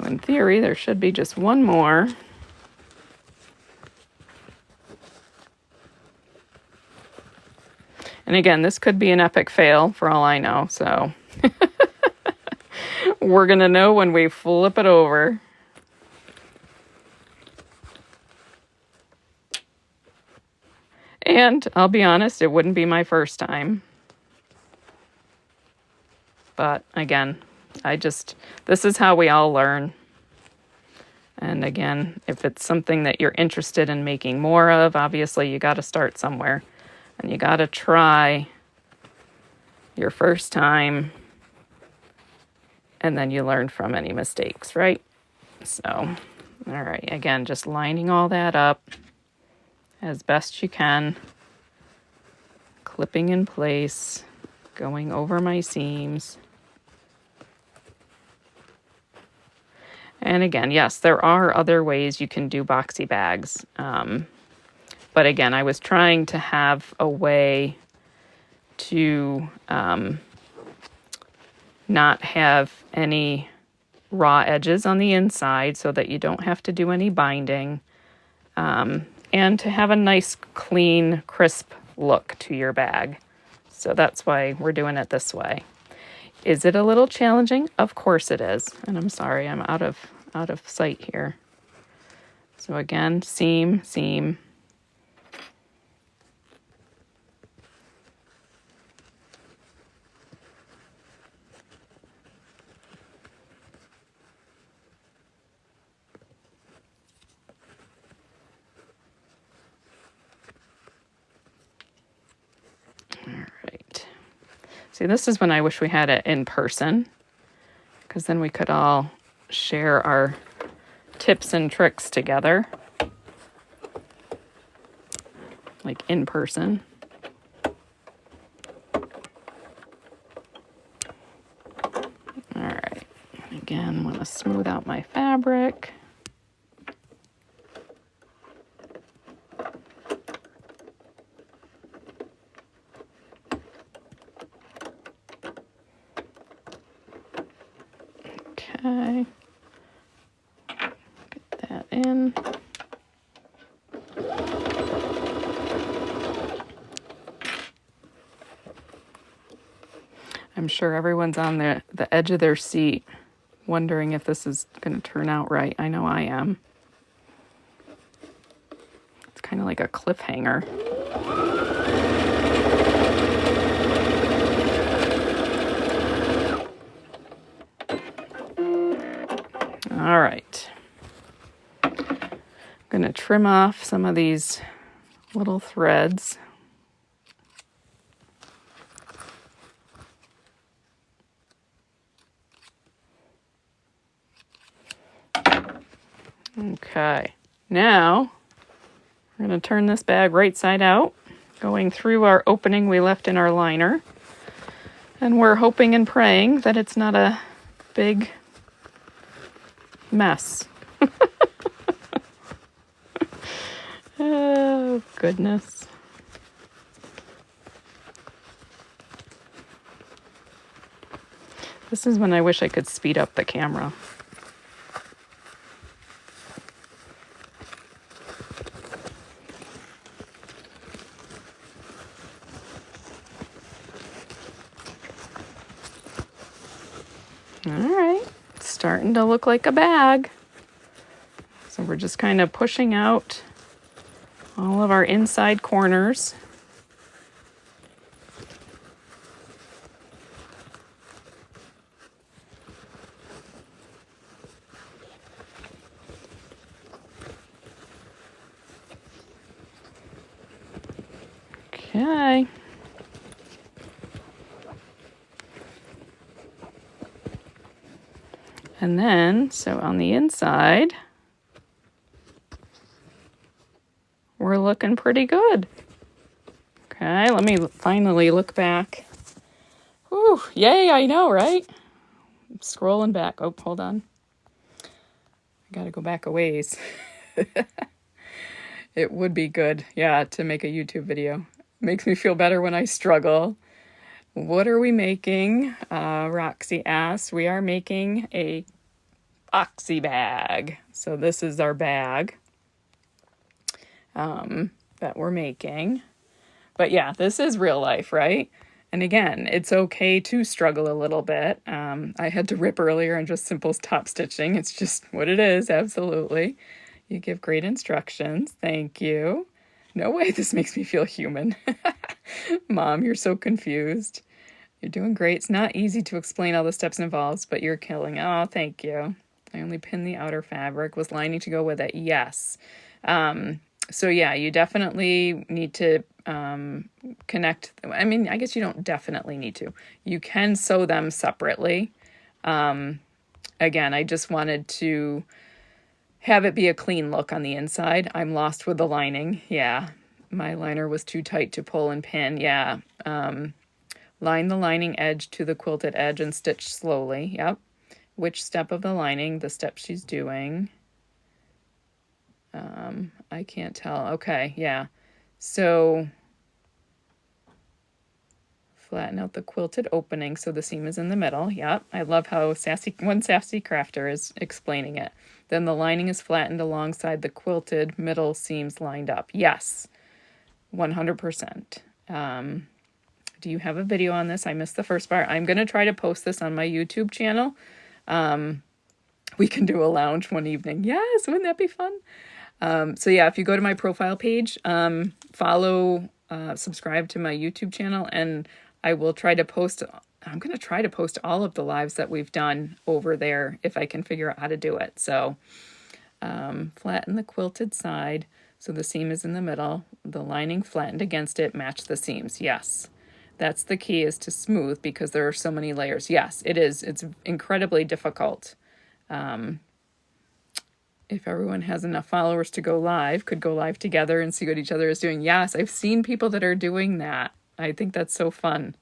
In theory, there should be just one more. And again, this could be an epic fail for all I know, so we're going to know when we flip it over. And I'll be honest, it wouldn't be my first time. But again, this is how we all learn. And again, if it's something that you're interested in making more of, obviously you got to start somewhere. And you got to try your first time. And then you learn from any mistakes, right? So, all right, again, just lining all that up as best you can. Clipping in place, going over my seams. And again, yes, there are other ways you can do boxy bags. But again, I was trying to have a way to not have any raw edges on the inside so that you don't have to do any binding. And to have a nice, clean, crisp look to your bag. So that's why we're doing it this way. Is it a little challenging? Of course it is. And I'm sorry, I'm out of sight here. So again, seam, seam. All right. See, this is when I wish we had it in person, because then we could all share our tips and tricks together, like in person. All right. Again, want to smooth out my fabric. Okay. Get that in. I'm sure everyone's on the edge of their seat wondering if this is going to turn out right. I know I am. It's kind of like a cliffhanger. All right. I'm going to trim off some of these little threads. Okay, now we're going to turn this bag right side out, going through our opening we left in our liner. And we're hoping and praying that it's not a big mess. Oh, goodness. This is when I wish I could speed up the camera. All right, it's starting to look like a bag. So we're just kind of pushing out all of our inside corners. Okay. And then, so on the inside, we're looking pretty good. Okay, let me finally look back. Whew, yay, I know, right? I'm scrolling back. Oh, hold on. I gotta go back a ways. It would be good, yeah, to make a YouTube video. Makes me feel better when I struggle. What are we making? Roxy asked. We are making a Boxy Bag. So this is our bag that we're making. But yeah, this is real life, right? And again, it's okay to struggle a little bit. I had to rip earlier and just simple top stitching. It's just what it is, absolutely. You give great instructions. Thank you. No way this makes me feel human. Mom, you're so confused. You're doing great. It's not easy to explain all the steps involved, but you're killing it. Oh, thank you. I only pinned the outer fabric. Was lining to go with it? Yes. So yeah, you definitely need to connect. I mean, I guess you don't definitely need to. You can sew them separately. Again, I just wanted to have it be a clean look on the inside. I'm lost with the lining. Yeah, my liner was too tight to pull and pin. Yeah. Line the lining edge to the quilted edge and stitch slowly. Yep. Which step of the lining? The step she's doing. I can't tell. Okay, yeah. So flatten out the quilted opening so the seam is in the middle. Yep. I love how one sassy crafter is explaining it. Then the lining is flattened alongside the quilted middle seams lined up. Yes. 100%. Do you have a video on this? I missed the first part. I'm going to try to post this on my YouTube channel. We can do a lounge one evening. Yes, wouldn't that be fun? So yeah, if you go to my profile page, follow, subscribe to my YouTube channel, and I will try to post, I'm going to try to post all of the lives that we've done over there if I can figure out how to do it. So flatten the quilted side so the seam is in the middle, the lining flattened against it, match the seams. Yes, that's the key, is to smooth, because there are so many layers. Yes, it is. It's incredibly difficult. If everyone has enough followers to go live, could go live together and see what each other is doing. Yes, I've seen people that are doing that. I think that's so fun.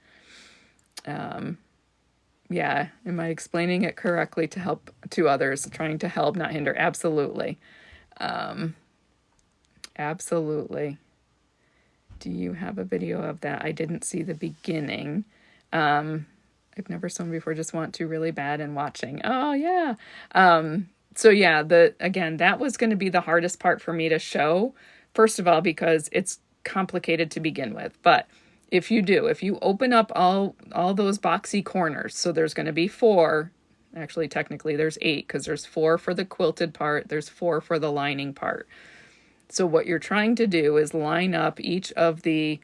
Yeah, am I explaining it correctly to help to others? Trying to help, not hinder. Absolutely. Absolutely. Do you have a video of that? I didn't see the beginning. I've never sewn before, just want to really bad and watching. Oh, yeah. So yeah, again, that was going to be the hardest part for me to show. First of all, because it's complicated to begin with. But if you open up all those boxy corners, so there's going to be 4, actually technically there's 8, because there's 4 for the quilted part, there's 4 for the lining part. So what you're trying to do is line up each of those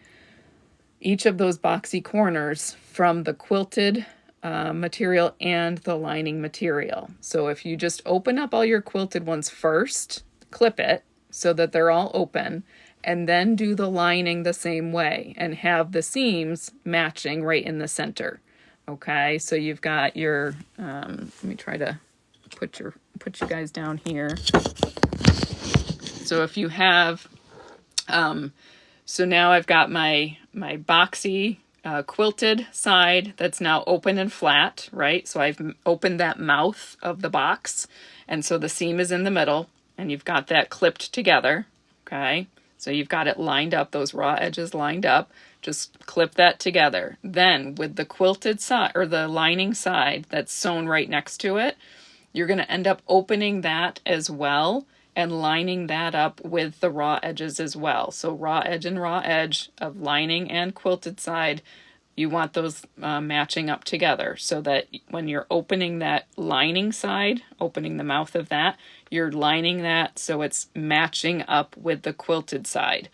boxy corners from the quilted material and the lining material. So if you just open up all your quilted ones first, clip it so that they're all open, and then do the lining the same way and have the seams matching right in the center. Okay, so you've got your, let me try to put you guys down here. So if you have, so now I've got my boxy quilted side that's now open and flat, right? So I've opened that mouth of the box, and so the seam is in the middle, and you've got that clipped together, okay? So you've got it lined up, those raw edges lined up, just clip that together. Then with the quilted side, or the lining side that's sewn right next to it, you're going to end up opening that as well and lining that up with the raw edges as well. So raw edge and raw edge of lining and quilted side, you want those matching up together, so that when you're opening that lining side, opening the mouth of that, you're lining that so it's matching up with the quilted side.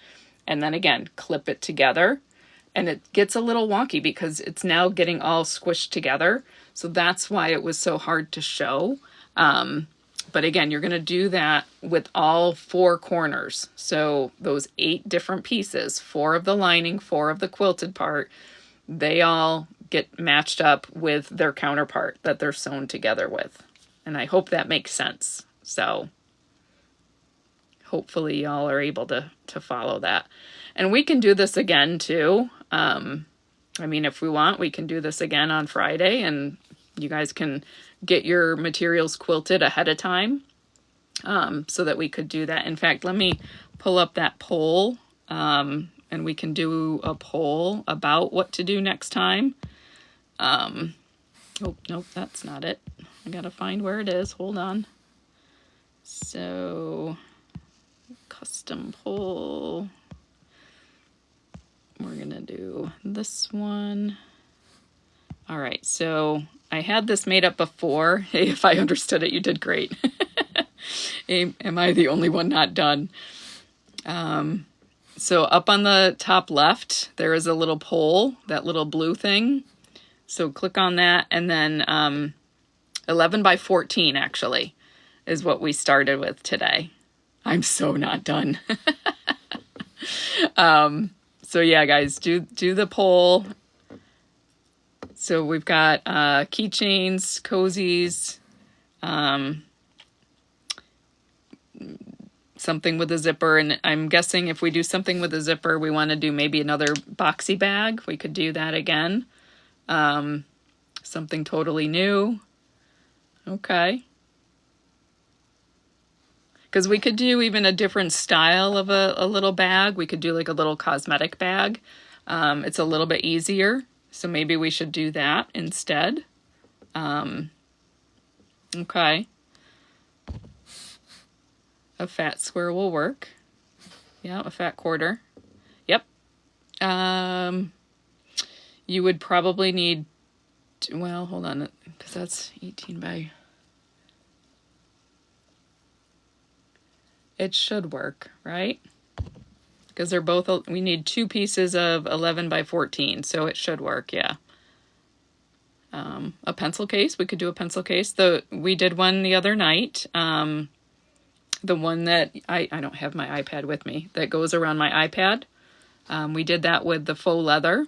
And then again, clip it together. And it gets a little wonky because it's now getting all squished together. So that's why it was so hard to show. But again, you're going to do that with all 4 corners. So those 8 different pieces, 4 of the lining, 4 of the quilted part, they all get matched up with their counterpart that they're sewn together with. And I hope that makes sense. So hopefully y'all are able to follow that. And we can do this again too. I mean, if we want, we can do this again on Friday, and you guys can get your materials quilted ahead of time, so that we could do that. In fact, let me pull up that poll, and we can do a poll about what to do next time. Oh, nope, that's not it. I gotta find where it is. Hold on. So, custom poll. We're gonna do this one. All right, so I had this made up before. Hey, if I understood it, you did great. Am I the only one not done? So up on the top left, there is a little poll, that little blue thing. So click on that, and then 11 by 14 actually is what we started with today. I'm so not done. So yeah, guys, do the poll. So we've got keychains, cozies, something with a zipper, and I'm guessing if we do something with a zipper, we want to do maybe another boxy bag. We could do that again. Something totally new. Okay. Because we could do even a different style of a little bag. We could do like a little cosmetic bag. It's a little bit easier. So maybe we should do that instead. Okay. A fat square will work. Yeah, a fat quarter. Yep. you would probably need, well, hold on, because that's 18 by, it should work, right? Because they're both, we need 2 pieces of 11 by 14, so it should work, yeah. A pencil case, we could do a pencil case. We did one the other night. The one that, I don't have my iPad with me, that goes around my iPad. We did that with the faux leather.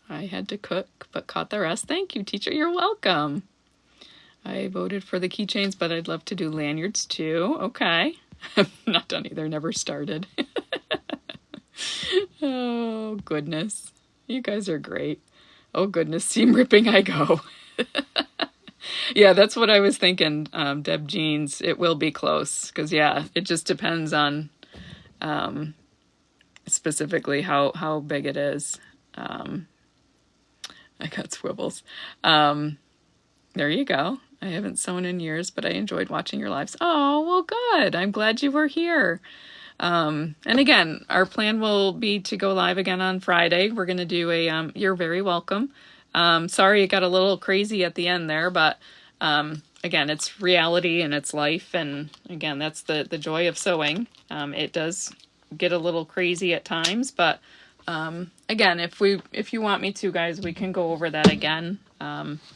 I had to cook, but caught the rest. Thank you, teacher. You're welcome. I voted for the keychains, but I'd love to do lanyards too. Okay. I'm not done either. Never started. Oh, goodness. You guys are great. Oh, goodness. Seam ripping I go. Yeah, that's what I was thinking, Deb Jeans. It will be close. Because, yeah, it just depends on specifically how big it is. I got swivels. There you go. I haven't sewn in years, but I enjoyed watching your lives. Oh, well, good. I'm glad you were here. And again, our plan will be to go live again on Friday. We're going to do a, you're very welcome. Sorry it got a little crazy at the end there, but again, it's reality and it's life. And again, that's the joy of sewing. It does get a little crazy at times, but again, if you want me to, guys, we can go over that again.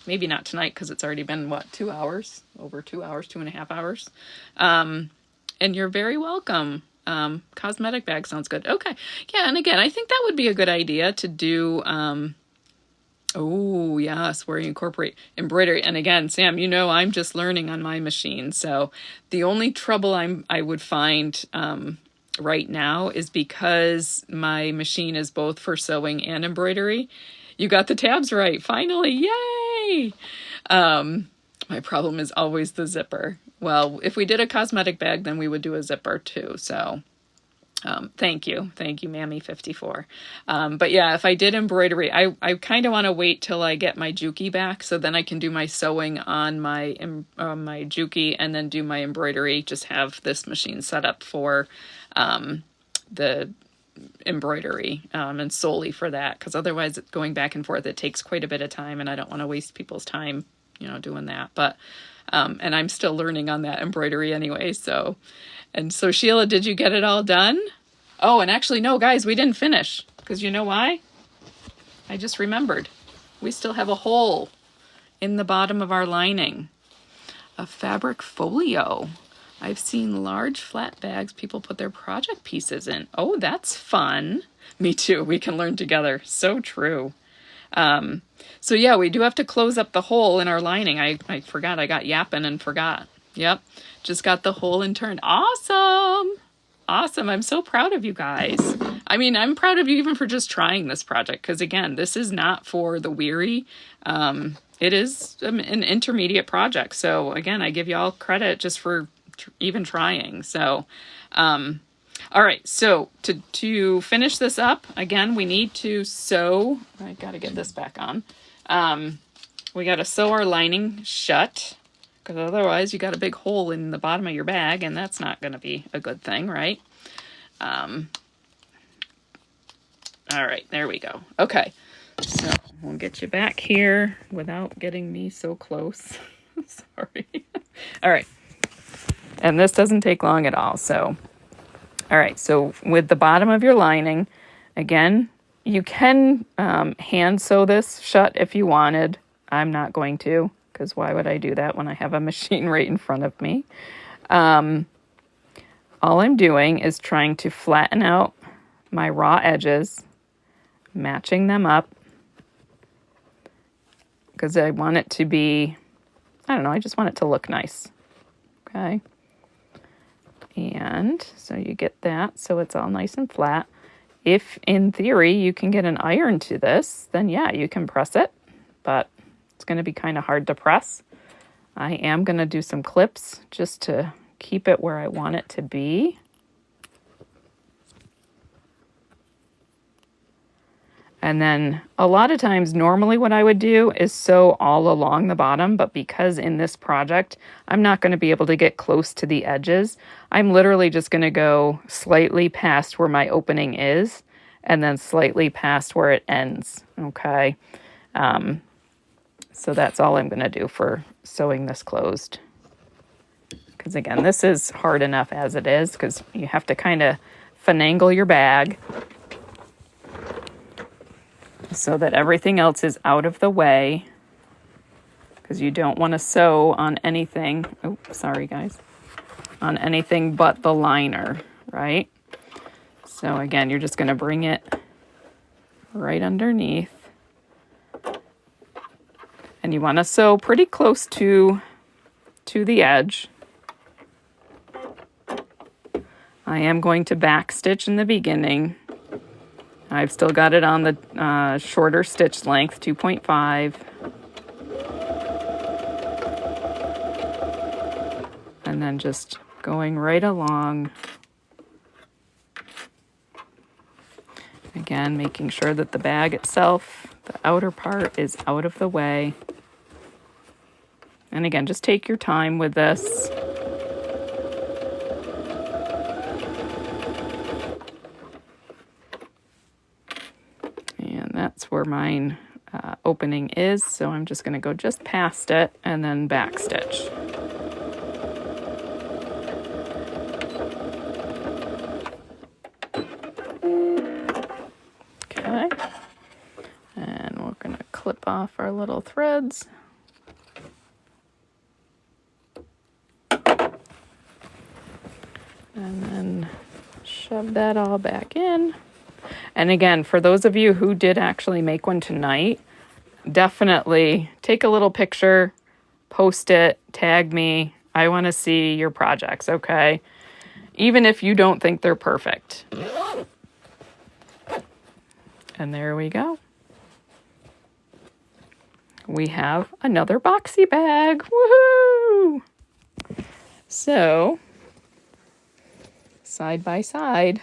Maybe not tonight because it's already been, what, 2 hours? Over 2 hours, 2.5 hours. And you're very welcome. Cosmetic bag sounds good. Okay. Yeah, and again, I think that would be a good idea to do, oh, yes, where you incorporate embroidery. And again, Sam, you know I'm just learning on my machine. So the only trouble I would find right now is because my machine is both for sewing and embroidery. You got the tabs right. Finally. Yay! My problem is always the zipper. Well, if we did a cosmetic bag, then we would do a zipper too. So thank you, Mammy54. But yeah, if I did embroidery, I kind of want to wait till I get my Juki back, so then I can do my sewing on my Juki and then do my embroidery. Just have this machine set up for the embroidery and solely for that, because otherwise it's going back and forth. It takes quite a bit of time, and I don't want to waste people's time, doing that. But and I'm still learning on that embroidery anyway. So Sheila, did you get it all done? Oh, and actually, no, guys, we didn't finish, because you know why? I just remembered. We still have a hole in the bottom of our lining. A fabric folio. I've seen large flat bags people put their project pieces in. Oh, that's fun. Me too. We can learn together. So true. So yeah, we do have to close up the hole in our lining. I forgot. I got yapping and forgot. Yep. Just got the hole and turned. Awesome. Awesome. I'm so proud of you guys. I mean, I'm proud of you even for just trying this project, because again, this is not for the weary. It is an intermediate project. So again, I give you all credit just for even trying. So, all right. So to finish this up, again, we need to sew. I got to get this back on. We got to sew our lining shut, because otherwise you got a big hole in the bottom of your bag, and that's not going to be a good thing, right? All right, there we go. Okay, so we'll get you back here without getting me so close. Sorry. All right. And this doesn't take long at all. So, all right. So with the bottom of your lining, again, you can hand sew this shut if you wanted. I'm not going to, because why would I do that when I have a machine right in front of me? All I'm doing is trying to flatten out my raw edges, matching them up, because I want it to be, I don't know, I just want it to look nice. Okay. And so you get that, so it's all nice and flat. If, in theory, you can get an iron to this, then yeah, you can press it, but it's going to be kind of hard to press. I am going to do some clips just to keep it where I want it to be. And then a lot of times, normally what I would do is sew all along the bottom, but because in this project, I'm not going to be able to get close to the edges, I'm literally just going to go slightly past where my opening is, and then slightly past where it ends, okay? So that's all I'm going to do for sewing this closed. Because again, this is hard enough as it is, because you have to kind of finagle your bag so that everything else is out of the way, because you don't want to sew on anything, oh, sorry guys, on anything but the liner, right? So again, you're just going to bring it right underneath. And you want to sew pretty close to the edge. I am going to back stitch in the beginning. I've still got it on the shorter stitch length, 2.5. And then just going right along. Again, making sure that the bag itself, the outer part, is out of the way. And again, just take your time with this. And that's where mine opening is, so I'm just going to go just past it and then back stitch. Okay, and we're going to clip off our little threads. And then shove that all back in. And again, for those of you who did actually make one tonight, definitely take a little picture, post it, tag me. I want to see your projects, okay? Even if you don't think they're perfect. And there we go. We have another boxy bag. Woohoo! So, side by side,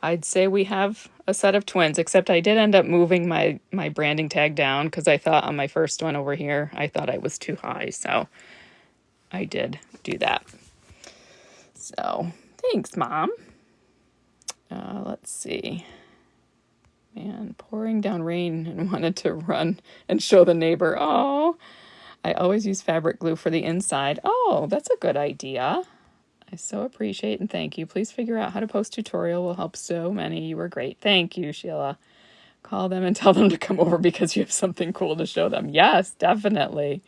I'd say we have a set of twins, except I did end up moving my branding tag down because I thought on my first one over here, I thought I was too high. So I did do that. So thanks, Mom. Let's see. Man, pouring down rain and wanted to run and show the neighbor. Oh, I always use fabric glue for the inside. Oh, that's a good idea. I so appreciate and thank you. Please figure out how to post tutorial. Will help so many. You were great. Thank you, Sheila. Call them and tell them to come over because you have something cool to show them. Yes, definitely.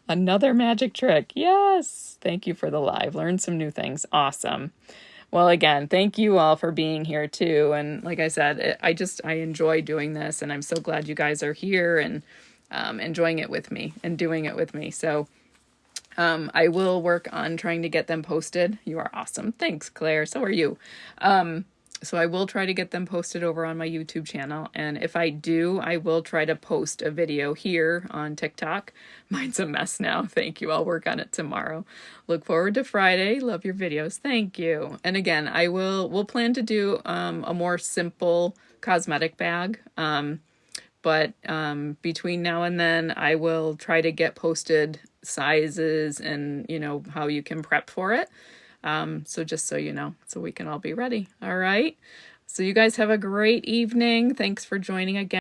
Another magic trick. Yes. Thank you for the live. Learn some new things. Awesome. Well, again, thank you all for being here too. And like I said, I enjoy doing this, and I'm so glad you guys are here and enjoying it with me and doing it with me. So I will work on trying to get them posted. You are awesome. Thanks, Claire. So are you. So I will try to get them posted over on my YouTube channel. And if I do, I will try to post a video here on TikTok. Mine's a mess now. Thank you. I'll work on it tomorrow. Look forward to Friday. Love your videos. Thank you. And again, we'll plan to do a more simple cosmetic bag. But between now and then, I will try to get posted sizes and, how you can prep for it. So just so you know, so we can all be ready. All right. So you guys have a great evening. Thanks for joining again.